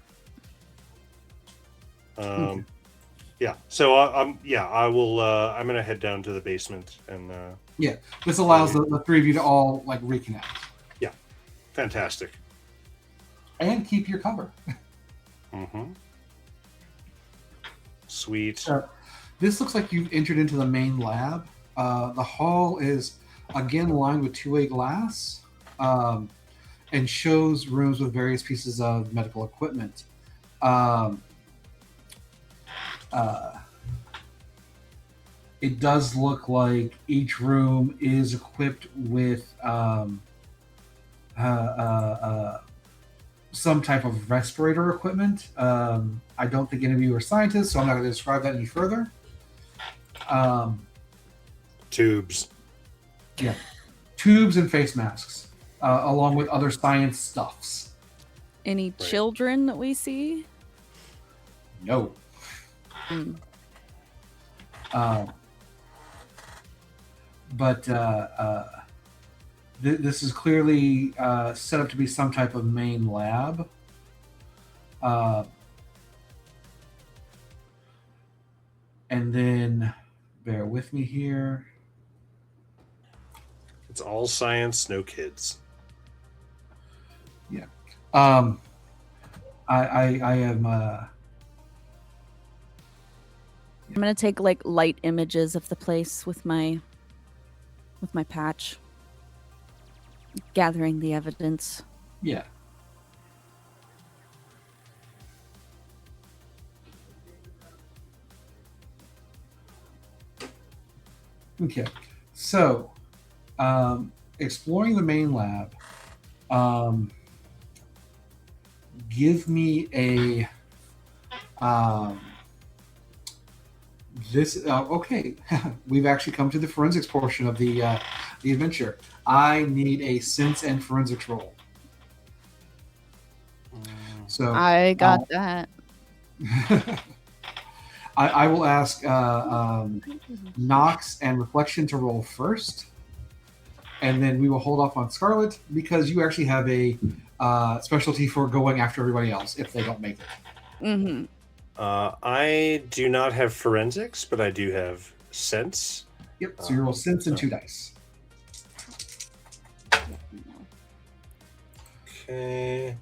Yeah. So I will. I'm gonna head down to the basement and. Yeah, this allows the 3 of you to all like reconnect. Yeah. Fantastic. And keep your cover. Sweet. This looks like you've entered into the main lab. The hall is again lined with 2-way glass and shows rooms with various pieces of medical equipment. It does look like each room is equipped with some type of respirator equipment. I don't think any of you are scientists, so I'm not going to describe that any further. Tubes. Yeah. Tubes and face masks, along with other science stuffs. Any children that we see? No. This is clearly set up to be some type of main lab. And then, bear with me here. It's all science, no kids. Yeah. I am I'm gonna take like light images of the place with my patch, gathering the evidence. Yeah. Okay, so exploring the main lab. Give me a okay. We've actually come to the forensics portion of the adventure. I need a sense and forensics roll. So I got that. I will ask Nox and Reflection to roll first, and then we will hold off on Scarlet because you actually have a specialty for going after everybody else if they don't make it. Mm-hmm. I do not have forensics, but I do have sense. Yep. So you roll sense and 2 dice. Okay.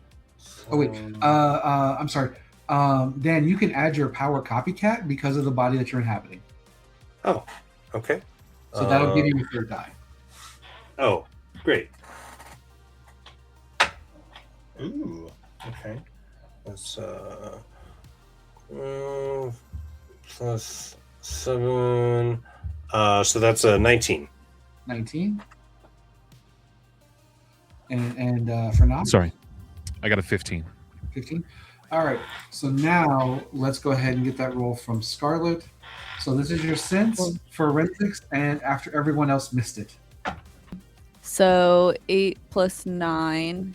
Oh wait. I'm sorry. Dan, you can add your power copycat because of the body that you're inhabiting. Oh, okay. So that'll give you a 3rd die. Oh, great. Ooh, okay. That's plus 7. So that's a 19. 19. And for Nox? Sorry, I got a 15. 15. All right. So now let's go ahead and get that roll from Scarlet. So this is your sense, forensics, and after everyone else missed it. So 8 plus 9,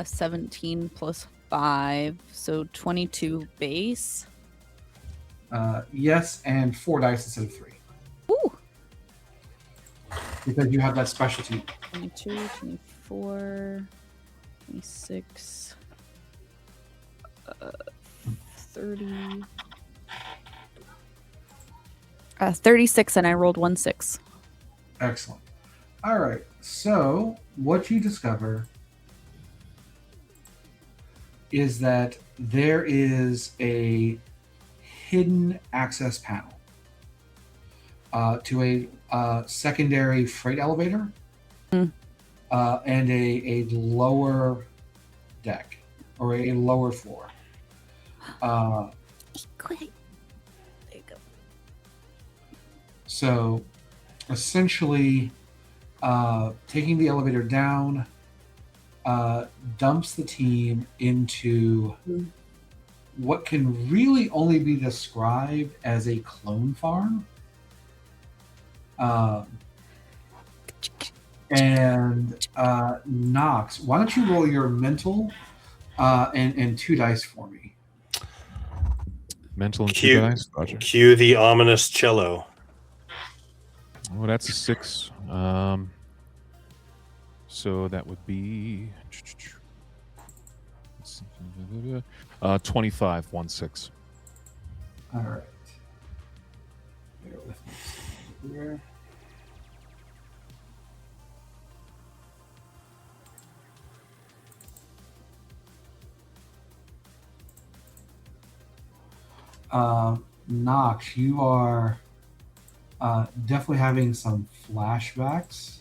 17 plus 5, so 22 base. Yes, and 4 dice instead of 3. Ooh. Because you have that specialty. 22, 24, 26, 30. 36, and I rolled 1 6. Excellent. All right. So what you discover is that there is a hidden access panel to a secondary freight elevator and a lower deck or a lower floor. Quick. There you go. So essentially, taking the elevator down dumps the team into what can really only be described as a clone farm. And Nox, why don't you roll your mental and 2 dice for me? Mental and 2 dice. Roger. Cue the ominous cello. Oh, that's a 6. So that would be 25, 1 6. All right. Bear with me here. Nox, you are definitely having some flashbacks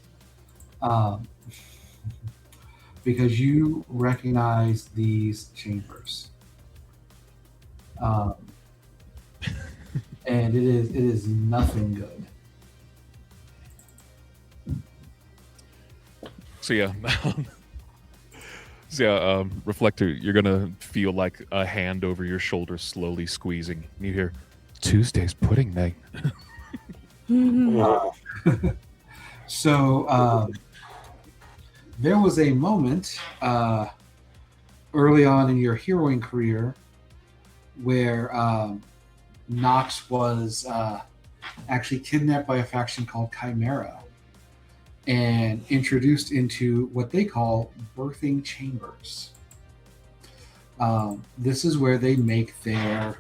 because you recognize these chambers, and it is nothing good. So yeah. Reflector, you're gonna feel like a hand over your shoulder slowly squeezing. You hear, "Tuesday's pudding night." Wow. So there was a moment early on in your heroing career where Nox was actually kidnapped by a faction called Chimera and introduced into what they call birthing chambers. This is where they make their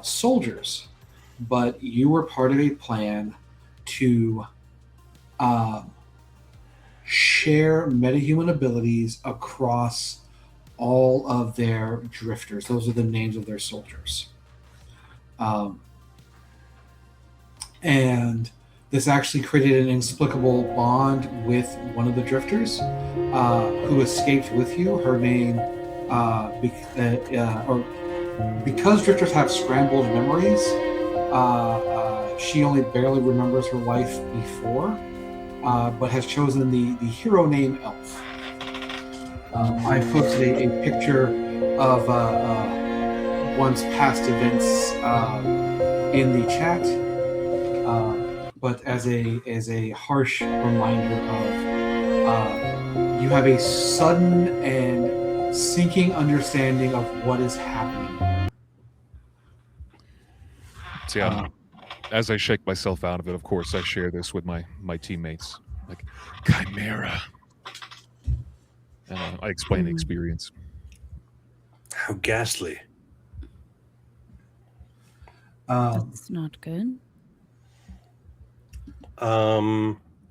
soldiers, but you were part of a plan to share metahuman abilities across all of their drifters. Those are the names of their soldiers. And this actually created an inexplicable bond with one of the drifters who escaped with you. Her name, because drifters have scrambled memories, she only barely remembers her life before, but has chosen the hero name Elf. I posted a picture of one's past events in the chat, but as a harsh reminder of you have a sudden and sinking understanding of what is happening. So yeah, as I shake myself out of it, of course, I share this with my teammates. Like, Chimera. And I explain the experience. How ghastly. That's not good.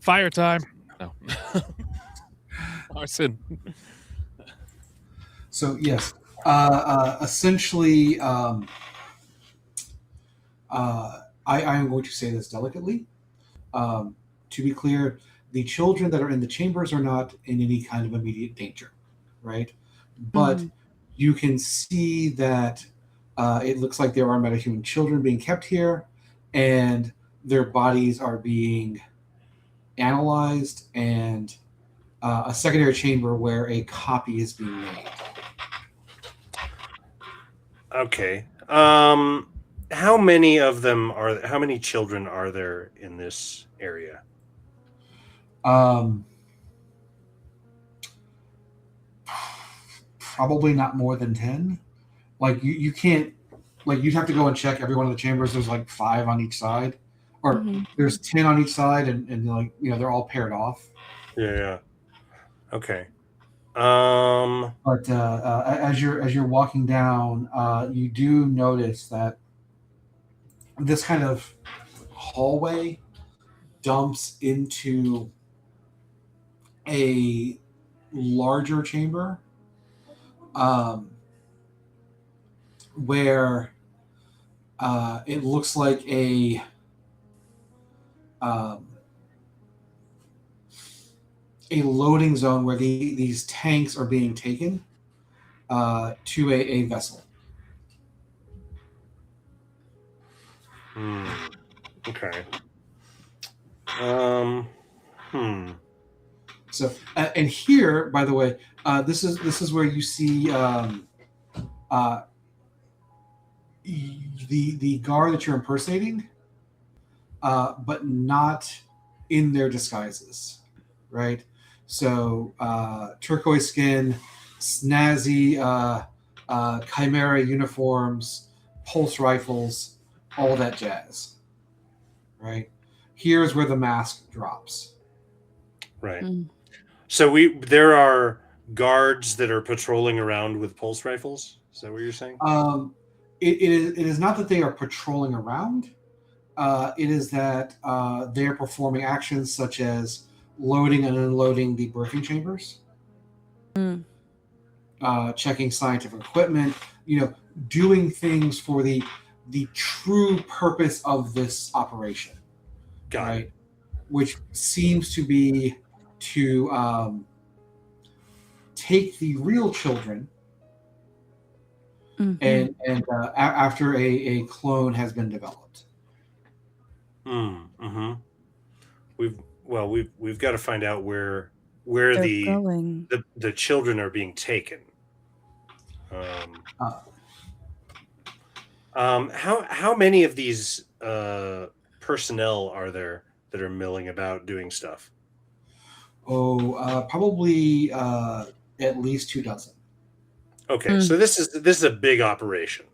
Fire time. No. Arson. So yes, essentially, I am going to say this delicately. To be clear, the children that are in the chambers are not in any kind of immediate danger, right? But you can see that it looks like there are metahuman children being kept here, and their bodies are being analyzed, and a secondary chamber where a copy is being made. Okay. How many of them are? How many children are there in this area? Probably not more than 10. Like you can't, like you'd have to go and check every one of the chambers. There's like 5 on each side, or there's 10 on each side, and like they're all paired off. Yeah. Okay. But as you're walking down, you do notice that this kind of hallway dumps into a larger chamber, where it looks like a loading zone where these tanks are being taken to a vessel. Okay. So, and here, by the way, this is where you see the guard that you're impersonating, but not in their disguises, right? So, turquoise skin, snazzy chimera uniforms, pulse rifles, all that jazz, right? Here's where the mask drops. Right. So there are guards that are patrolling around with pulse rifles. Is that what you're saying? It is not that they are patrolling around. It is that they are performing actions such as loading and unloading the birthing chambers, checking scientific equipment, doing things for the true purpose of this operation. Got it. Which seems to be to take the real children and after a clone has been developed. We've got to find out where the children are being taken. How many of these personnel are there that are milling about doing stuff? Probably at least 2 dozen. Okay, so this is a big operation.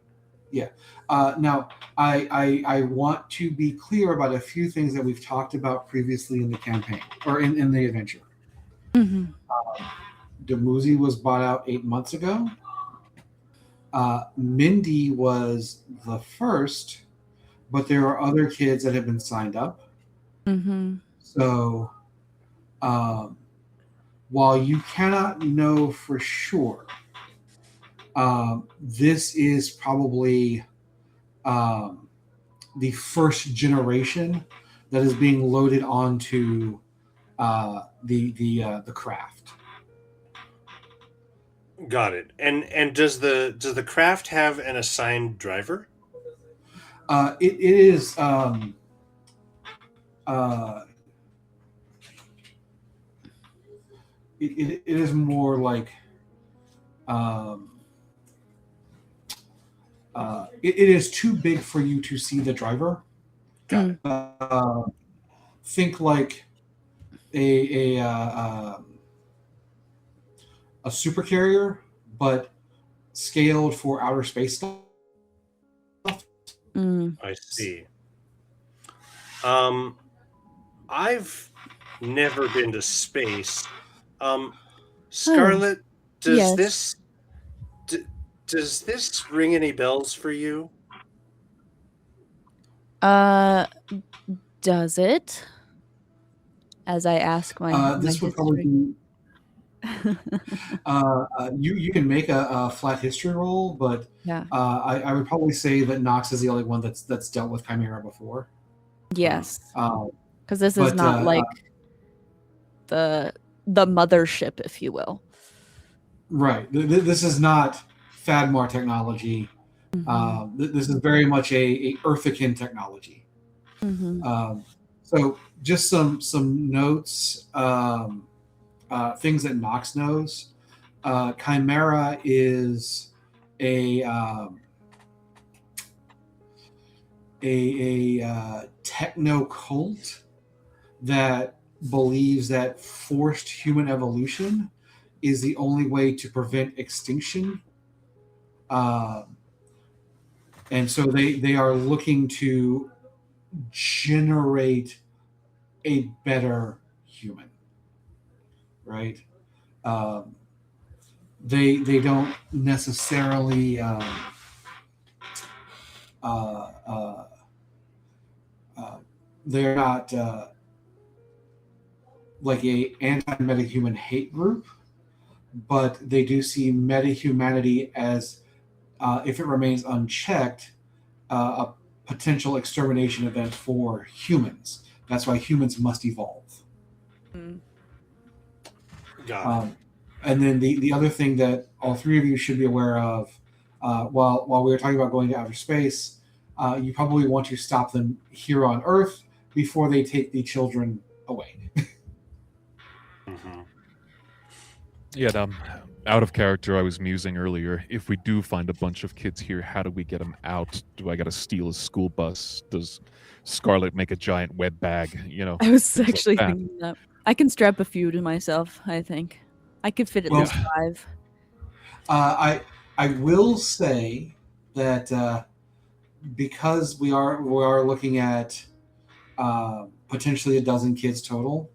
Yeah. Now, I want to be clear about a few things that we've talked about previously in the campaign or in the adventure. Dumuzi was bought out 8 months ago. Mindy was the first, but there are other kids that have been signed up. So, while you cannot know for sure, this is probably the first generation that is being loaded onto the craft. Got it. And does the craft have an assigned driver? It is it is more like it is too big for you to see the driver. Think like a super carrier, but scaled for outer space stuff. I see. I've never been to space. Scarlet, does Yes. does this ring any bells for you? Does it? As I ask my This would history. probably be. You can make a flat history roll, but Yeah. I would probably say that Nox is the only one that's dealt with Chimera before. Yes. Um, Because this is but, not like the mothership, if you will. right. This is not Fadmar technology. This is very much a Earthican technology. So just some notes, things that Nox knows. Chimera is a techno cult that believes that forced human evolution is the only way to prevent extinction. And so they are looking to generate a better human, right? They don't necessarily they're not like a anti-metahuman hate group, but they do see metahumanity as if it remains unchecked, a potential extermination event for humans. That's why humans must evolve. Got it. And then the other thing that all three of you should be aware of, while we were talking about going to outer space, you probably want to stop them here on Earth before they take the children away. Yeah, out of character, I was musing earlier. If we do find a bunch of kids here, how do we get them out? Do I got to steal a school bus? Does Scarlet make a giant web bag? You know, I was things like actually that. thinking that. I can strap a few to myself, I think. I could fit at least 5. I will say that because we are looking at potentially a dozen kids total,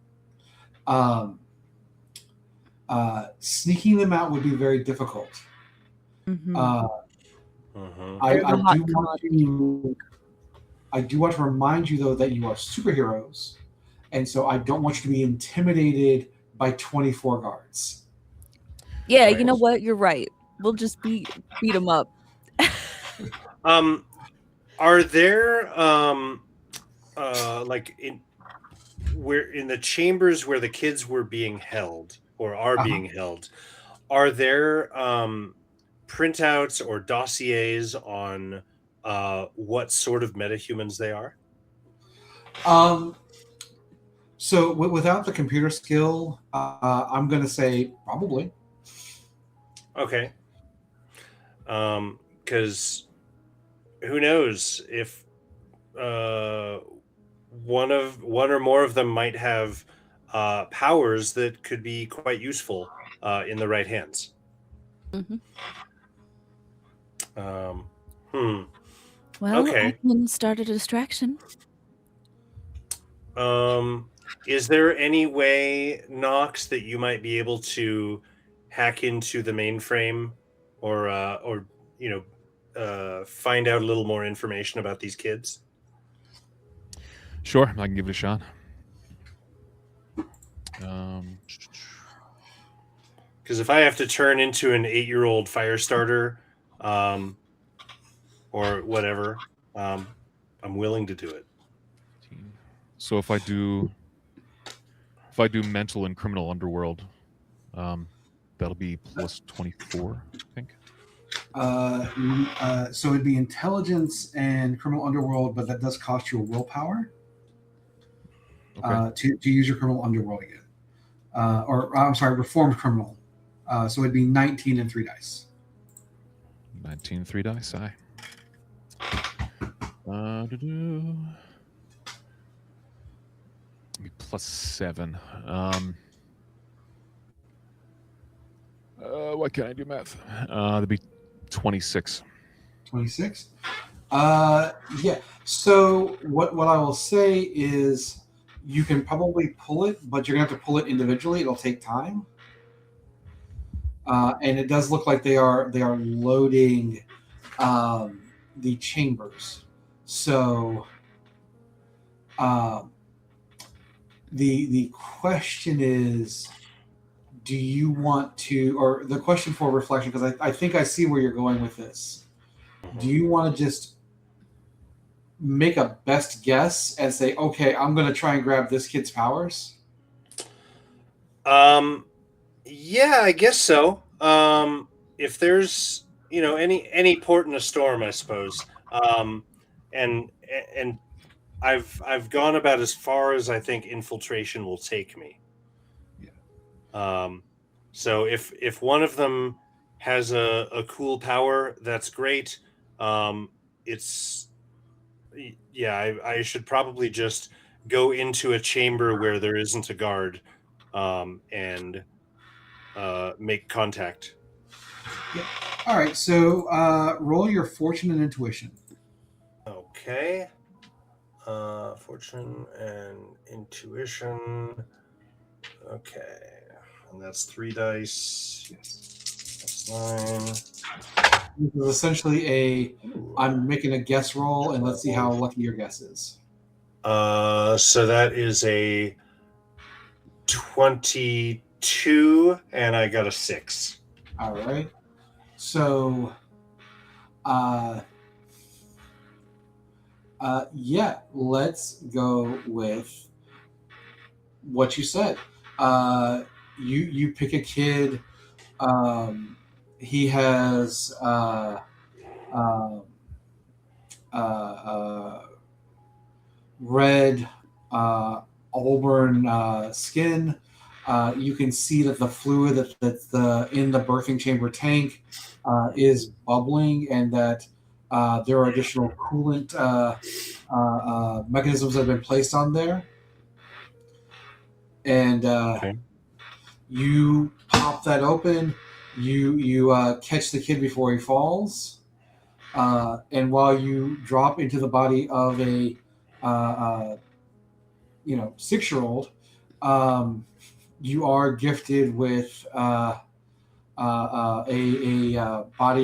sneaking them out would be very difficult. I do want to remind you though that you are superheroes, and so I don't want you to be intimidated by 24 guards. Yeah, right. You know what? You're right. We'll just beat them up. Are there like in the chambers where the kids were being held or are being held, are there printouts or dossiers on what sort of metahumans they are? So without the computer skill, I'm going to say probably. Okay. Because who knows if one or more of them might have powers that could be quite useful in the right hands. Well, okay. I can start a distraction. Is there any way, Nox, that you might be able to hack into the mainframe or find out a little more information about these kids? Sure, I can give it a shot. Because if I have to turn into an 8-year-old fire starter, or whatever, willing to do it. So if I do mental and criminal underworld, that'll be plus 24, I think. So it'd be intelligence and criminal underworld, but that does cost you a willpower to use your criminal underworld again. Reformed criminal. So it'd be 19 and 3 dice. 19, 3 dice, aye. Plus 7. Why can't I do math? That'd be 26. 26? Yeah. So what I will say is you can probably pull it, but you're going to have to pull it individually. It'll take time. And it does look like they are loading the chambers. So the question is, do you want to, or the question for reflection, because I think I see where you're going with this. Do you want to just make a best guess and say, okay, I'm going to try and grab this kid's powers? Yeah, I guess so. If there's, any port in a storm, I suppose. And I've gone about as far as I think infiltration will take me. Yeah. So if one of them has a cool power, that's great. I should probably just go into a chamber where there isn't a guard, and make contact. Yeah. All right. So roll your fortune and intuition. Okay. Fortune and intuition. Okay. And that's 3 dice. Yes. That's 9. This is essentially I'm making a guess roll, and let's see how lucky your guess is. So that is a 22, and I got a 6. All right. So, let's go with what you said. You pick a kid. He has red auburn skin. You can see that the fluid that's in the birthing chamber tank is bubbling, and that there are additional coolant mechanisms that have been placed on there. And you pop that open. You catch the kid before he falls, and while you drop into the body of a 6-year-old, you are gifted with a body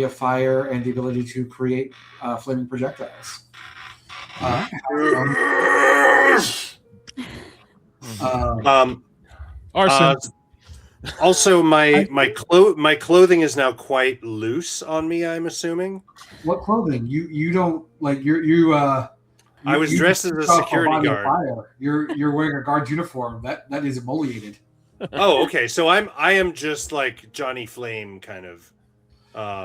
of fire and the ability to create flaming projectiles. Arson. Also, my clothing is now quite loose on me, I'm assuming. What clothing? You don't like I was dressed as a security guard. You're wearing a guard's uniform. That is emoliated. Oh, okay. So I am just like Johnny Flame kind of.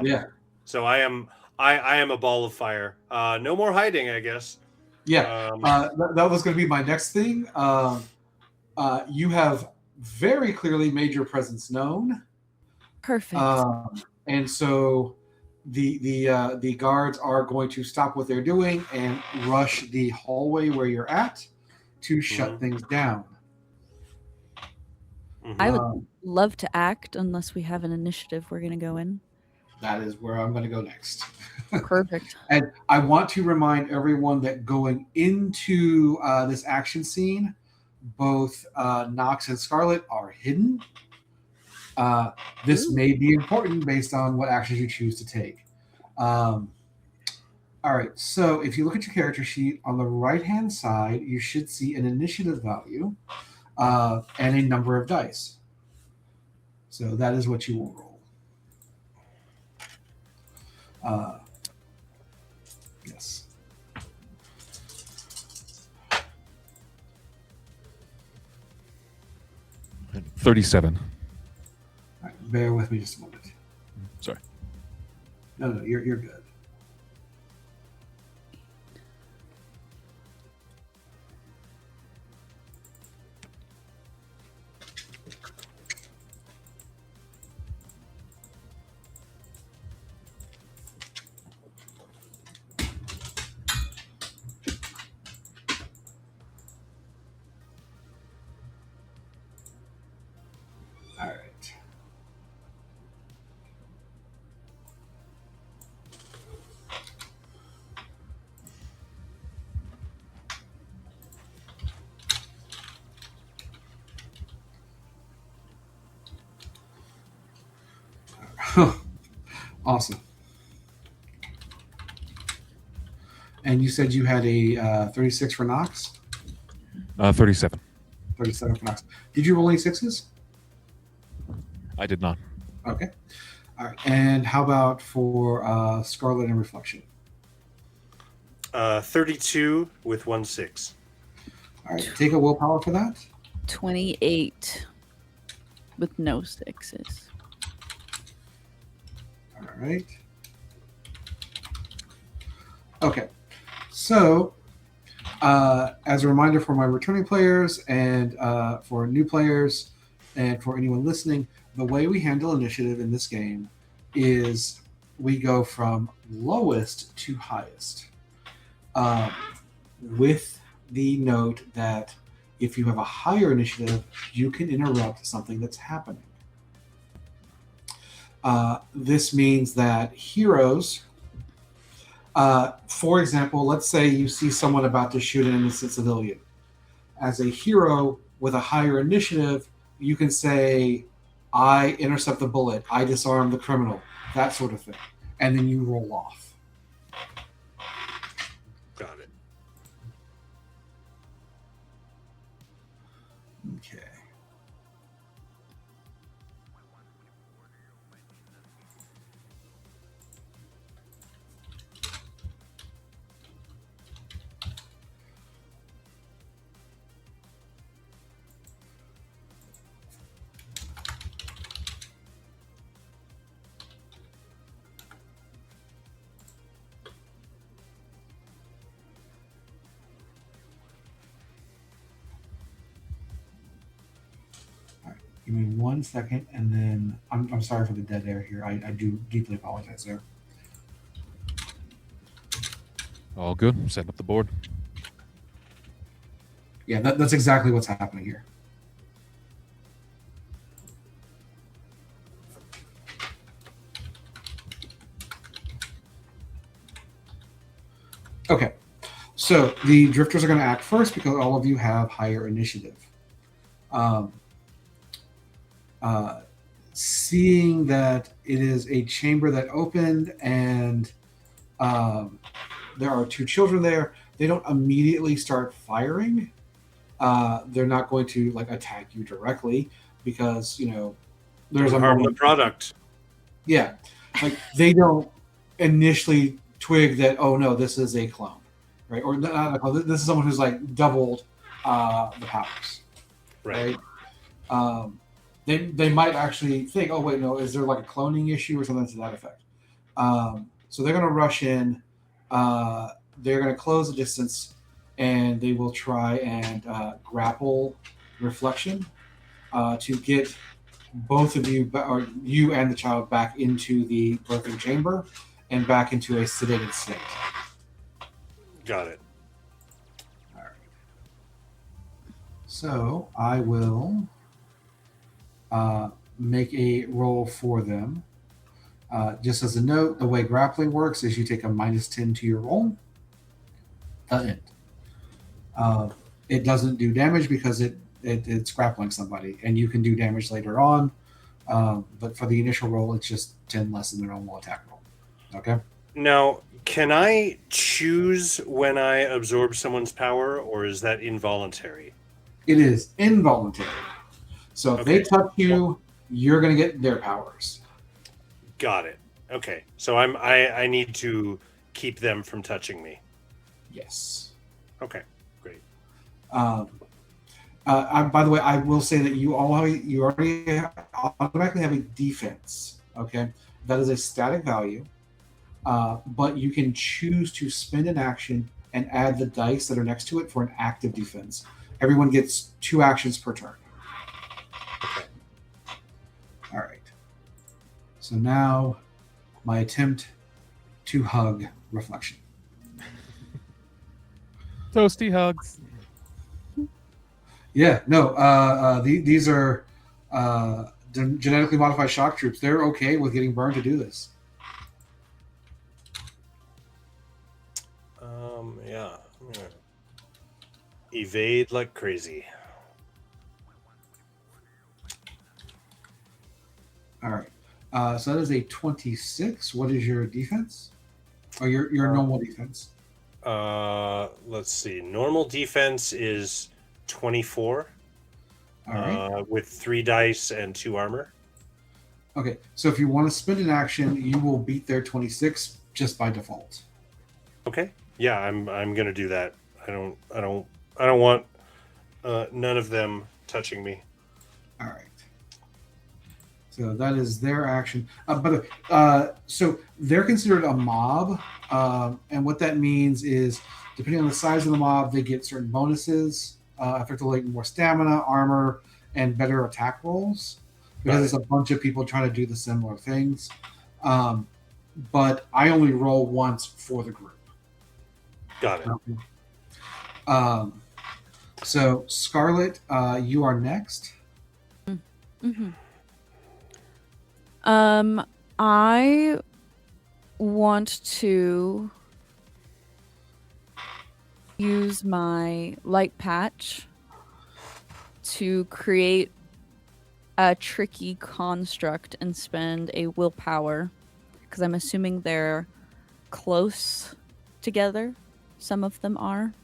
Yeah. So I am a ball of fire. No more hiding, I guess. Yeah. That was going to be my next thing. You have very clearly made your presence known. Perfect. And so the guards are going to stop what they're doing and rush the hallway where you're at to shut things down. I would love to act unless we have an initiative we're going to go in. That is where I'm going to go next. Perfect. And I want to remind everyone that going into this action scene, both Nox and Scarlet are hidden. This may be important based on what actions you choose to take. All right, so if you look at your character sheet, on the right-hand side, you should see an initiative value and a number of dice. So that is what you will roll. Yes. 37. All right, bear with me just a moment. Sorry. No, you're good. All right. Awesome. And you said you had a 36 for Nox? 37. 37 for Nox. Did you roll any sixes? I did not. Okay. All right. And how about for Scarlet and Reflection? 32 with 1 6. All right. Take a willpower for that. 28 with no sixes. All right. Okay. So, as a reminder for my returning players and for new players and for anyone listening, the way we handle initiative in this game is we go from lowest to highest, with the note that if you have a higher initiative, you can interrupt something that's happening. This means that heroes, for example, let's say you see someone about to shoot an innocent civilian. As a hero with a higher initiative, you can say, I intercept the bullet, I disarm the criminal, that sort of thing. And then you roll off. Got it. Okay. Give me 1 second, and then I'm sorry for the dead air here. I do deeply apologize there. All good. Setting up the board. Yeah, that's exactly what's happening here. Okay, so the drifters are going to act first because all of you have higher initiative. Seeing that it is a chamber that opened and there are 2 children there, they don't immediately start firing. They're not going to attack you directly because there's a harm the product. Yeah, they don't initially twig that, oh no, this is a clone, right? Or not a clone. This is someone who's doubled the powers, Right. They might actually think, oh wait, no, is there a cloning issue or something to that effect? So they're going to rush in. They're going to close the distance, and they will try and grapple Reflection to get both of you, or you and the child, back into the birthing chamber and back into a sedated state. Got it. All right. So I will make a roll for them. Just as a note, the way grappling works is you take a -10 to your roll. It doesn't do damage because it's grappling somebody, and you can do damage later on. But for the initial roll, it's just 10 less than the normal attack roll. Okay? Now, can I choose when I absorb someone's power, or is that involuntary? It is involuntary. So if they touch you, you're going to get their powers. Got it. Okay. So I need to keep them from touching me. Yes. Okay. Great. By the way, I will say that you already automatically have a defense. Okay, that is a static value, but you can choose to spend an action and add the dice that are next to it for an active defense. Everyone gets 2 actions per turn. Okay. All right. So now, my attempt to hug reflection. Toasty hugs. Yeah, no. These are genetically modified shock troops. They're okay with getting burned to do this. Yeah. I'm gonna evade like crazy. All right. So that is a 26. What is your defense? Or your normal defense? Let's see. Normal defense is 24. All right. With 3 dice and 2 armor. Okay. So if you want to spend an action, you will beat their 26 just by default. Okay. Yeah, I'm gonna do that. I don't want none of them touching me. All right. So that is their action. So they're considered a mob, and what that means is, depending on the size of the mob, they get certain bonuses. Effectively, more stamina, armor, and better attack rolls. Because there's a bunch of people trying to do the similar things. But I only roll once for the group. Got it. Okay. So Scarlet, you are next. Mm-hmm. I want to use my light patch to create a tricky construct and spend a willpower, because I'm assuming they're close together. Some of them are.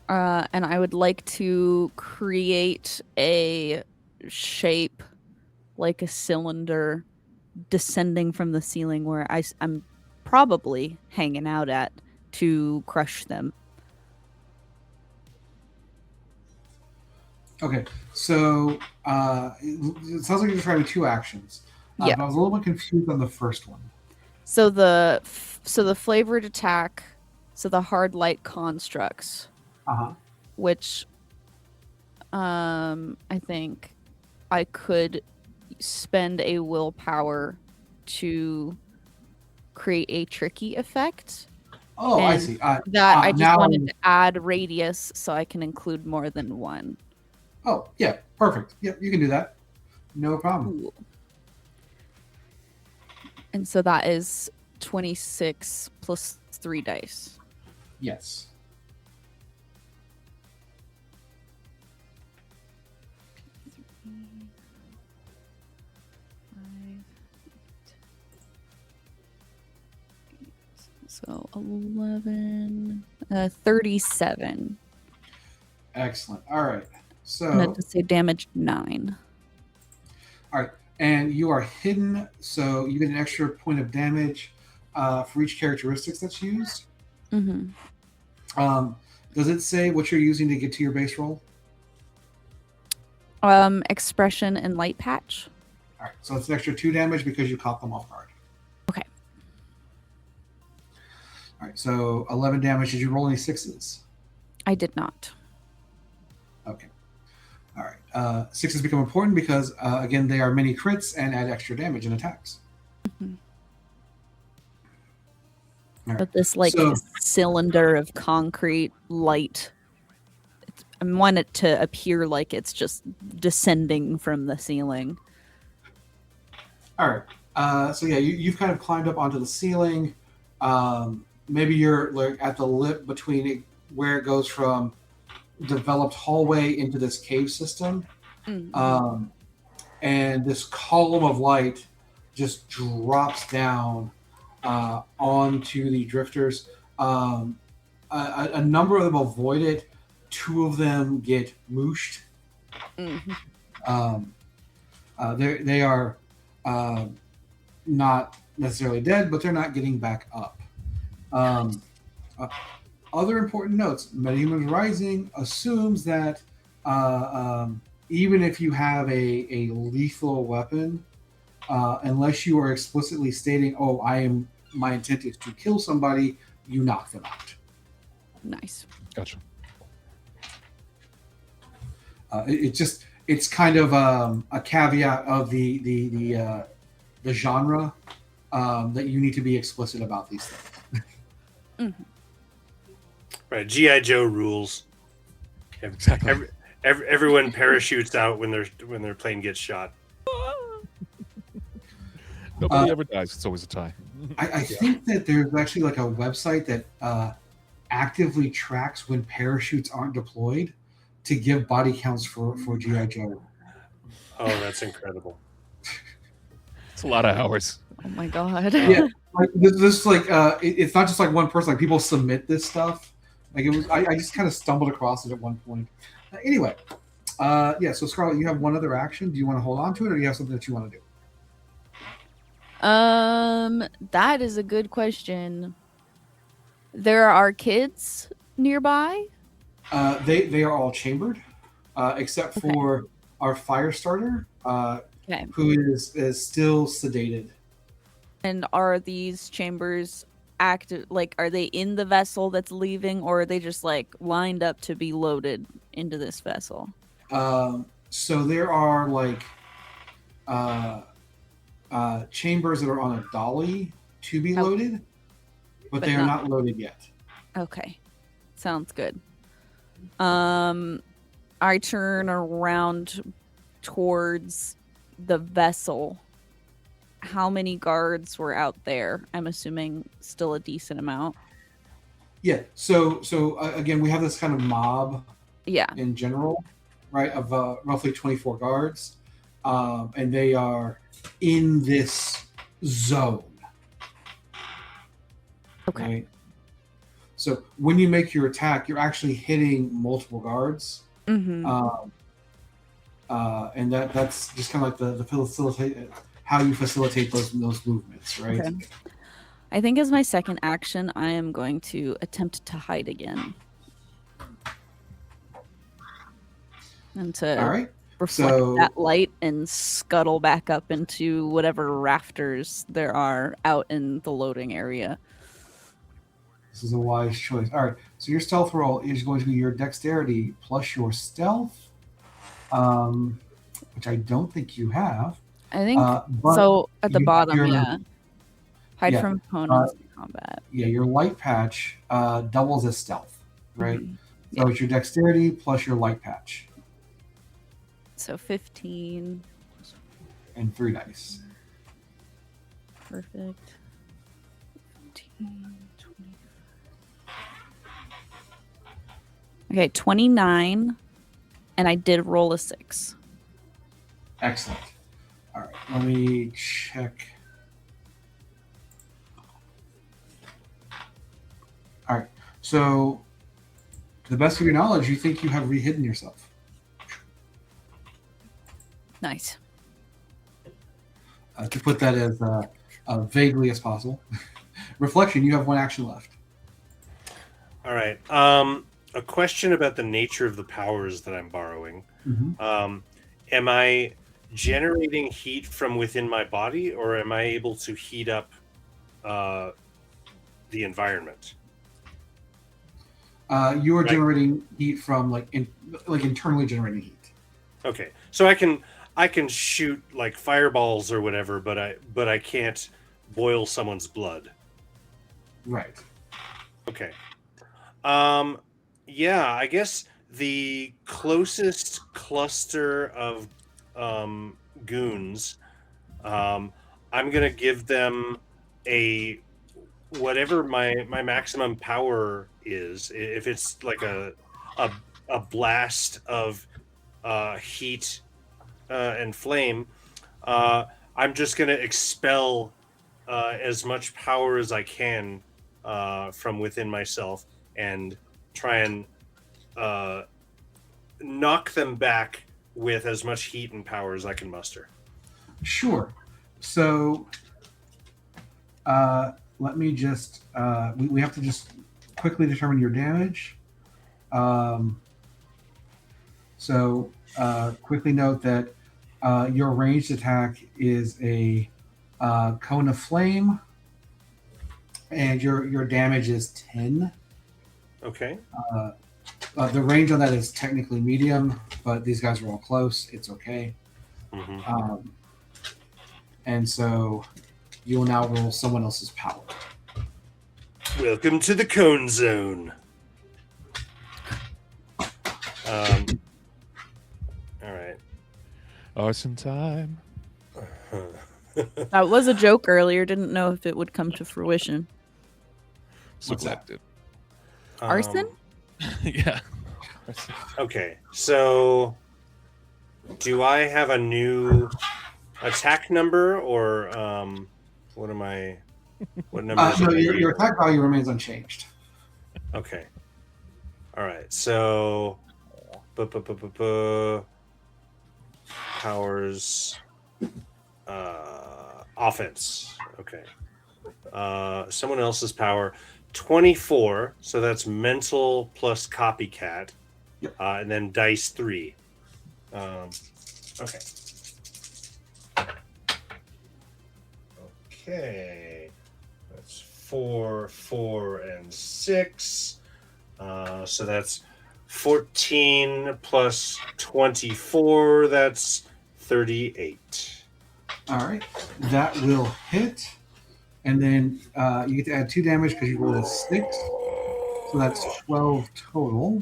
And I would like to create a shape like a cylinder descending from the ceiling where I'm probably hanging out at to crush them. Okay, so it sounds like you're trying 2 actions. Yeah. But I was a little bit confused on the first one. So the flavored attack, so the hard light constructs, which I think I could spend a willpower to create a tricky effect. Oh, and I see. I just wanted to add radius so I can include more than one. Oh, yeah, perfect. Yep, you can do that. No problem. Cool. And so that is 26 plus 3 dice. Yes. So 11, 37. Excellent. All right. So I'm going to say damage 9. All right. And you are hidden, so you get an extra point of damage for each characteristics that's used. Mm-hmm. Does it say what you're using to get to your base roll? Expression and light patch. All right. So it's an extra 2 damage because you caught them off guard. Okay. All right. So 11 damage. Did you roll any 6s? I did not. Okay. All right. 6s become important because, again, they are mini crits and add extra damage and attacks. Mm-hmm. Right. But this cylinder of concrete light, I want it to appear like it's just descending from the ceiling. All right. So yeah, you've kind of climbed up onto the ceiling. Maybe you're like at the lip between where it goes from developed hallway into this cave system. Mm-hmm. And this column of light just drops down onto the drifters. A number of them avoid it. 2 of them get mooshed. Mm-hmm. They are not necessarily dead, but they're not getting back up. other important notes: Metahumans Rising assumes that even if you have a lethal weapon, unless you are explicitly stating, "Oh, my intent is to kill somebody," you knock them out. Nice. Gotcha. It's kind of a caveat of the genre that you need to be explicit about these things. Mm-hmm. Right, GI Joe rules. Exactly. Everyone parachutes out when their plane gets shot. Nobody ever dies. It's always a tie. I think that there's actually like a website that actively tracks when parachutes aren't deployed to give body counts for GI Joe. Oh, that's incredible. It's a lot of hours. Oh my god. Yeah, like this like it's not just like one person. Like people submit this stuff. Like it was, I just kind of stumbled across it at one point. Anyway, yeah. So Scarlet, you have one other action. Do you want to hold on to it, or do you have something that you want to do? That is a good question. There are kids nearby. They are all chambered, except for our fire starter, who is still sedated. And are these chambers active? Like, are they in the vessel that's leaving, or are they just like lined up to be loaded into this vessel? So there are like chambers that are on a dolly to be loaded, but they are not loaded yet. Okay, sounds good. I turn around towards the vessel. How many guards were out there? I'm assuming still a decent amount. Yeah. So again, we have this kind of mob. Yeah. In general, right, of roughly 24 guards, and they are in this zone. Okay. Right? So when you make your attack, you're actually hitting multiple guards. Mm-hmm. And that's just kind of like the facilitate how you facilitate those movements, right? Okay. I think as my second action, I am going to attempt to hide again. And to reflect that light and scuttle back up into whatever rafters there are out in the loading area. This is a wise choice. All right, so your stealth roll is going to be your dexterity plus your stealth, which I don't think you have. I think so. At the bottom, yeah. Hide from opponents in combat. Yeah, your light patch doubles as stealth, right? Mm-hmm. So it's your dexterity plus your light patch. So 15. And 3 dice. Perfect. 15, 20. Okay, 29. And I did roll a 6. Excellent. All right, let me check. All right, so to the best of your knowledge, you think you have rehidden yourself. Nice. To put that as vaguely as possible. Reflection, you have 1 action left. All right. A question about the nature of the powers that I'm borrowing. Mm-hmm. Am I generating heat from within my body, or am I able to heat up the environment? You are generating heat from internally generating heat. Okay, so I can shoot like fireballs or whatever, but I can't boil someone's blood. Right. Okay. Yeah, I guess the closest cluster of goons, I'm gonna give them a whatever my maximum power is. If it's like a blast of heat and flame, I'm just gonna expel as much power as I can from within myself and try and knock them back with as much heat and power as I can muster. Sure. So let me just we have to just quickly determine your damage. So quickly note that your ranged attack is a cone of flame, and your damage is 10. Okay. The range on that is technically medium, but these guys are all close. It's okay. Mm-hmm. And so you will now roll someone else's power. Welcome to the cone zone. All right. Arson time. That was a joke earlier. Didn't know if it would come to fruition. So What's that? Arson? Yeah. Okay, so do I have a new attack number, or what am I? What number? No, your attack value remains unchanged. Okay. All right. So, powers, offense. Okay. Someone else's power. 24. So that's mental plus copycat, Yep. And then dice 3. Okay. Okay. That's 4, 4, and 6. So that's 14 plus 24. That's 38. All right, that will hit, and then you get to add 2 damage because you rolled a 6, so that's 12 total.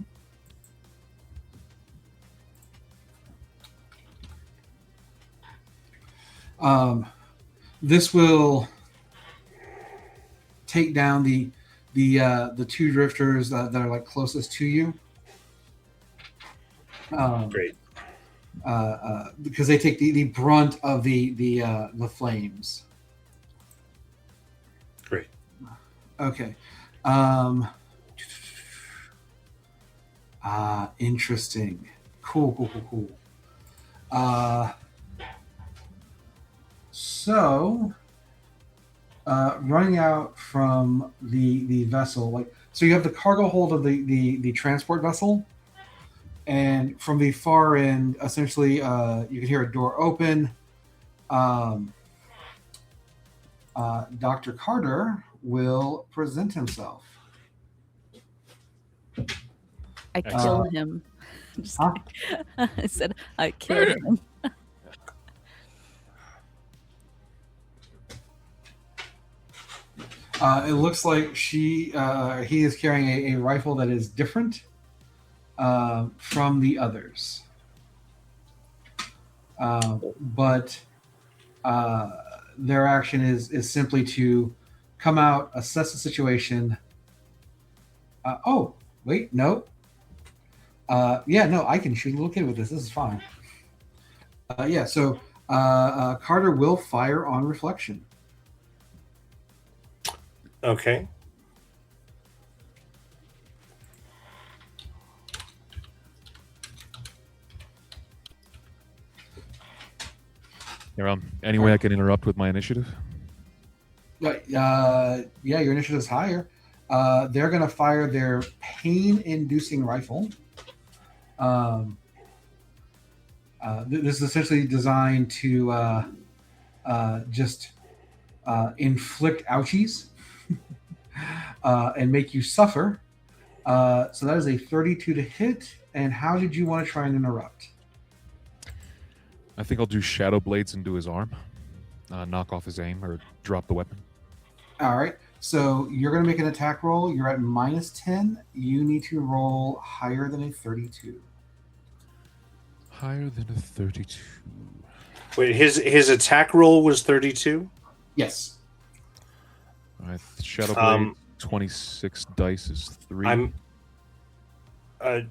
This will take down the 2 drifters that are like closest to you. Great. Because they take the brunt of the flames. Great. Okay. Interesting. Cool. So, running out from the vessel, like, so you have the cargo hold of the transport vessel, and from the far end, essentially, you can hear a door open. Dr. Carter will present himself. I killed him. Just kidding. I said I killed him. It looks like he is carrying a rifle that is different from the others. But their action is simply to come out, assess the situation. Oh, wait, no. I can shoot a little kid with this. This is fine. So Carter will fire on reflection. Okay. Any way I can interrupt with my initiative? Your initiative is higher. They're going to fire their pain-inducing rifle. This is essentially designed to just inflict ouchies and make you suffer. So that is a 32 to hit. And how did you want to try and interrupt? I think I'll do Shadow Blades into his arm, knock off his aim, or drop the weapon. All right. So you're going to make an attack roll. You're at -10. You need to roll higher than a 32. Higher than a 32. Wait, his attack roll was 32? Yes. All right, Shadow Blade, 26 dice is 3. I'm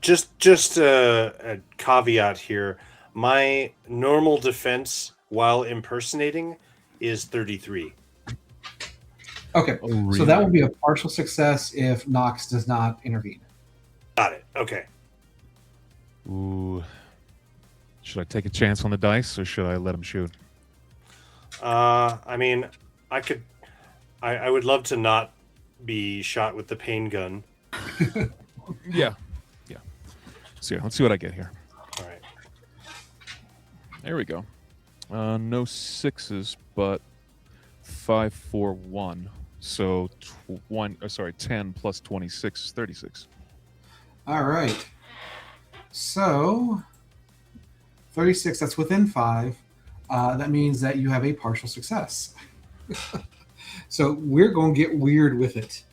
just a caveat here. My normal defense while impersonating is 33. Okay, Oh, really? So that will be a partial success if Nox does not intervene. Got it. Okay. Ooh. Should I take a chance on the dice, or should I let him shoot? I mean, I would love to not be shot with the pain gun, Yeah. So yeah, let's see what I get here. All right. There we go. No 6s, but 5, 4, 1. So 10 plus 26 is 36. All right. So 36, that's within 5. That means that you have a partial success. So we're going to get weird with it.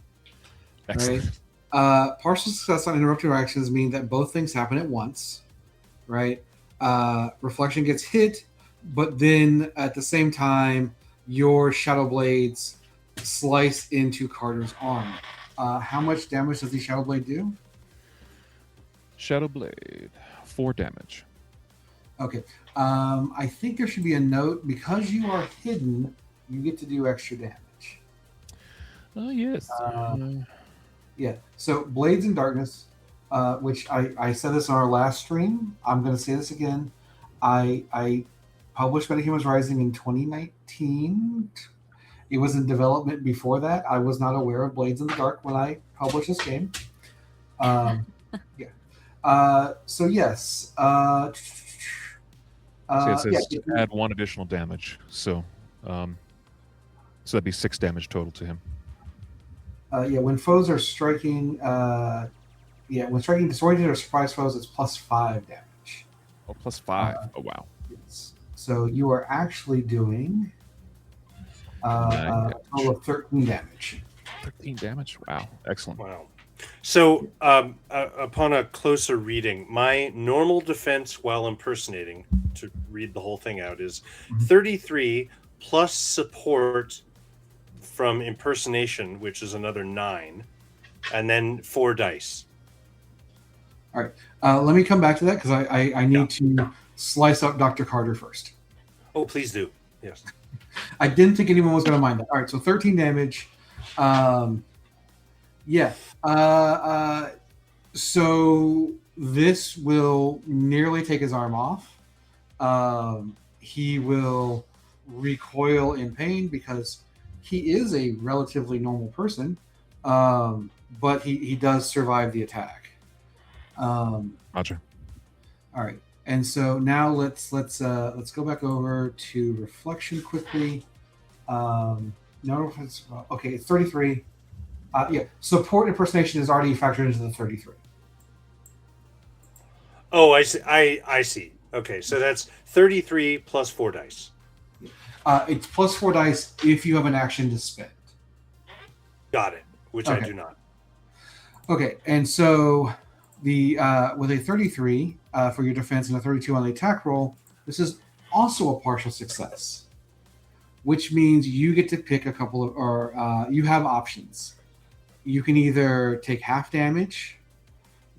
Excellent. Right? Partial success on interrupted actions mean that both things happen at once. Right? Reflection gets hit, but then at the same time, your shadow blades slice into Carter's arm. How much damage does the shadow blade do? Shadow Blade, 4 damage. Okay. I think there should be a note. Because you are hidden, you get to do extra damage. Oh, yes. Yeah. So Blades in Darkness, which I said this on our last stream. I'm going to say this again. I published Metahumans Rising in 2019. It was in development before that. I was not aware of Blades in the Dark when I published this game. Yeah. So yes. So it says yeah, add 1 additional damage. So that'd be 6 damage total to him. When foes are striking, when striking disoriented or surprise foes, it's plus 5 damage. Oh, plus 5. Oh, wow. Yes. So you are actually doing a total of 13 damage. 13 damage? Wow. Excellent. Wow. So upon a closer reading, my normal defense while impersonating, to read the whole thing out, is 33 plus support from impersonation, which is another 9, and then 4 dice. All right. Let me come back to that because I need to slice up Dr. Carter first. Oh, please do. Yes. I didn't think anyone was going to mind that. All right. So 13 damage. So this will nearly take his arm off. He will recoil in pain because he is a relatively normal person, but he does survive the attack. Gotcha. All right, and so now let's go back over to reflection quickly. Okay, it's 33. Support impersonation is already factored into the 33. Oh, I see. I see. Okay, so that's 33 plus 4 dice. It's plus 4 dice if you have an action to spend. Got it. Which I do not. Okay, and so the with a 33 for your defense and a 32 on the attack roll, this is also a partial success, which means you get to pick a couple of, or you have options. You can either take half damage,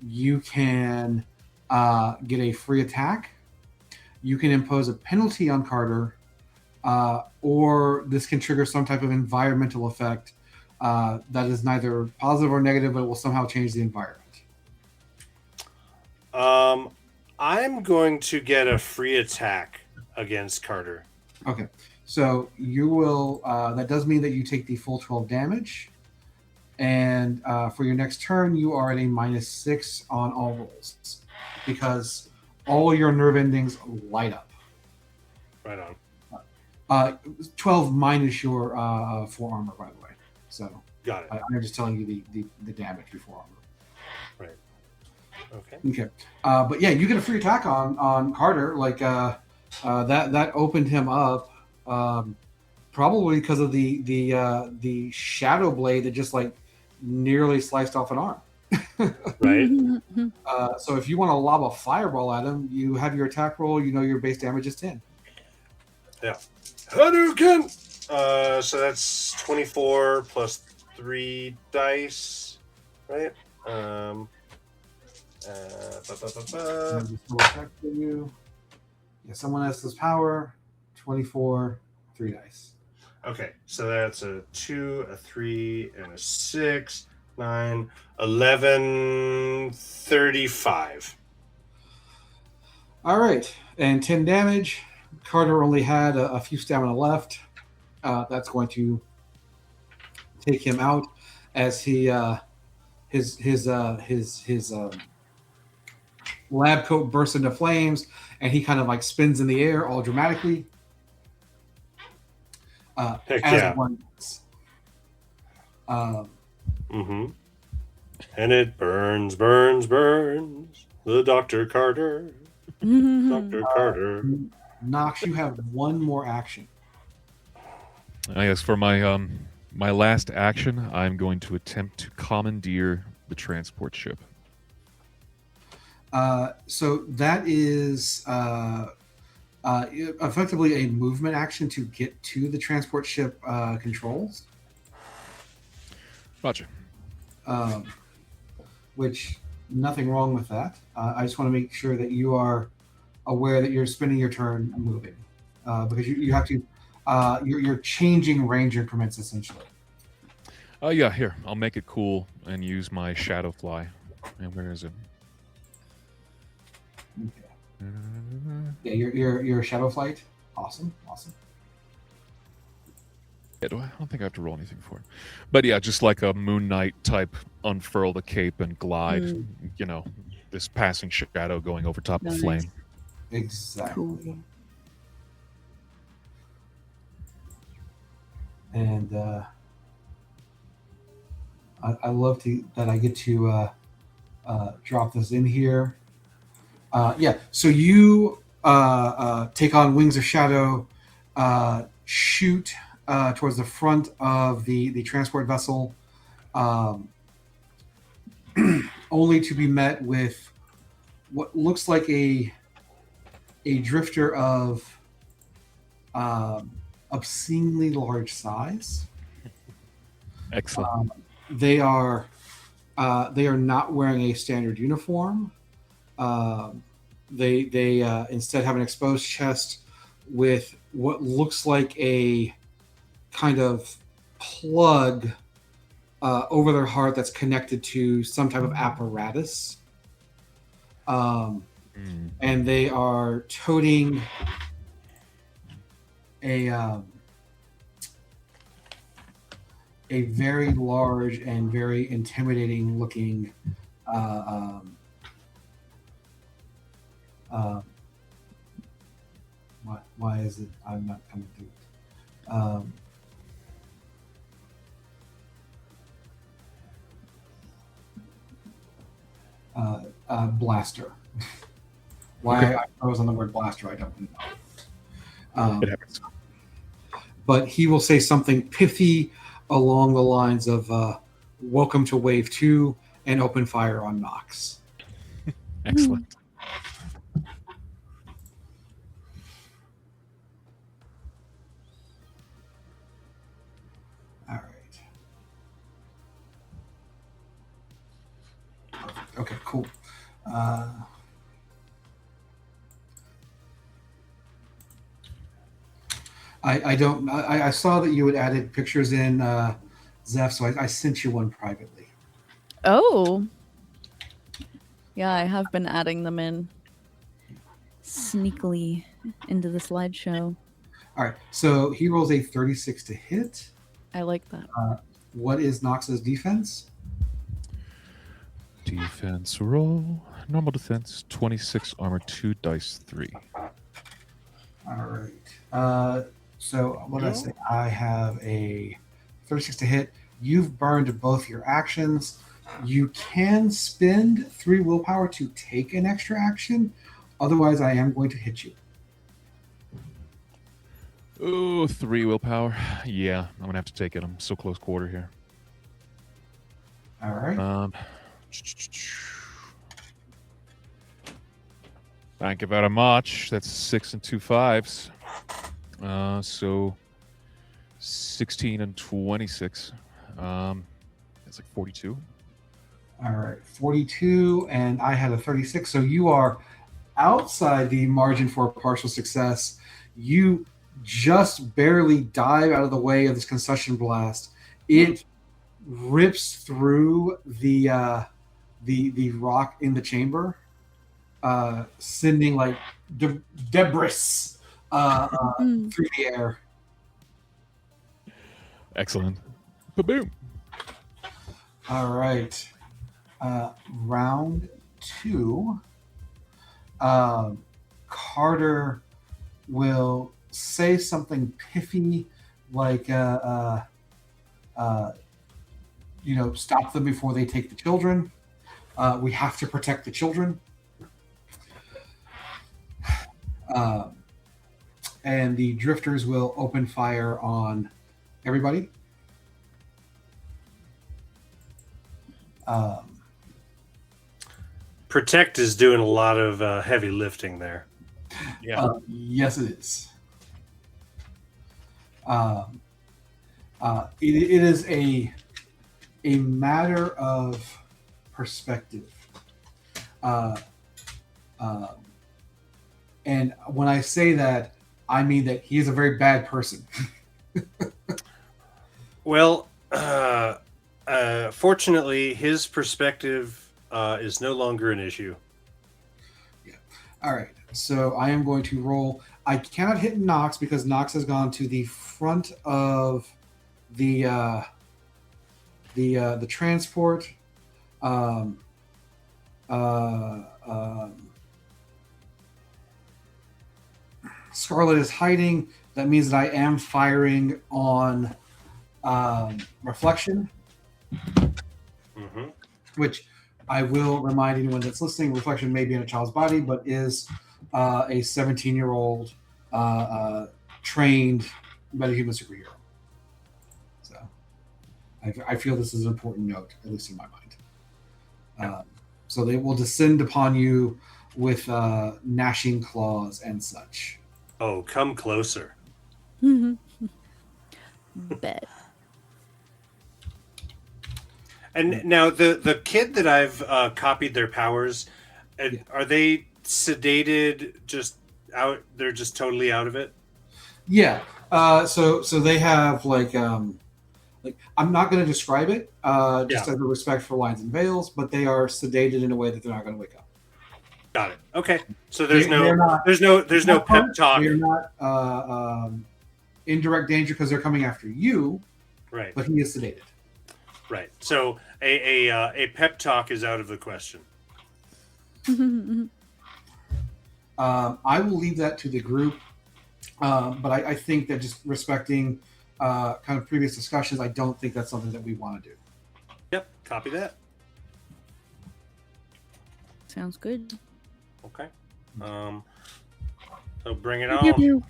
you can get a free attack, you can impose a penalty on Carter, or this can trigger some type of environmental effect that is neither positive or negative, but will somehow change the environment. I'm going to get a free attack against Carter. Okay, so you will. That does mean that you take the full 12 damage, and for your next turn, you are at a -6 on all rolls because all your nerve endings light up. Right on. 12 minus your 4 armor, by the way. So got it. I'm just telling you the damage before armor. Right. Okay. But yeah, you get a free attack on Carter. Like that opened him up, probably because of the shadow blade that just like nearly sliced off an arm. Right. So if you want to lob a fireball at him, you have your attack roll. You know your base damage is 10. Yeah. Hadouken! So that's 24 plus 3 dice, right? Someone has this power. 24, 3 dice. Okay, so that's a 2, a 3, and a 6, 9, 11, 35. All right, and 10 damage. Carter only had a few stamina left. That's going to take him out as his lab coat bursts into flames, and he kind of like spins in the air all dramatically. Heck as yeah. one does. Mm-hmm. And it burns. The Dr. Carter. Dr. Carter. Nox, you have one more action. Yes, for my my last action, I'm going to attempt to commandeer the transport ship. So that is effectively a movement action to get to the transport ship controls. Roger. Which, nothing wrong with that. I just want to make sure that you are aware that you're spending your turn moving, because you have to. You're changing range increments essentially. Yeah, here. I'll make it cool and use my shadow fly. And where is it? Okay. Yeah, your shadow flight. Awesome. Yeah, I don't think I have to roll anything for it. But yeah, just like a Moon Knight type, unfurl the cape and glide. You know, this passing shadow going over top of flame. Exactly. Cool. And I love that I get to drop this in here. Yeah, so you take on Wings of Shadow, shoot towards the front of the transport vessel, only to be met with what looks like a drifter of obscenely large size. Excellent. They are not wearing a standard uniform. They instead have an exposed chest with what looks like a kind of plug over their heart that's connected to some type of apparatus. And they are toting a very large and very intimidating looking why is it I'm not coming through blaster. Why I was on the word blaster, I don't know. It happens. But he will say something pithy along the lines of welcome to wave 2 and open fire on Nox. Excellent. All right. Okay, cool. I saw that you had added pictures in Zeph, so I sent you one privately. Oh. Yeah, I have been adding them in sneakily into the slideshow. All right, so he rolls a 36 to hit. I like that. What is Nox's defense? Defense roll. Normal defense, 26 armor, 2 dice, 3. All right. So what did I say? I have a 36 to hit. You've burned both your actions. You can spend 3 willpower to take an extra action. Otherwise, I am going to hit you. Oh, 3 willpower. Yeah, I'm going to have to take it. I'm so close quarter here. All right. Thank you very much. That's 6 and 2 5s. So 16 and 26. That's like 42. All right, 42, and I had a 36. So you are outside the margin for partial success. You just barely dive out of the way of this concussion blast. It rips through the rock in the chamber, sending like debris through the air. Excellent. Ba-boom. All right. Round 2, Carter will say something piffy like, stop them before they take the children. We have to protect the children. And the drifters will open fire on everybody. Protect is doing a lot of heavy lifting there. Yeah. Yes, it is. It is a matter of perspective. And when I say that, I mean that he is a very bad person. Well, fortunately, his perspective is no longer an issue. Yeah. All right. So I am going to roll. I cannot hit Nox because Nox has gone to the front of the transport. Scarlet is hiding. That means that I am firing on reflection, which I will remind anyone that's listening, reflection may be in a child's body, but is a 17-year-old trained metahuman superhero. So I feel this is an important note, at least in my mind. So they will descend upon you with gnashing claws and such. Oh, come closer. Bet. And now the kid that I've copied their powers, are they sedated? Just out? They're just totally out of it. Yeah. So they have like I'm not going to describe it just out of respect for lines and veils, but they are sedated in a way that they're not going to wake up. Got it. Okay. So there's no pep talk. They're not in direct danger because they're coming after you. Right. But he is sedated. Right. So a pep talk is out of the question. I will leave that to the group, but I think that just respecting kind of previous discussions, I don't think that's something that we want to do. Yep. Copy that. Sounds good. Okay. So bring it on.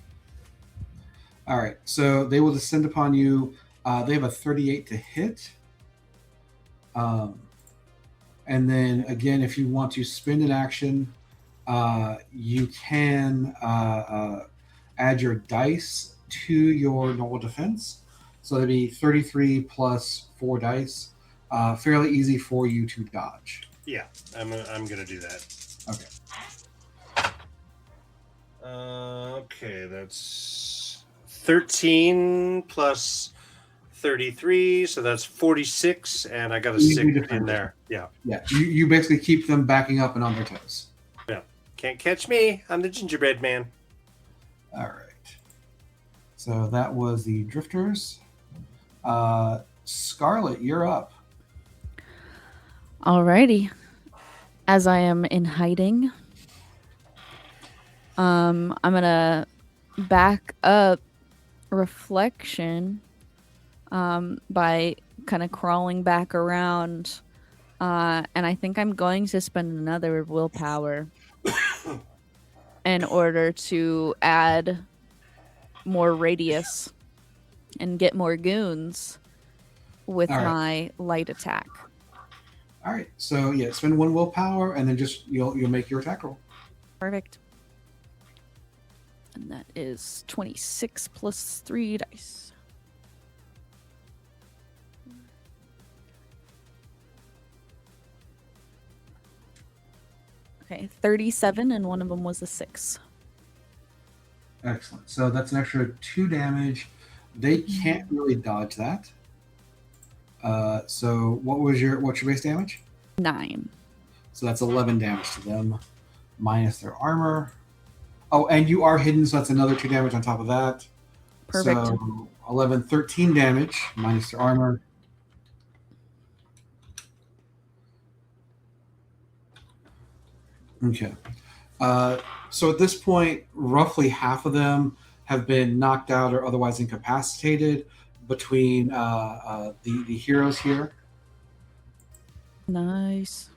All right. So they will descend upon you. They have a 38 to hit. And then again, if you want to spend an action, you can add your dice to your normal defense. So that'd be 33 plus 4 dice. Fairly easy for you to dodge. Yeah, I'm gonna do that. Okay. Okay, that's 13 plus 33, so that's 46, and I got a 6 in there. Yeah. Yeah, you basically keep them backing up and on their toes. Yeah. Can't catch me. I'm the gingerbread man. All right. So that was the drifters. Scarlet, you're up. Alrighty. As I am in hiding, I'm gonna back up reflection by kind of crawling back around, and I think I'm going to spend another willpower in order to add more radius and get more goons with my light attack. All right. So yeah, spend 1 willpower, and then just you'll make your attack roll. Perfect. And that is 26 plus 3 dice. Okay, 37, and one of them was a 6. Excellent. So that's an extra 2 damage. They can't really dodge that. So what's your base damage? 9. So that's 11 damage to them, minus their armor. Oh, and you are hidden, so that's another 2 damage on top of that. Perfect. So 11, 13 damage, minus their armor. Okay. So at this point, roughly half of them have been knocked out or otherwise incapacitated between the heroes here. Nice.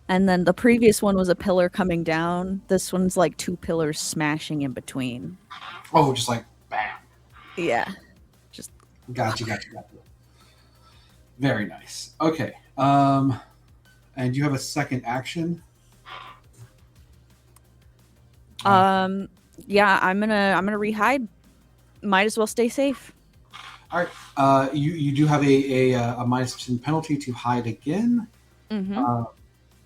And then the previous one was a pillar coming down. This one's like two pillars smashing in between. Oh, just like bam. Yeah. Gotcha. Very nice. Okay. And you have a second action. Yeah, I'm gonna rehide. Might as well stay safe. All right. You do have a -10 penalty to hide again. Mm-hmm.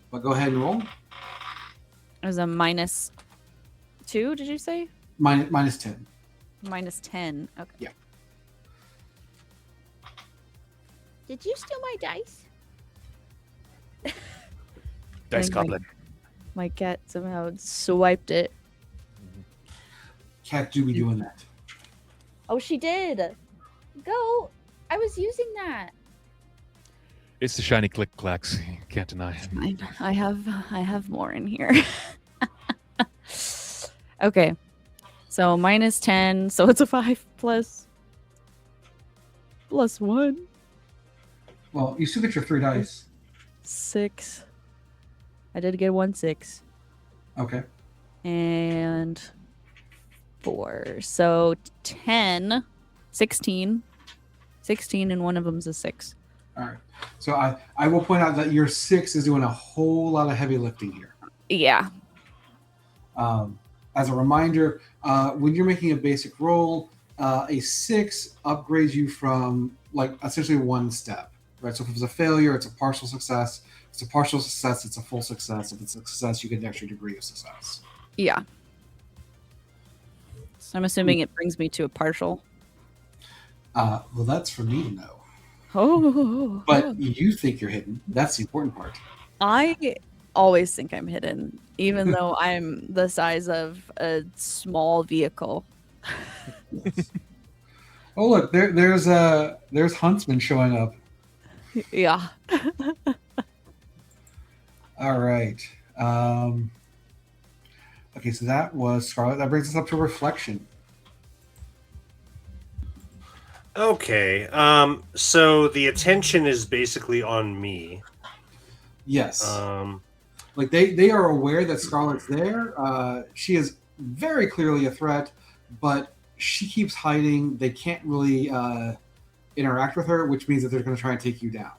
But go ahead and roll. It was a -2, did you say? -10. -10. Okay. Yeah. Did you steal my dice? Dice And goblin. My cat somehow swiped it. Cat do be doing that. Oh, she did. Go. I was using that. It's the shiny click clacks. You can't deny it. Fine. I have more in here. Okay. So -10. So it's a 5 plus 1. Well, you still get your 3 dice. 6. I did get 1 6. Okay. And 4. So 10, 16. 16 and one of them's a 6. All right. So I will point out that your 6 is doing a whole lot of heavy lifting here. Yeah. As a reminder, when you're making a basic roll, a 6 upgrades you from like essentially 1 step, right? So if it's a failure, it's a partial success. If it's a partial success, it's a full success. If it's a success, you get an extra degree of success. Yeah. So I'm assuming it brings me to a partial. Well, that's for me to know. Oh. But you think you're hidden. That's the important part. I always think I'm hidden, even though I'm the size of a small vehicle. Oh, look, there's Huntsman showing up. Yeah. All right. Okay, so that was Scarlet. That brings us up to reflection. Okay. So the attention is basically on me. Yes. Like they are aware that Scarlet's there. She is very clearly a threat, but she keeps hiding. They can't really interact with her, which means that they're going to try and take you down.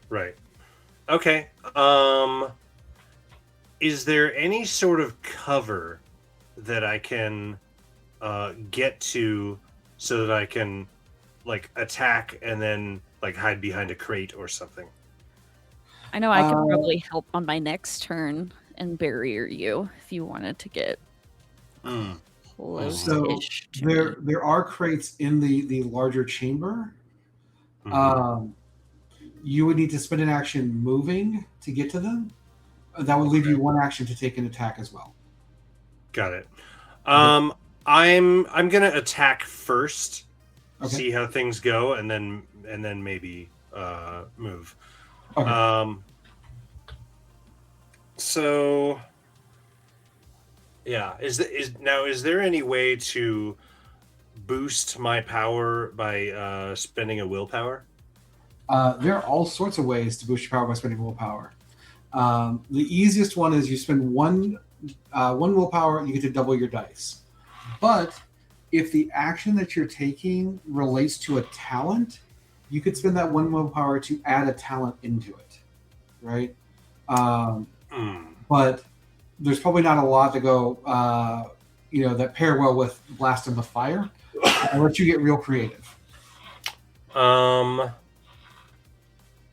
Right. Okay. Is there any sort of cover that I can get to so that I can like attack and then like hide behind a crate or something? I know I could probably help on my next turn and barrier you if you wanted to get close-ish So to me. there are crates in the larger chamber. Mhm. You would need to spend an action moving to get to them. That would leave you 1 action to take an attack as well. Got it. I'm gonna attack first, Okay. see how things go, and then maybe move. Okay. So yeah, is there any way to boost my power by spending a willpower? There are all sorts of ways to boost your power by spending willpower. The easiest one is you spend one willpower, you get to double your dice. But if the action that you're taking relates to a talent, you could spend that 1 willpower to add a talent into it, right? But there's probably not a lot to go, that pair well with Blast and the Fire. I'll let you get real creative.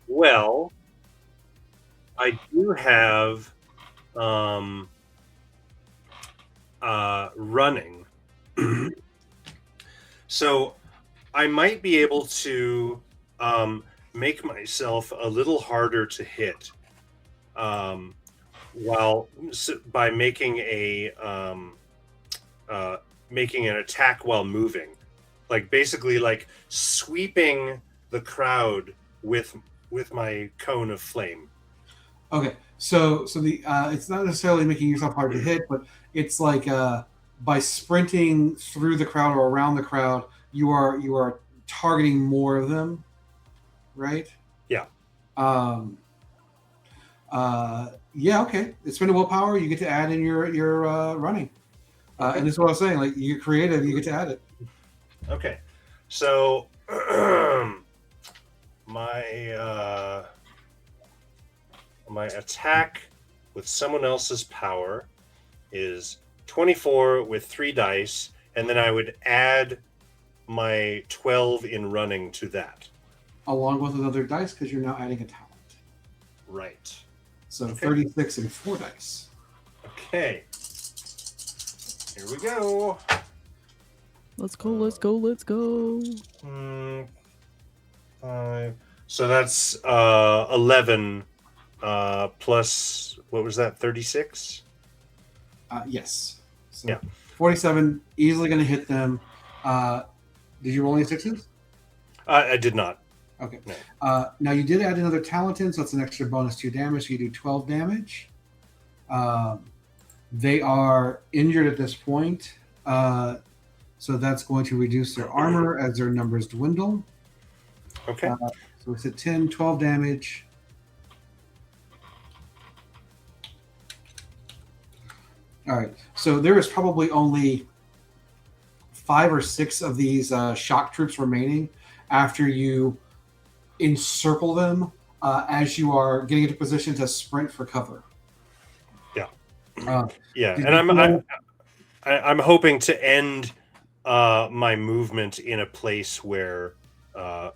Well, I do have running. So I might be able to make myself a little harder to hit by making making an attack while moving, like basically like sweeping the crowd with my cone of flame. Okay, so the it's not necessarily making yourself hard to hit, but it's like by sprinting through the crowd or around the crowd, you are targeting more of them, right? Yeah. Yeah. Okay. It's been a willpower. You get to add in your running, Okay. and this is what I was saying. Like you're creative, you get to add it. Okay. So my my attack with someone else's power is 24 with 3 dice, and then I would add my 12 in running to that. Along with another dice because you're now adding a talent. Right. So Okay. 36 and 4 dice. Okay. Here we go. Let's go, let's go, let's go. 5. So that's 11 plus, what was that, 36? Yes. So Yeah. 47, easily going to hit them. Did you roll any sixes? I did not. Okay. No. Now you did add another talent in, so it's an extra bonus 2 damage. So you do 12 damage. They are injured at this point. So that's going to reduce their armor as their numbers dwindle. Okay. So it's at 10, 12 damage. All right. So there is probably only 5 or 6 of these shock troops remaining after you encircle them as you are getting into position to sprint for cover. Yeah. Did And I'm hoping to end my movement in a place where I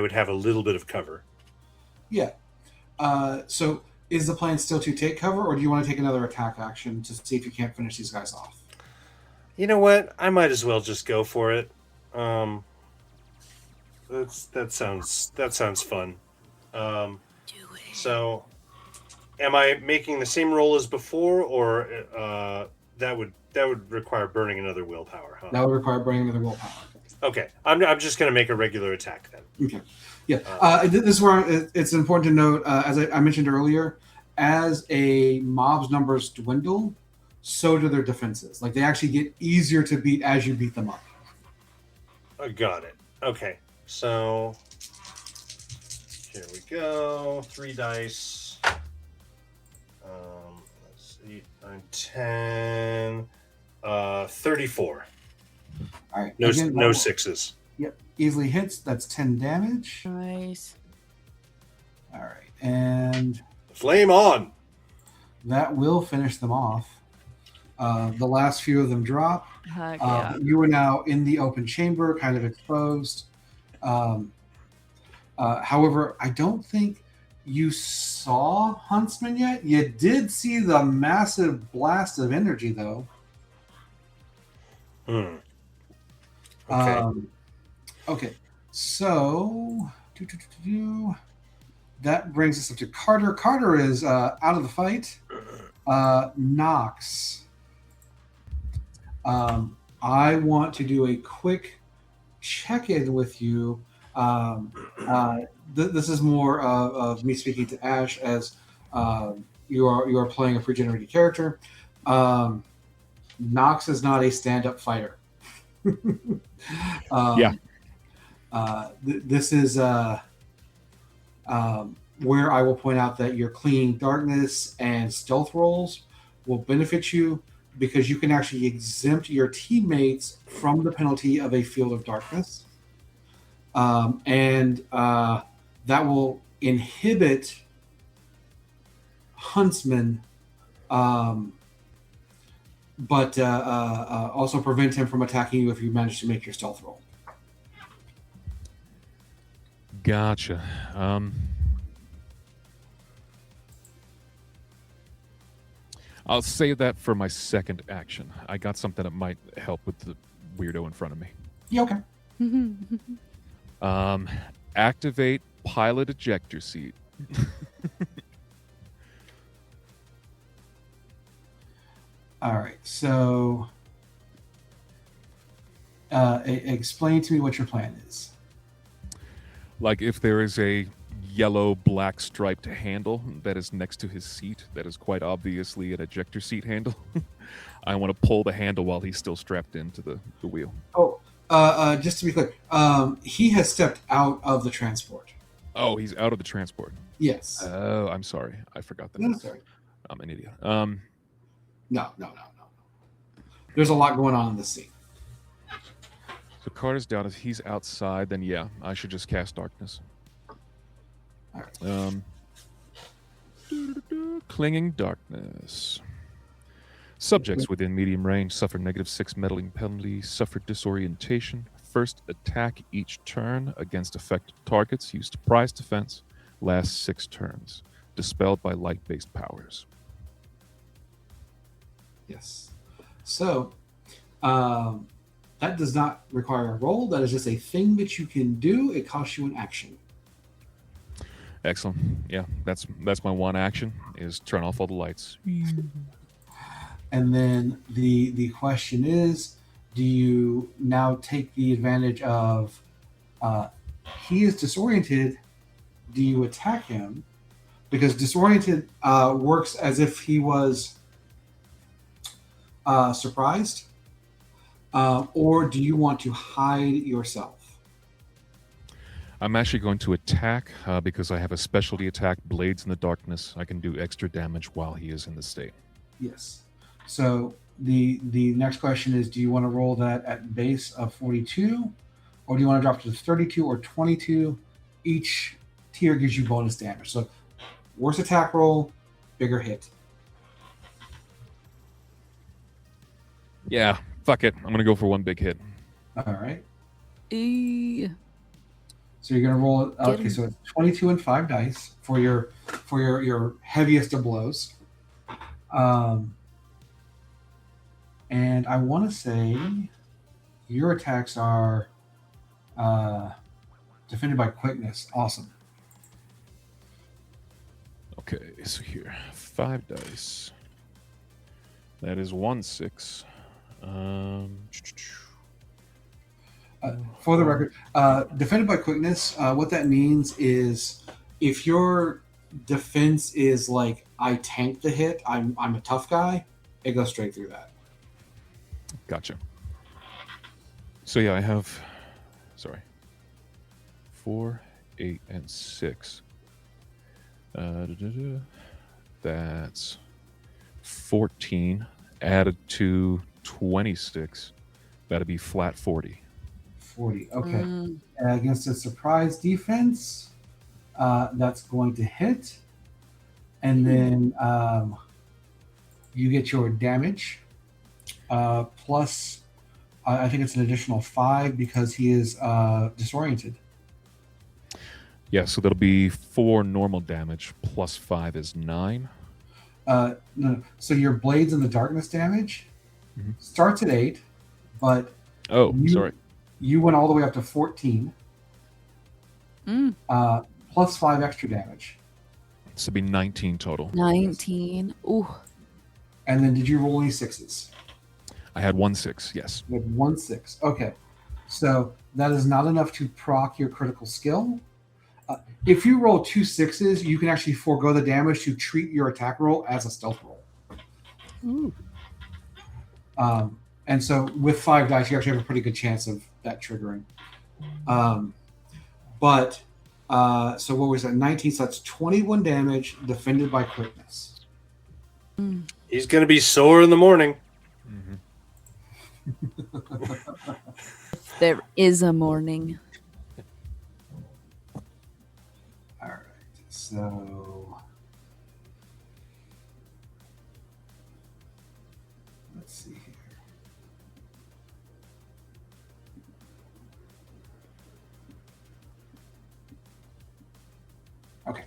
would have a little bit of cover. Yeah. So is the plan still to take cover, or do you want to take another attack action to see if you can't finish these guys off? You know what? I might as well just go for it. That sounds fun. So, am I making the same roll as before, or that would require burning another willpower? Huh? That would require burning another willpower. Okay, I'm just going to make a regular attack then. Okay. Yeah. This is where it's important to note, as I mentioned earlier, as a mob's numbers dwindle, so do their defenses. Like they actually get easier to beat as you beat them up. I got it. Okay, so here we go. 3 dice. Let's see, 9, 10, 34. All right. No, Again, no sixes. Yep. Easily hits. That's 10 damage. Nice. All right. And Flame on. that will finish them off. The last few of them drop. Heck yeah. You are now in the open chamber, kind of exposed. However, I don't think you saw Huntsman yet. You did see the massive blast of energy, though. Okay. Okay. So that brings us up to Carter. Carter is out of the fight. Nox. I want to do a quick check-in with you. This is more of me speaking to Ash as you are playing a pre-generated character. Nox is not a stand-up fighter. This is where I will point out that your cleaning darkness and stealth rolls will benefit you because you can actually exempt your teammates from the penalty of a field of darkness. And that will inhibit Huntsman, but also prevent him from attacking you if you manage to make your stealth roll. Gotcha. I'll save that for my second action. I got something that might help with the weirdo in front of me. Yeah, okay. Activate pilot ejector seat. All right. So explain to me what your plan is. Like if there is a yellow black striped handle that is next to his seat. That is quite obviously an ejector seat handle. I want to pull the handle while he's still strapped into the wheel. Oh, just to be clear, he has stepped out of the transport. Oh, he's out of the transport. Yes. Oh, I'm sorry. I forgot that. No, sorry. I'm an idiot. No. There's a lot going on in this scene. So Carter's down. If he's outside, then yeah, I should just cast darkness. All right. Clinging darkness. Subjects within medium range suffer -6 meddling penalty, suffer disorientation. First attack each turn against affected targets. Use surprise defense. Lasts 6 turns. Dispelled by light-based powers. Yes. So, that does not require a roll. That is just a thing that you can do. It costs you an action. Excellent. Yeah, that's my one action, is turn off all the lights. And then the question is, do you now take the advantage of he is disoriented? Do you attack him? Because disoriented works as if he was surprised. Or do you want to hide yourself? I'm actually going to attack because I have a specialty attack, Blades in the Darkness. I can do extra damage while he is in the state. Yes. So the next question is, do you want to roll that at base of 42? Or do you want to drop to 32 or 22? Each tier gives you bonus damage. So worse attack roll, bigger hit. Yeah, fuck it. I'm going to go for one big hit. All right. So you're gonna roll it. Okay, so it's 22 and 5 dice for your heaviest of blows. And I want to say your attacks are defended by quickness. Awesome. Okay, so here, 5 dice. That is 1 6. For the record, defended by quickness, what that means is if your defense is like, I tank the hit, I'm a tough guy, it goes straight through that. Gotcha. So yeah, I have, 4, 8, and 6. That's 14 added to 26. That'd be flat 40. 40. Okay. Against a surprise defense, that's going to hit. And then you get your damage plus, I think it's an additional 5 because he is disoriented. Yeah, so that'll be 4 normal damage plus 5 is 9. No. So your Blades in the Darkness damage starts at 8, but you went all the way up to 14. Plus 5 extra damage. So it'd be 19 total. 19. Ooh. And then did you roll any 6s? I had 1 6, yes. You had 1 6. Okay. So that is not enough to proc your critical skill. If you roll 2 6s, you can actually forego the damage to treat your attack roll as a stealth roll. Ooh. And so with 5 dice, you actually have a pretty good chance of that triggering. So what was that? 19, so that's 21 damage defended by quickness. He's going to be sore in the morning. There is a morning. All right, so let's see here. Okay,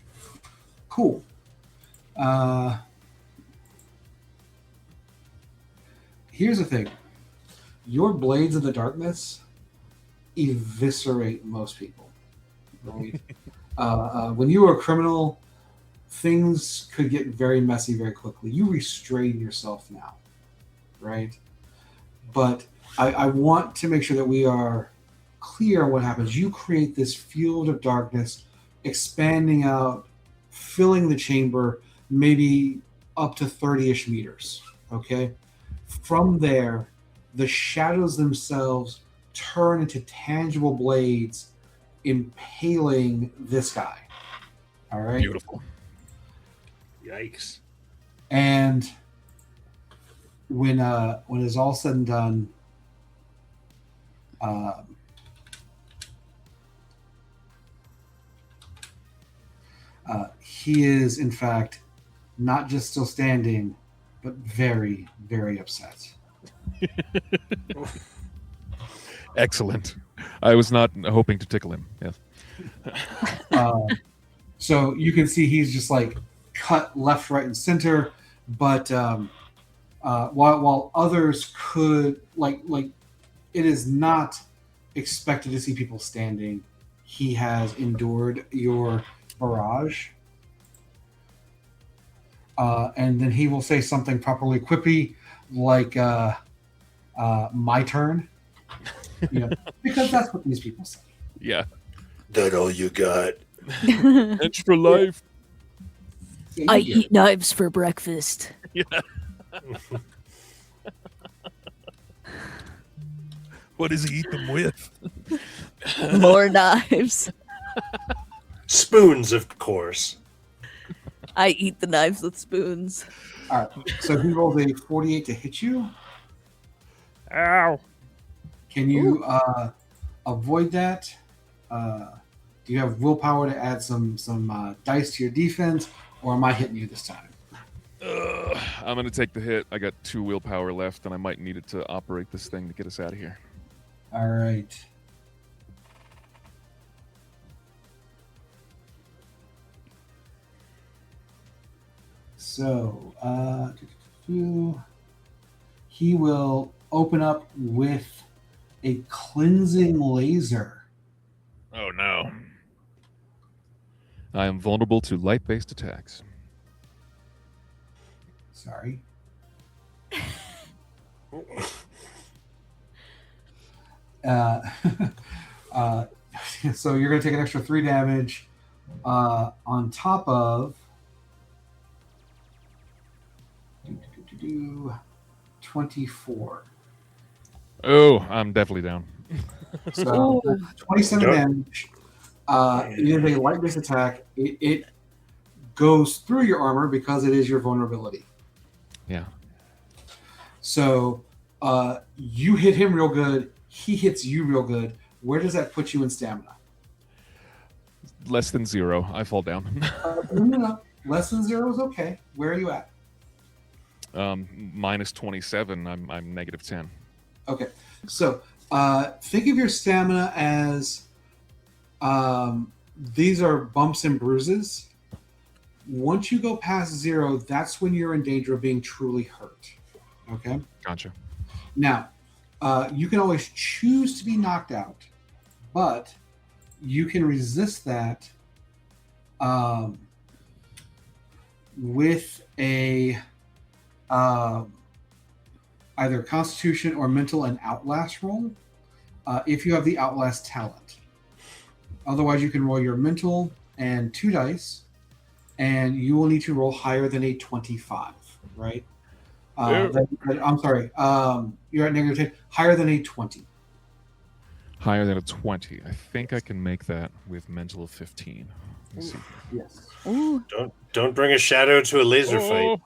cool. Here's the thing. Your Blades in the Darkness eviscerate most people. Right? When you were a criminal, things could get very messy very quickly. You restrain yourself now, right? But I want to make sure that we are clear on what happens. You create this field of darkness expanding out, filling the chamber, maybe up to 30-ish meters. Okay? From there, the shadows themselves turn into tangible blades, impaling this guy. All right? Beautiful. Yikes. And when it's all said and done, he is, in fact, not just still standing, but very, very upset. Excellent. I was not hoping to tickle him. Yes. So you can see he's just like cut left, right, and center. But while others could like it is not expected to see people standing, he has endured your barrage. And then he will say something properly quippy, like "my turn," because that's what these people say. Yeah. That all you got? Extra life. Yeah, I you get it. eat knives for breakfast. Yeah. What does he eat them with? More knives. Spoons, of course. I eat the knives with spoons. All right. So he rolls a 48 to hit you. Ow. Can you avoid that? Do you have willpower to add some dice to your defense, or am I hitting you this time? I'm going to take the hit. I got 2 willpower left, and I might need it to operate this thing to get us out of here. All right. So he will open up with a cleansing laser. Oh, no. I am vulnerable to light-based attacks. Sorry. So you're going to take an extra 3 damage on top of 24. Oh, I'm definitely down. So 27 Yep. damage. It is a light-based attack. It goes through your armor because it is your vulnerability. Yeah. So you hit him real good. He hits you real good. Where does that put you in stamina? Less than 0. I fall down. No. Less than 0 is okay. Where are you at? Minus 27. I'm negative 10. Okay. So think of your stamina as these are bumps and bruises. Once you go past 0, that's when you're in danger of being truly hurt. Okay? Gotcha. Now, you can always choose to be knocked out, but you can resist that with a either Constitution or Mental and Outlast roll if you have the Outlast talent. Otherwise, you can roll your Mental and 2 dice, and you will need to roll higher than a 25, right? I'm sorry. You're at negative 10. Higher than a 20. Higher than a 20. I think I can make that with mental of 15. Let me see. Yes. Ooh. Don't bring a shadow to a laser fight.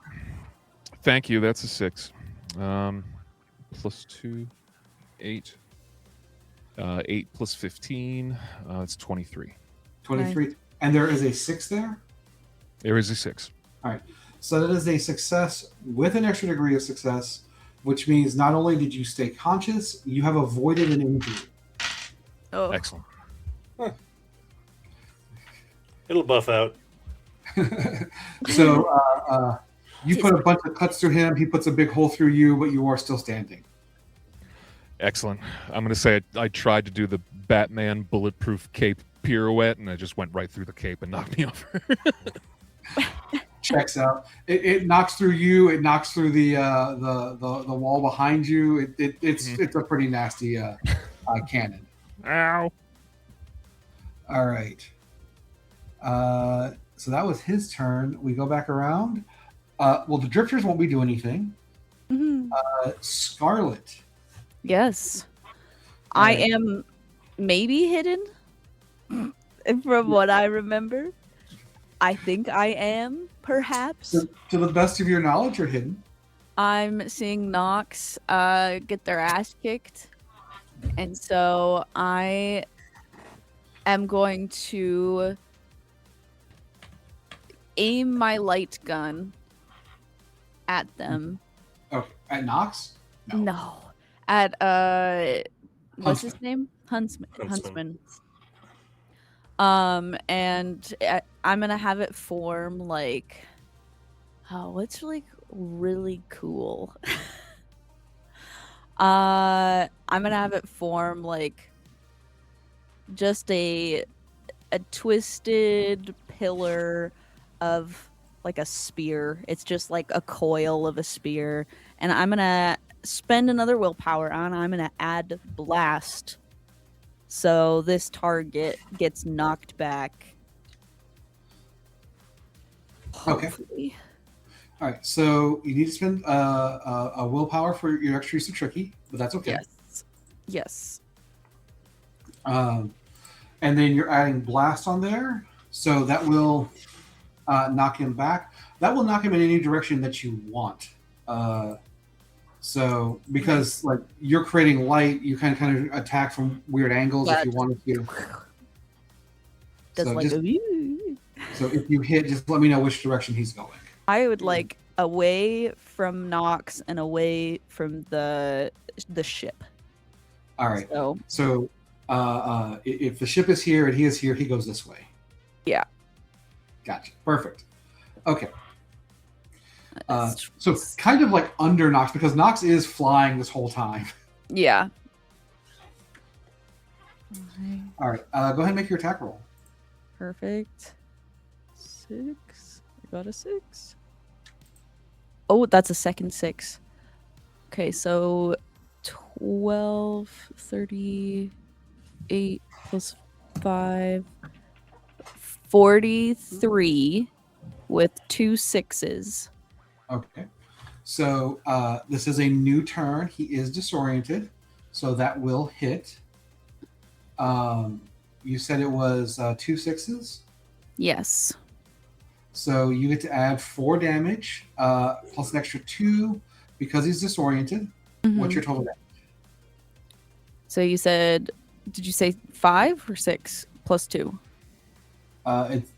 Thank you. That's a 6. Plus 2, 8. 8 plus 15. It's 23. 23. Okay. And there is a 6 there? There is a 6. All right. So that is a success with an extra degree of success, which means not only did you stay conscious, you have avoided an injury. Oh. Excellent. It'll buff out. So you put a bunch of cuts through him. He puts a big hole through you, but you are still standing. Excellent. I'm going to say I tried to do the Batman bulletproof cape pirouette, and I just went right through the cape and knocked me over. Checks out. It knocks through you. It knocks through the wall behind you. It's a pretty nasty cannon. Ow. All right. So that was his turn. We go back around. Well, the drifters won't be doing anything. Mhm. Scarlet. Yes. I Alright. am maybe hidden from what I remember. I think I am, perhaps. To the best of your knowledge, you're hidden. I'm seeing Nox get their ass kicked. And so I am going to aim my light gun at them. Okay. At Nox? No. At what's his name? Huntsman. And I'm gonna have it form like, oh, what's really cool? I'm gonna have it form like just a twisted pillar of like a spear. It's just like a coil of a spear, and I'm gonna spend another willpower on. I'm gonna add blast, so this target gets knocked back. Okay. Hopefully. All right. So you need to spend a willpower for your extra use of tricky, but that's okay. Yes. And then you're adding blast on there, so that will knock him back. That will knock him in any direction that you want. So because like you're creating light, you kind of attack from weird angles if you wanted to. So if you hit, just let me know which direction he's going. I would like away from Nox and away from the ship. All right. So if the ship is here and he is here, he goes this way. Yeah. Gotcha. Perfect. Okay. So kind of like under Nox, because Nox is flying this whole time. Yeah. All right. Go ahead and make your attack roll. Perfect. 6. I got a 6. Oh, that's a second 6. Okay, so 12, 38 plus 5, 43 with 2 6s. Okay. So this is a new turn. He is disoriented, so that will hit. You said it was 2 6s? Yes. So you get to add 4 damage, plus an extra 2 because he's disoriented. Mm-hmm. What's your total damage? So you said, did you say 5 or 6 plus 2? It's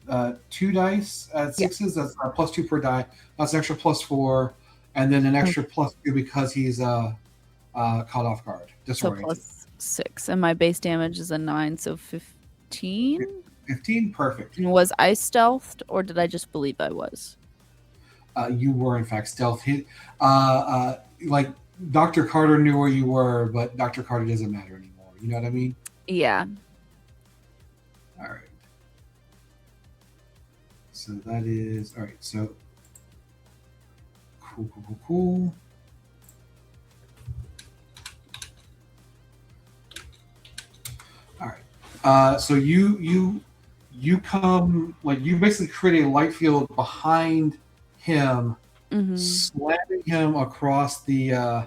2 dice at 6s. That's plus 2 per die. That's an extra plus 4, and then an extra plus 2 because he's caught off guard, disoriented. So plus 6, and my base damage is a 9, so 15. 15, perfect. And was I stealthed, or did I just believe I was? You were in fact stealth. Like Dr. Carter knew where you were, but Dr. Carter doesn't matter anymore. You know what I mean? Yeah. All right. So that is all right. So cool. All right. So you come, like, you basically create a light field behind him, slamming him across the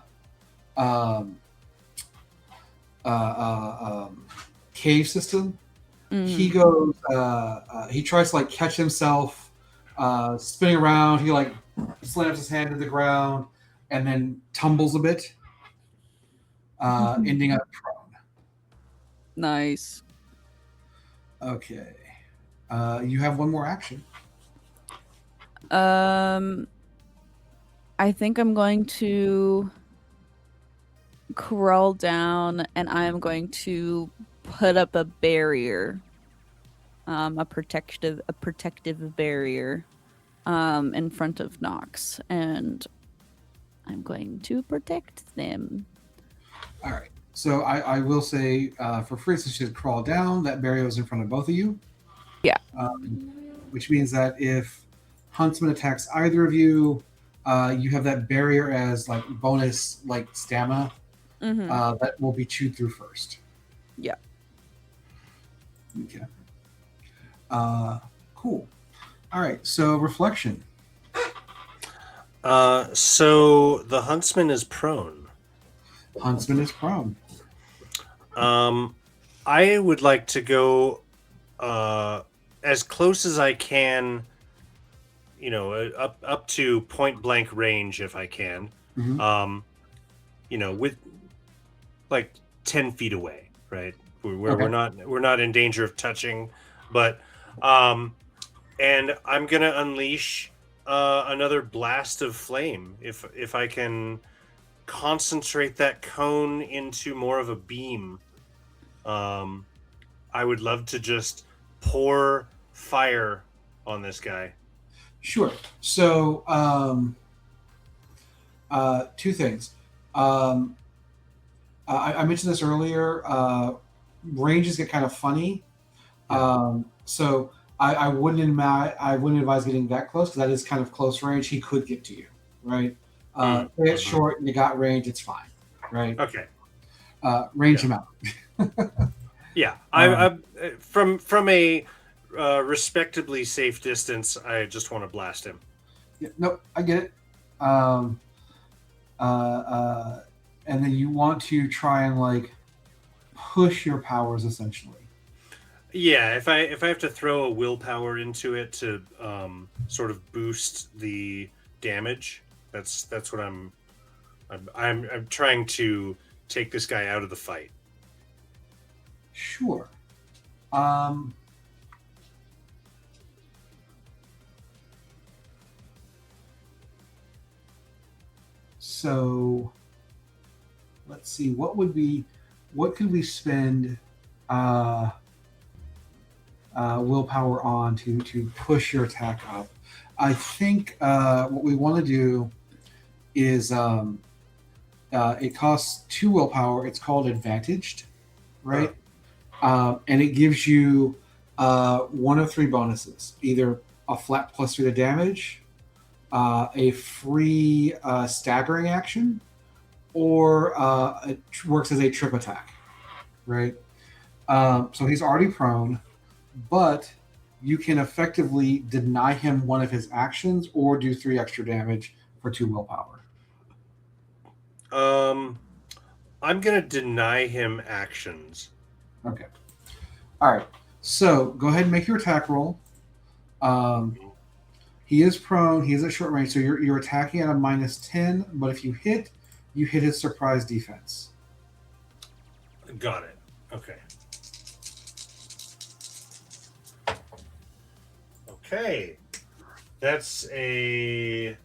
cave system. He goes, he tries to like catch himself, spinning around. He like slams his hand to the ground and then tumbles a bit, ending up prone. Nice. Okay. You have one more action. I think I'm going to crawl down and I'm going to put up a barrier. A protective barrier in front of Nox, and I'm going to protect them. All right. So I will say, for free, since you should crawl down, that barrier is in front of both of you. Yeah. Which means that if Huntsman attacks either of you, you have that barrier as like bonus, like stamina. That will be chewed through first. Yeah. Okay. Cool. All right. So reflection. So the huntsman is prone. Huntsman is prone. I would like to go as close as I can, up to point blank range if I can. Mhm. With like 10 feet away, right? Where Okay. we're not in danger of touching, but and I'm gonna unleash another blast of flame if I can concentrate that cone into more of a beam. I would love to just pour fire on this guy. Sure. So, two things. I mentioned this earlier. Ranges get kind of funny. So I wouldn't advise getting that close because that is kind of close range. He could get to you, right? It's short and you got range. It's fine, right? Okay. Range him out. Yeah, I from a respectably safe distance, I just want to blast him. Yeah, nope, I get it. And then you want to try and like push your powers essentially. Yeah, if I have to throw a willpower into it to sort of boost the damage, that's what I'm trying to take this guy out of the fight. Sure. So let's see, what could we spend willpower on to push your attack up? I think what we want to do is it costs 2 willpower. It's called advantaged, right? And it gives you one of 3 bonuses: either a flat +3 to damage, a free staggering action, or it works as a trip attack, right? So he's already prone, but you can effectively deny him one of his actions or do 3 extra damage for 2 willpower. I'm gonna deny him actions. Okay. All right. So go ahead and make your attack roll. He is prone. He is at short range, so you're attacking at a -10. But if you hit his surprise defense. Got it. Okay. Okay. That's a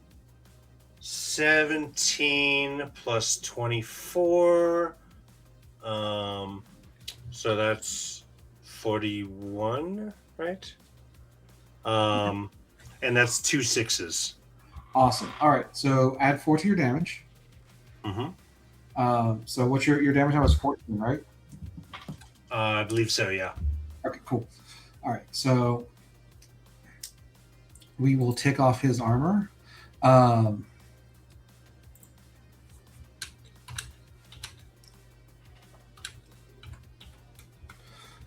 17 plus 24. So that's 41, right? And that's 2 6s. Awesome. All right. So add 4 to your damage. So what's your damage now is 14, right? I believe so, yeah. Okay, cool. All right. So we will tick off his armor. All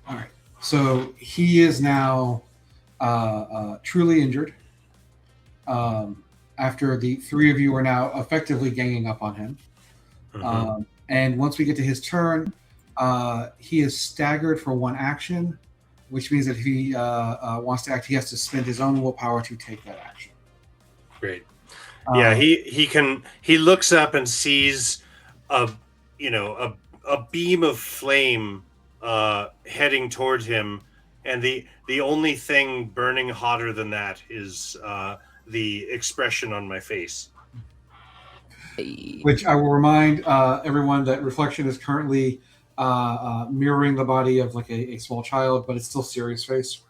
right. So he is now truly injured. After the 3 of you are now effectively ganging up on him. And once we get to his turn, he is staggered for 1 action, which means that if he wants to act, he has to spend his own willpower to take that action. Great. Yeah, he looks up and sees a beam of flame heading towards him, and the only thing burning hotter than that is the expression on my face. Which I will remind everyone that reflection is currently mirroring the body of like a small child, but it's still serious face.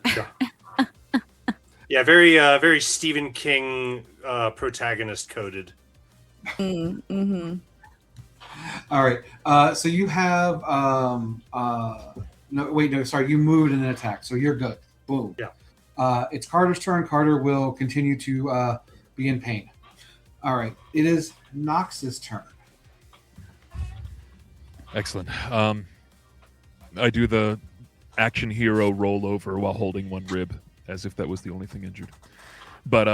Sure. Yeah, very Stephen King protagonist coded. Mm-hmm. All right. So you have you moved in an attack, so you're good. Boom. Yeah. It's Carter's turn. Carter will continue to be in pain. All right. It is Nox's turn. Excellent. I do the action hero roll over while holding one rib, as if that was the only thing injured. But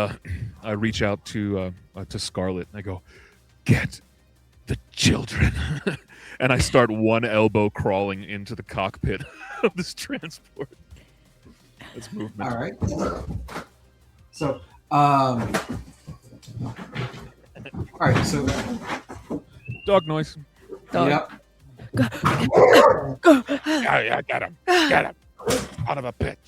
I reach out to Scarlet and I go, "Get the children," and I start one elbow crawling into the cockpit of this transport. That's movement. All right. So, all right. So, Dog noise. Dog. Yep. Yeah, get him. Get him. Out of a pit.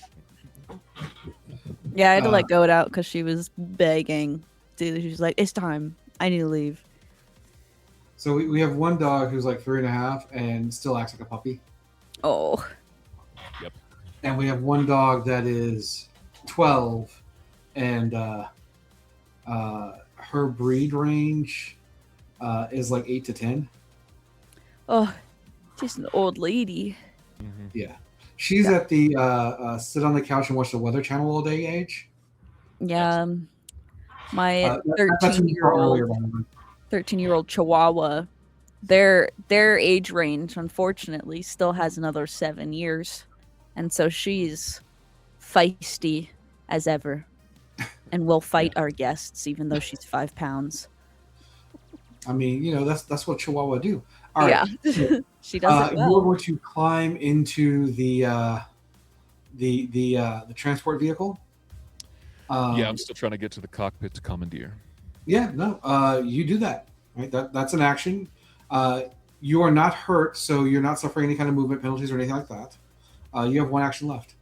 Yeah, I had to let go it out because she was begging. She was like, "It's time. I need to leave." So we have one dog who's like 3.5 and still acts like a puppy. Oh. Yep. And we have one dog that is 12 and her breed range is like 8 to 10. Oh, she's an old lady. Mm-hmm. Yeah. She's at the sit on the couch and watch the Weather Channel all day age. Yeah. My That's what you saw earlier, by the way. 13-year-old Chihuahua, their age range, unfortunately, still has another 7 years. And so she's feisty as ever and will fight our guests, even though she's 5 pounds. I mean, you know, that's what Chihuahua do. All right. Yeah. She does it well. You're going to climb into the transport vehicle. Yeah, I'm still trying to get to the cockpit to commandeer. Yeah, no, you do that. Right, that's an action. You are not hurt, so you're not suffering any kind of movement penalties or anything like that. You have one action left.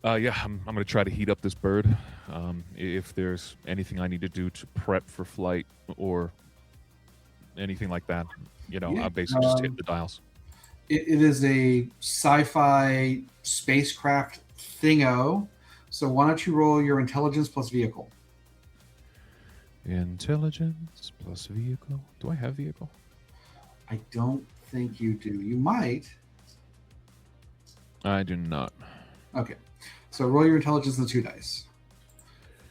Yeah, I'm going to try to heat up this bird. If there's anything I need to do to prep for flight or anything like that, you know, I'll basically just hit the dials. It is a sci-fi spacecraft thingo. So why don't you roll your intelligence plus vehicle? Intelligence plus vehicle. Do I have vehicle? I don't think you do. You might. I do not. Okay. So roll your intelligence and 2 dice.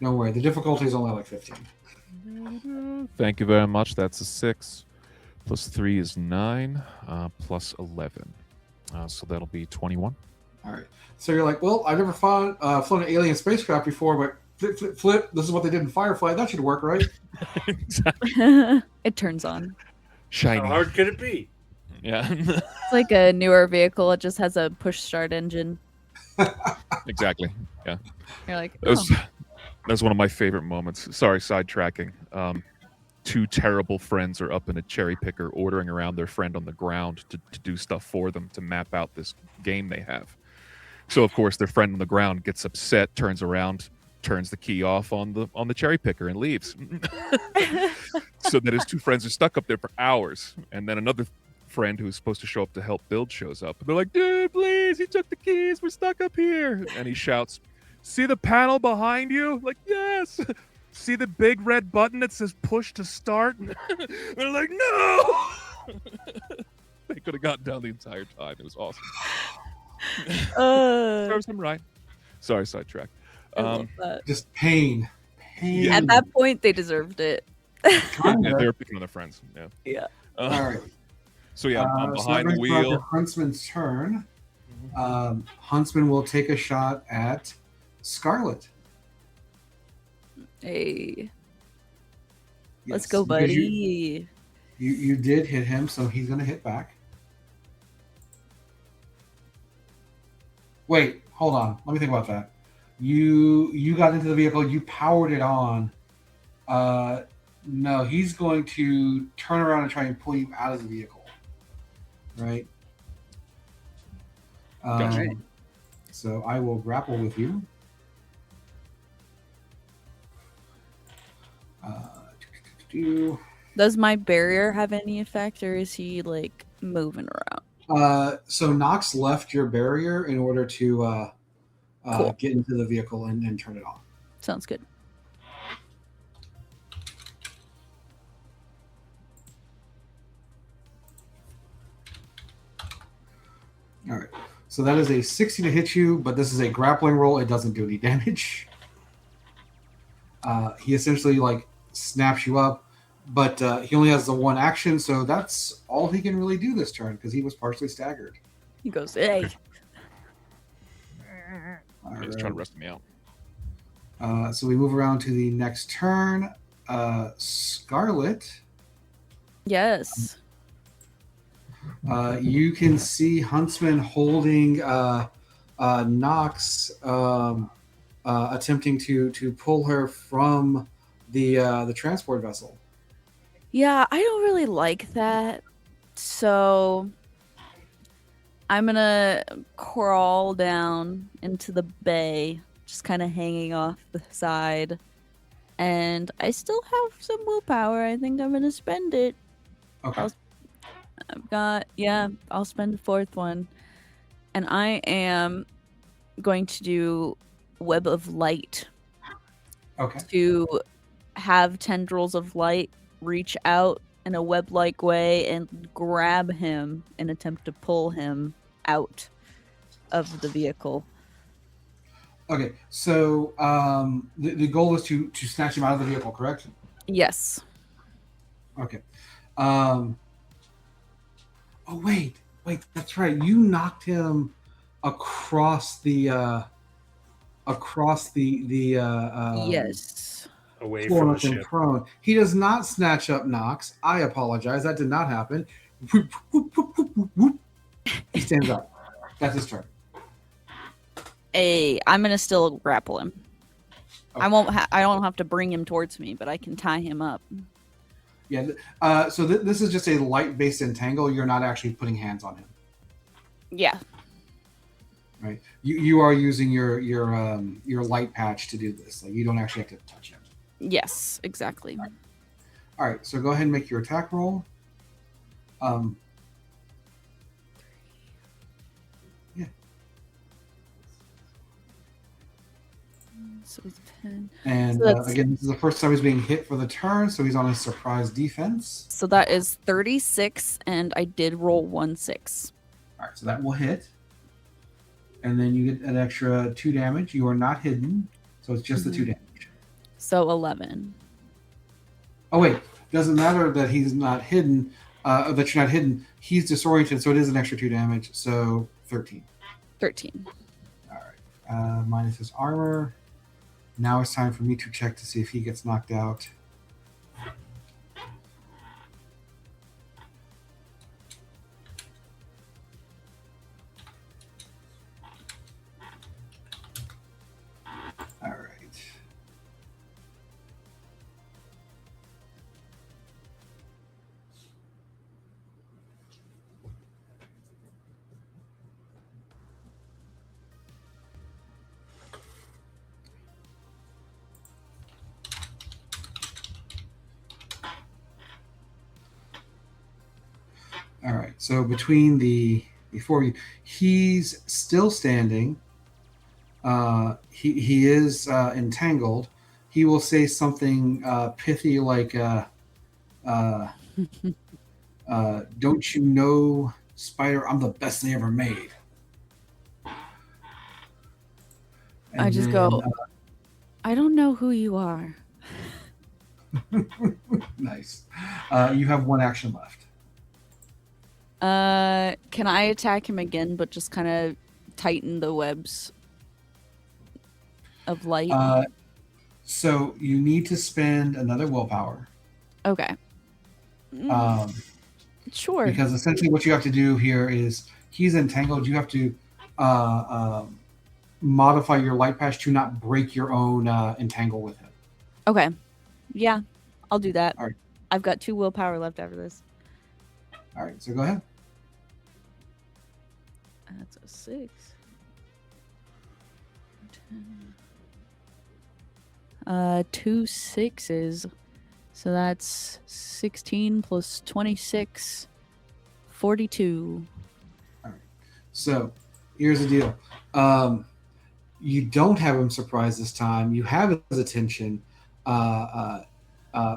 Don't worry. The difficulty is only like 15. Thank you very much. That's a 6. Plus 3 is 9. Plus 11. So that'll be 21. All right. So you're like, well, I've never flown an alien spacecraft before, but flip. This is what they did in Firefly. That should work, right? It turns on. Shiny. How hard could it be? Yeah. It's like a newer vehicle. It just has a push start engine. Exactly. Yeah. You're like, That's one of my favorite moments. Sorry, sidetracking. 2 terrible friends are up in a cherry picker ordering around their friend on the ground to do stuff for them to map out this game they have. So of course their friend on the ground gets upset, turns around, turns the key off on the cherry picker and leaves. So that his 2 friends are stuck up there for hours. And then another friend who's supposed to show up to help build shows up. They're like, "Dude, please, he took the keys. We're stuck up here." And he shouts, "See the panel behind you?" Like, "Yes." "See the big red button that says push to start?" They're like, "No." They could have gotten down the entire time. It was awesome. Serves him right. Sorry, sidetrack. I love that. Just pain. Yeah. At that point, they deserved it. Yeah, they were picking on their friends. Yeah. Yeah. All right. So yeah, I'm So behind that the brings us wheel. to Huntsman's turn. Huntsman will take a shot at Scarlet. Hey, let's Yes, go, because buddy. You did hit him, so he's going to hit back. Wait, hold on. Let me think about that. You got into the vehicle. You powered it on. No, he's going to turn around and try and pull you out of the vehicle. Right? Gotcha. So I will grapple with you. Does my barrier have any effect, or is he like moving around? So Nox left your barrier in order to Cool. get into the vehicle and turn it on. Sounds good. All right. So that is a 60 to hit you, but this is a grappling roll. It doesn't do any damage. He essentially like snaps you up, but he only has the one action, so that's all he can really do this turn because he was partially staggered. He goes, hey. He's trying to rest me out. So we move around to the next turn. Scarlet. Yes. You can see Huntsman holding Nox, attempting to pull her from the transport vessel. Yeah, I don't really like that. So I'm gonna crawl down into the bay, just kind of hanging off the side. And I still have some willpower. I think I'm gonna spend it. Okay. I'll spend the fourth one. And I am going to do Web of Light Okay. to have tendrils of light reach out in a web-like way and grab him and attempt to pull him out of the vehicle. Okay. So the goal is to snatch him out of the vehicle, correct? Yes. Okay. Oh wait, that's right. You knocked him across the Yes. Away floor from the with him ship. prone. He does not snatch up Nox. I apologize. That did not happen. Whoop, whoop, whoop, whoop, whoop, whoop. He stands up. That's his turn. I'm gonna still grapple him. Okay. I don't have to bring him towards me, but I can tie him up. Yeah. So this is just a light-based entangle. You're not actually putting hands on him. Yeah. Right. You are using your light patch to do this. Like you don't actually have to touch him. Yes, exactly. All right. So go ahead and make your attack roll. Yeah. So it's 10. And So again, this is the first time he's being hit for the turn, so he's on his surprise defense. So that is 36, and I did roll 1-6. All right, so that will hit. And then you get an extra 2 damage. You are not hidden, so it's just the 2 damage. So 11. Oh, wait. Doesn't matter that he's not hidden, that you're not hidden. He's disoriented, so it is an extra 2 damage, so 13. 13. All right. Minus his armor. Now it's time for me to check to see if he gets knocked out. All right. All right. So before you, he's still standing. He is entangled. He will say something pithy like, "Don't you know, Spider? I'm the best they ever made." And I just go, I don't know who you are. Nice. You have 1 action left. Can I attack him again, but just kind of tighten the webs of light? So you need to spend another willpower. Okay. Sure. Because essentially what you have to do here is he's entangled. You have to modify your light patch to not break your own entangle with him. Okay. Yeah, I'll do that. All right. I've got 2 willpower left after this. All right, so go ahead. That's a 6. 2 6s. So that's 16 plus 26, 42. All right. So here's the deal. You don't have him surprised this time. You have his attention,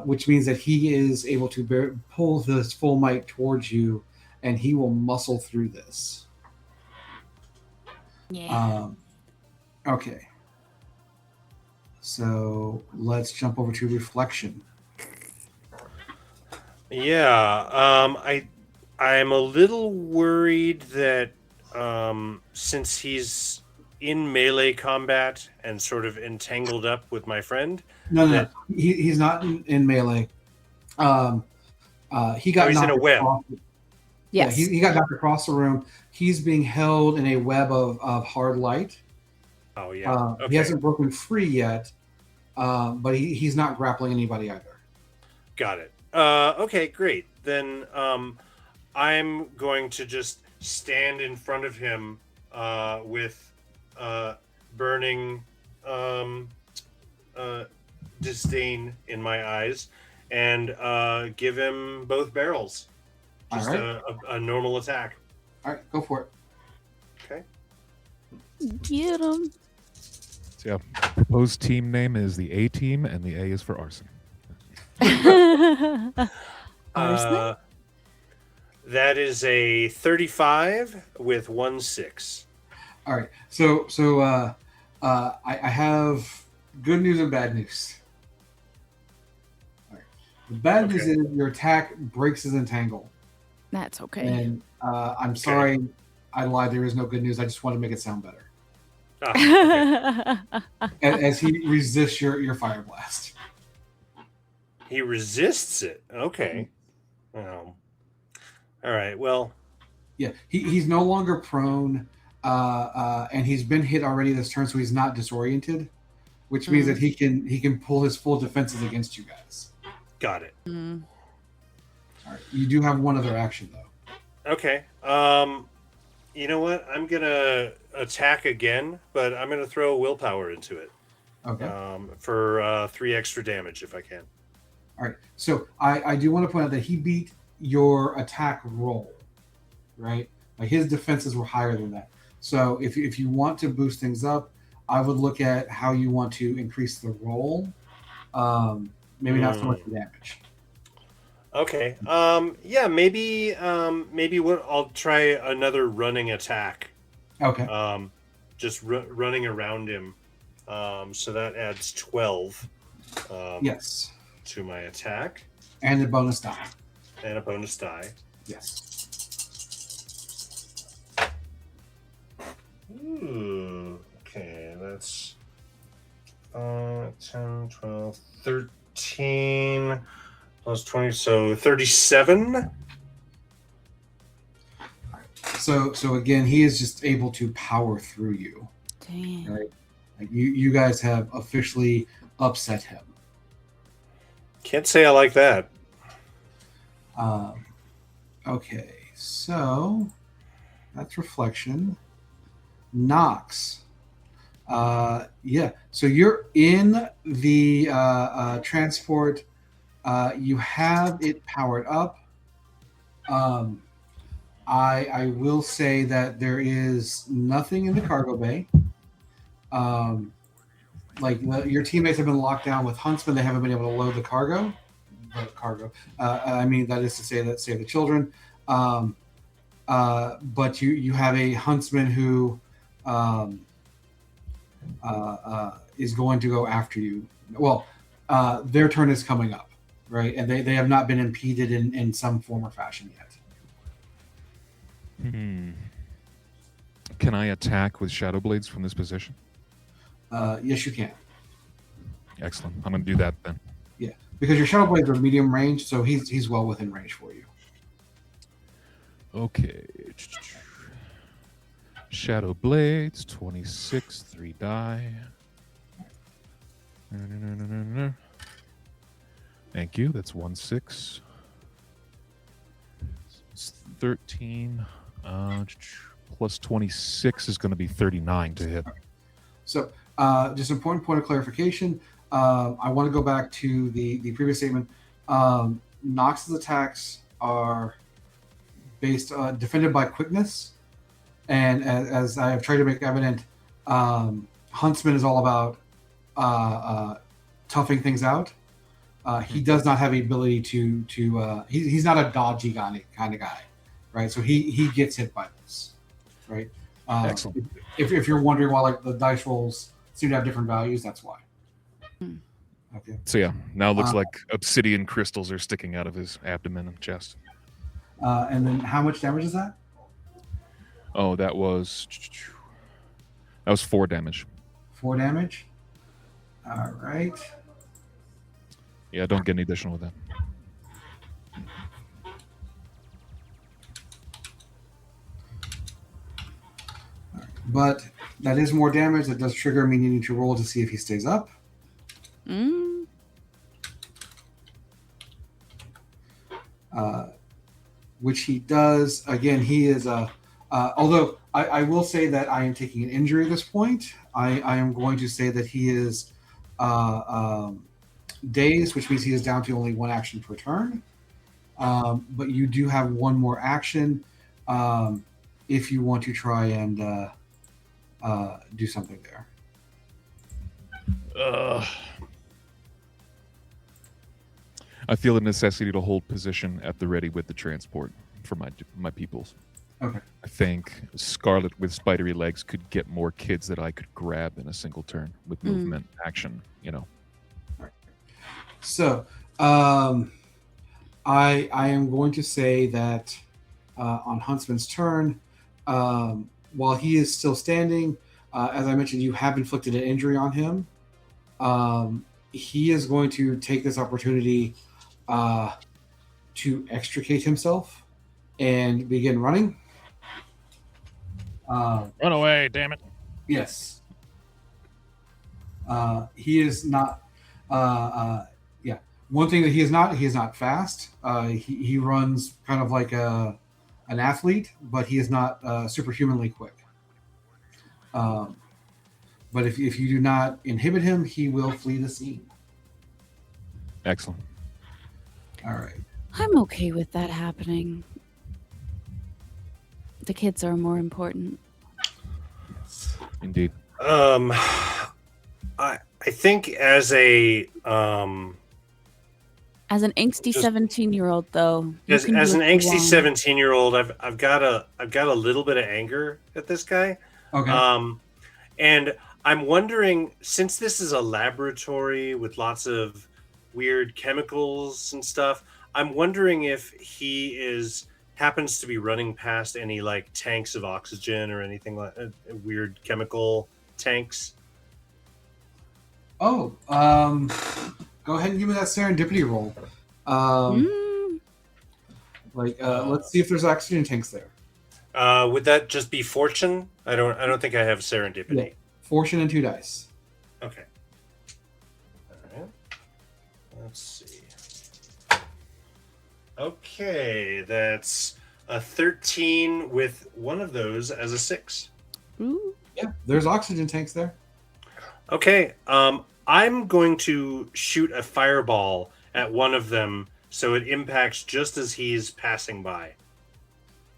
which means that he is able to pull this full might towards you, and he will muscle through this. Yeah. Okay. So let's jump over to reflection. Yeah, I'm a little worried that since he's in melee combat and sort of entangled up with my friend. No. He's not in melee. He got he's in a web. Yes. Yeah, he got knocked across the room. He's being held in a web of hard light. Oh yeah. He hasn't broken free yet, but he's not grappling anybody either. Got it. Okay, great. Then I'm going to just stand in front of him with burning disdain in my eyes and give him both barrels. Just a normal attack. All right, go for it. Okay. Get him. So, yeah, proposed team name is the A team, and the A is for arson. Arson? That is a 35 with 1/6. All right, so I have good news and bad news. All right. The bad news is your attack breaks his entangle. That's okay. And I'm sorry, I lied. There is no good news. I just wanted to make it sound better. As he resists your fire blast. He resists it. Okay. All right. Well. Yeah, he's no longer prone, and he's been hit already this turn, so he's not disoriented, which means that he can pull his full defenses against you guys. Got it. All right. You do have one other action though. Okay. You know what? I'm gonna attack again, but I'm gonna throw willpower into it. Okay. For 3 extra damage if I can. All right. So I do want to point out that he beat your attack roll, right? Like his defenses were higher than that. So if you want to boost things up, I would look at how you want to increase the roll. Maybe not so much the damage. Okay. Yeah. Maybe I'll try another running attack. Okay. Just running around him. So that adds 12. Yes. To my attack. And a bonus die. Yes. Ooh. Okay. That's 10, 12, 13. Plus 20, so 37. So again, he is just able to power through you. Damn. Right? Like you guys have officially upset him. Can't say I like that. Okay, so that's reflection. Nox. Yeah, so you're in the transport. You have it powered up. I will say that there is nothing in the cargo bay. Your teammates have been locked down with huntsmen. They haven't been able to load the cargo. I mean, that is to say that save the children. But you have a huntsman who is going to go after you. Well, their turn is coming up, right? And they have not been impeded in some form or fashion yet. Can I attack with shadow blades from this position? Yes, you can. Excellent. I'm going to do that then. Yeah, because your shadow blades are medium range, so he's well within range for you. Okay. Shadow blades, 26, 3 die. Thank you. That's 1/6. It's 13. Plus 26 is going to be 39 to hit. So, just an important point of clarification. I want to go back to the previous statement. Nox's attacks are based defended by quickness, and as I have tried to make evident, Huntsman is all about toughing things out. He does not have the ability to he's not a dodgy kind of guy, right? So he gets hit by this, right? Excellent. If you're wondering why the dice rolls seem to have different values, that's why. Okay. So yeah, now it looks like obsidian crystals are sticking out of his abdomen and chest. And then how much damage is that? Oh, that was 4 damage. 4 damage. All right. Yeah, don't get any additional with that. But that is more damage. That does trigger me needing to roll to see if he stays up. Which he does. Again, he is although I will say that I am taking an injury at this point. I am going to say that he is dazed, which means he is down to only 1 action per turn. But you do have 1 more action if you want to try and do something there. I feel the necessity to hold position at the ready with the transport for my peoples. Okay. I think Scarlet with spidery legs could get more kids that I could grab in a single turn with movement, action, Right. So, I am going to say that on Huntsman's turn, while he is still standing, as I mentioned, you have inflicted an injury on him. He is going to take this opportunity to extricate himself and begin running. Run away, damn it. Yes. He is not. One thing that he is not fast. He runs kind of like an athlete, but he is not superhumanly quick. But if you do not inhibit him, he will flee the scene. Excellent. All right. I'm okay with that happening. The kids are more important. Indeed. I think as a As an angsty 17-year-old, though, as an angsty 17-year-old, I've got a little bit of anger at this guy. Okay. And I'm wondering, since this is a laboratory with lots of weird chemicals and stuff, I'm wondering if he happens to be running past any like tanks of oxygen or anything like weird chemical tanks. Oh, go ahead and give me that serendipity roll. Let's see if there's oxygen tanks there. Would that just be fortune? I don't think I have serendipity. Yeah. Fortune and 2 dice. Okay. All right. Let's see. Okay, that's a 13 with one of those as a 6. Ooh. Yeah, there's oxygen tanks there. Okay, I'm going to shoot a fireball at one of them so it impacts just as he's passing by.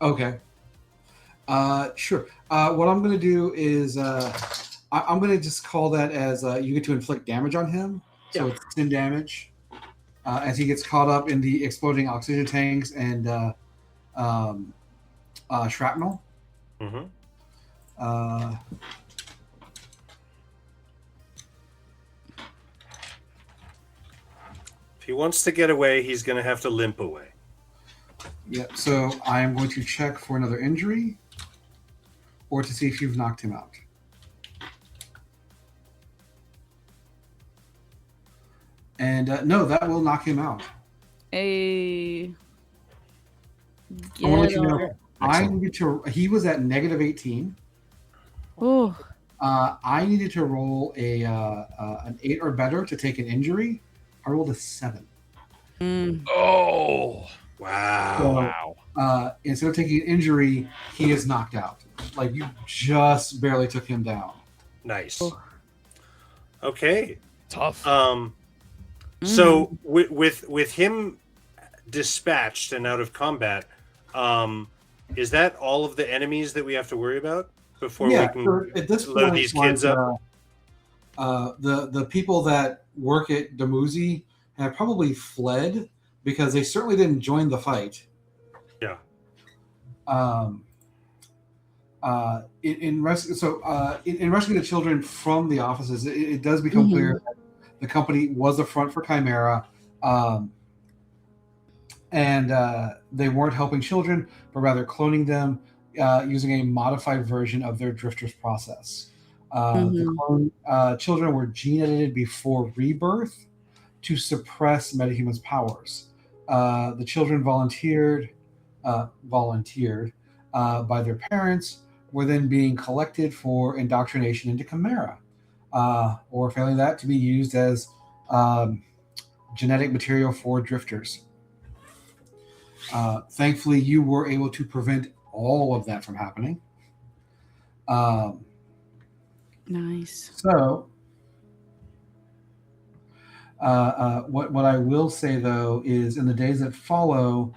Okay. Sure. What I'm going to do is I'm going to just call that as you get to inflict damage on him. So it's 10 damage as he gets caught up in the exploding oxygen tanks and shrapnel. Mm-hmm. If he wants to get away, he's going to have to limp away. Yep. So I am going to check for another injury or to see if you've knocked him out. And no, that will knock him out. I want to let you know, he was at negative 18. Oh. I needed to roll an 8 or better to take an injury. I rolled a 7. Oh, wow. So, instead of taking an injury, he is knocked out. Like, you just barely took him down. Nice. Okay. Tough. So with him dispatched and out of combat, is that all of the enemies that we have to worry about before we can at this load point, these kids up? The people that work at Damuzi have probably fled because they certainly didn't join the fight. Yeah. In rescuing the children from the offices, it does become clear that the company was a front for Chimera, and they weren't helping children, but rather cloning them using a modified version of their drifters process. The Mhm. clone children were gene edited before rebirth to suppress metahumans' powers. The children volunteered by their parents were then being collected for indoctrination into Chimera, or failing that, to be used as genetic material for drifters. Thankfully, you were able to prevent all of that from happening. Nice. So, what I will say though is, in the days that follow,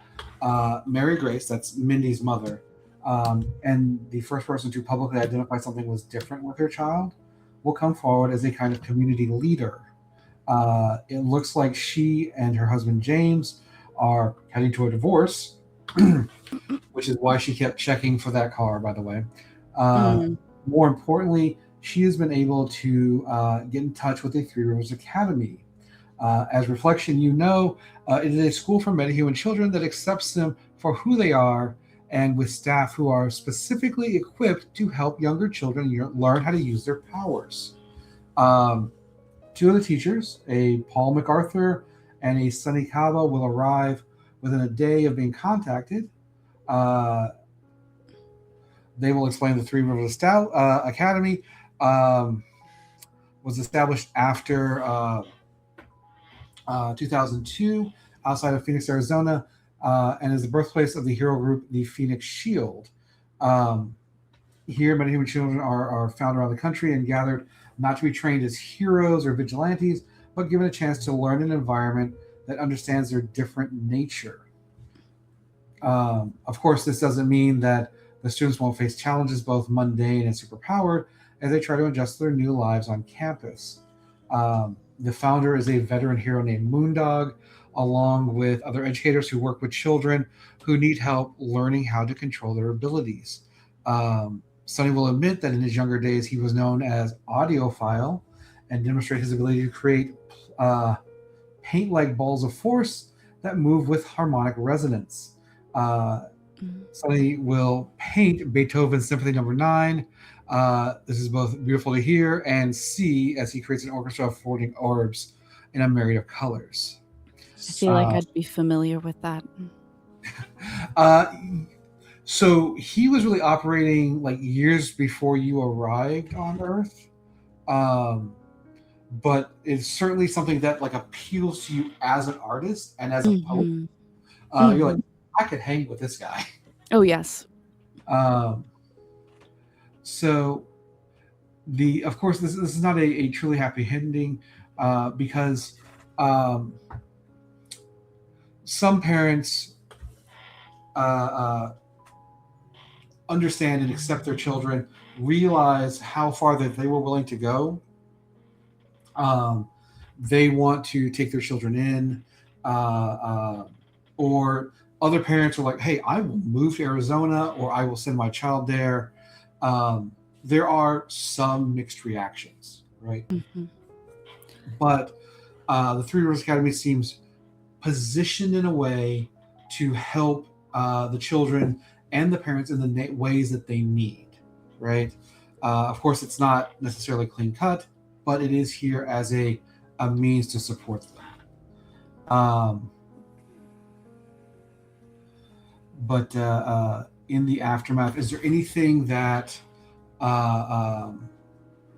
Mary Grace, that's Mindy's mother, and the first person to publicly identify something was different with her child, will come forward as a kind of community leader. It looks like she and her husband James are heading to a divorce, which is why she kept checking for that car, by the way. More importantly, she has been able to get in touch with the Three Rivers Academy. As Reflection, it is a school for metahuman children that accepts them for who they are, and with staff who are specifically equipped to help younger children learn how to use their powers. Two of the teachers, a Paul MacArthur and a Sunny Kaba, will arrive within a day of being contacted. They will explain the Three Rivers Academy was established after 2002 outside of Phoenix, Arizona, and is the birthplace of the hero group, the Phoenix Shield. Here, metahuman children are found around the country and gathered not to be trained as heroes or vigilantes, but given a chance to learn an environment that understands their different nature. Of course, this doesn't mean that the students won't face challenges, both mundane and superpowered, as they try to adjust their new lives on campus. The founder is a veteran hero named Moondog, along with other educators who work with children who need help learning how to control their abilities. Sonny will admit that in his younger days he was known as Audiophile and demonstrate his ability to create paint-like balls of force that move with harmonic resonance. Sonny will paint Beethoven's Symphony No. 9. This is both beautiful to hear and see as he creates an orchestra of floating orbs in a myriad of colors. I feel like I'd be familiar with that. So he was really operating like years before you arrived on Earth. But it's certainly something that like appeals to you as an artist and as a poet. You're like, I could hang with this guy. Oh, yes. So of course, this is not a truly happy ending, because some parents understand and accept their children, realize how far that they were willing to go. They want to take their children in, or other parents are like, hey, I will move to Arizona, or I will send my child there. There are some mixed reactions, right? But the Three Rivers Academy seems positioned in a way to help the children and the parents in the ways that they need, right? Of course, it's not necessarily clean cut, but it is here as a means to support them. But in the aftermath, is there anything that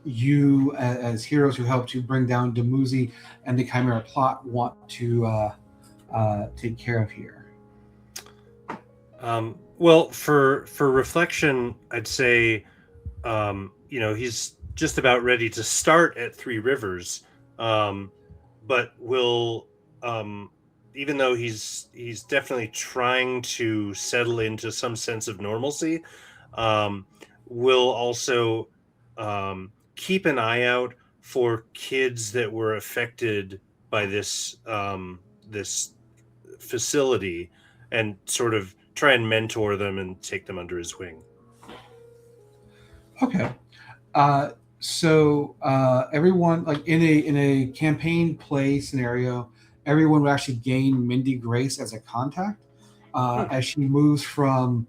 you, as heroes who helped to bring down Dumuzi and the Chimera plot, want to take care of here? Well, for Reflection, I'd say, he's just about ready to start at Three Rivers, but will, even though he's definitely trying to settle into some sense of normalcy, will also keep an eye out for kids that were affected by this this facility, and sort of try and mentor them and take them under his wing. Okay. So everyone, like in a campaign play scenario, everyone would actually gain Mindy Grace as a contact as she moves from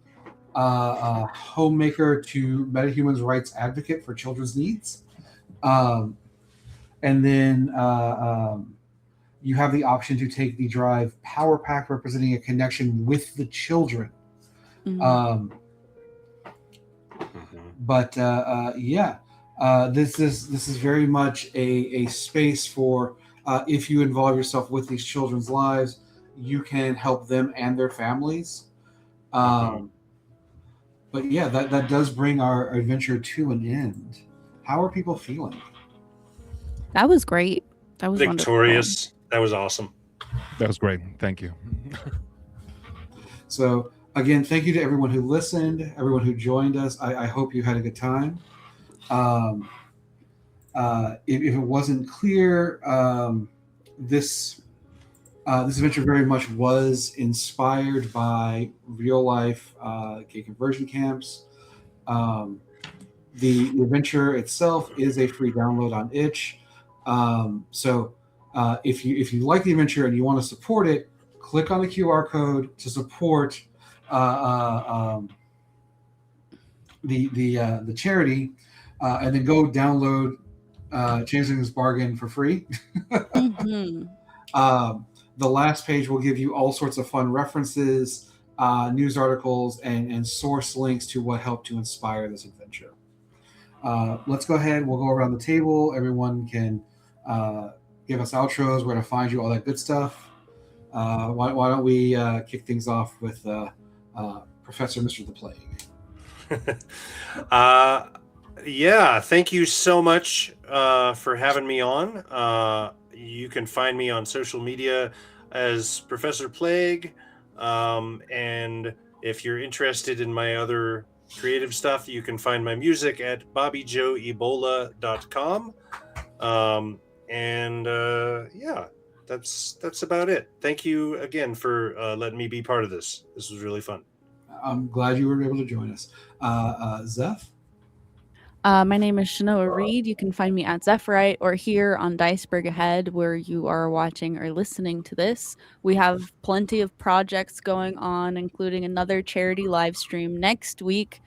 homemaker to Metahumans rights advocate for children's needs. And then you have the option to take the Drive Power Pack, representing a connection with the children. Mhm. But this is very much a space for if you involve yourself with these children's lives, you can help them and their families. But yeah, that does bring our adventure to an end. How are people feeling? That was great. That was victorious. That was awesome. That was great. Thank you. So again, thank you to everyone who listened, everyone who joined us. I hope you had a good time. If it wasn't clear, this adventure very much was inspired by real life gay conversion camps. The adventure itself is a free download on itch. So if you like the adventure and you want to support it, click on the QR code to support the charity, and then go download Changelings Bargain for free. Mhm. The last page will give you all sorts of fun references, news articles, and source links to what helped to inspire this adventure. Let's go ahead. We'll go around the table. Everyone can give us outros, where to find you, all that good stuff. Why don't we kick things off with Professor Mr. the Plague? Yeah, thank you so much for having me on. You can find me on social media as Professor Plague. And if you're interested in my other creative stuff, you can find my music at bobbyjoeebola.com. Yeah, that's about it. Thank you again for letting me be part of this. This was really fun. I'm glad you were able to join us. Zeph? My name is Chenoa Reid. You can find me at Zephyrite or here on DICEBERG Ahead, where you are watching or listening to this. We have plenty of projects going on, including another charity live stream next week,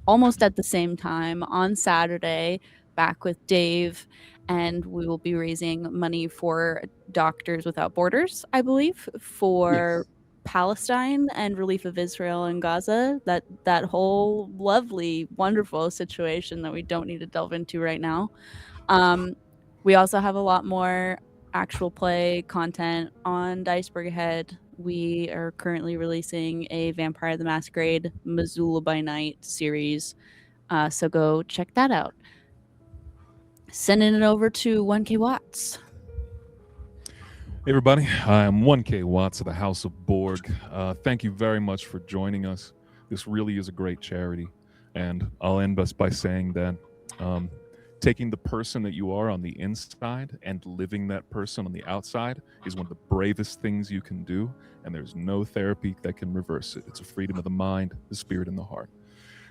almost at the same time on Saturday, back with Dave. And we will be raising money for Doctors Without Borders, I believe, for Palestine and relief of Israel and Gaza, that whole lovely, wonderful situation that we don't need to delve into right now. We also have a lot more actual play content on DICEBERG Ahead. We are currently releasing a Vampire the Masquerade Missoula by Night series, so go check that out. Sending it over to 1K Watts. Hey everybody, I am 1K Watts of the House of Borg. Thank you very much for joining us. This really is a great charity, and I'll end us by saying that taking the person that you are on the inside and living that person on the outside is one of the bravest things you can do, and there's no therapy that can reverse it. It's a freedom of the mind, the spirit, and the heart.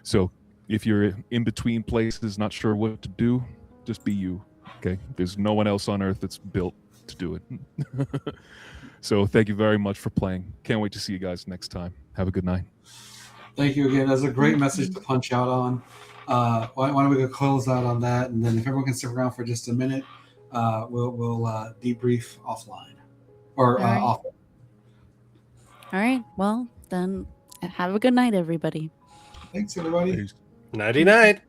So if you're in between places, not sure what to do, just be you, okay? There's no one else on earth that's built to do it. So thank you very much for playing. Can't wait to see you guys next time. Have a good night. Thank you again. That's a great message to punch out on. Why don't we go close out on that, and then if everyone can stick around for just a minute, we'll debrief offline or off. All right. Well, then have a good night, everybody. Thanks, everybody. Peace. Nighty night.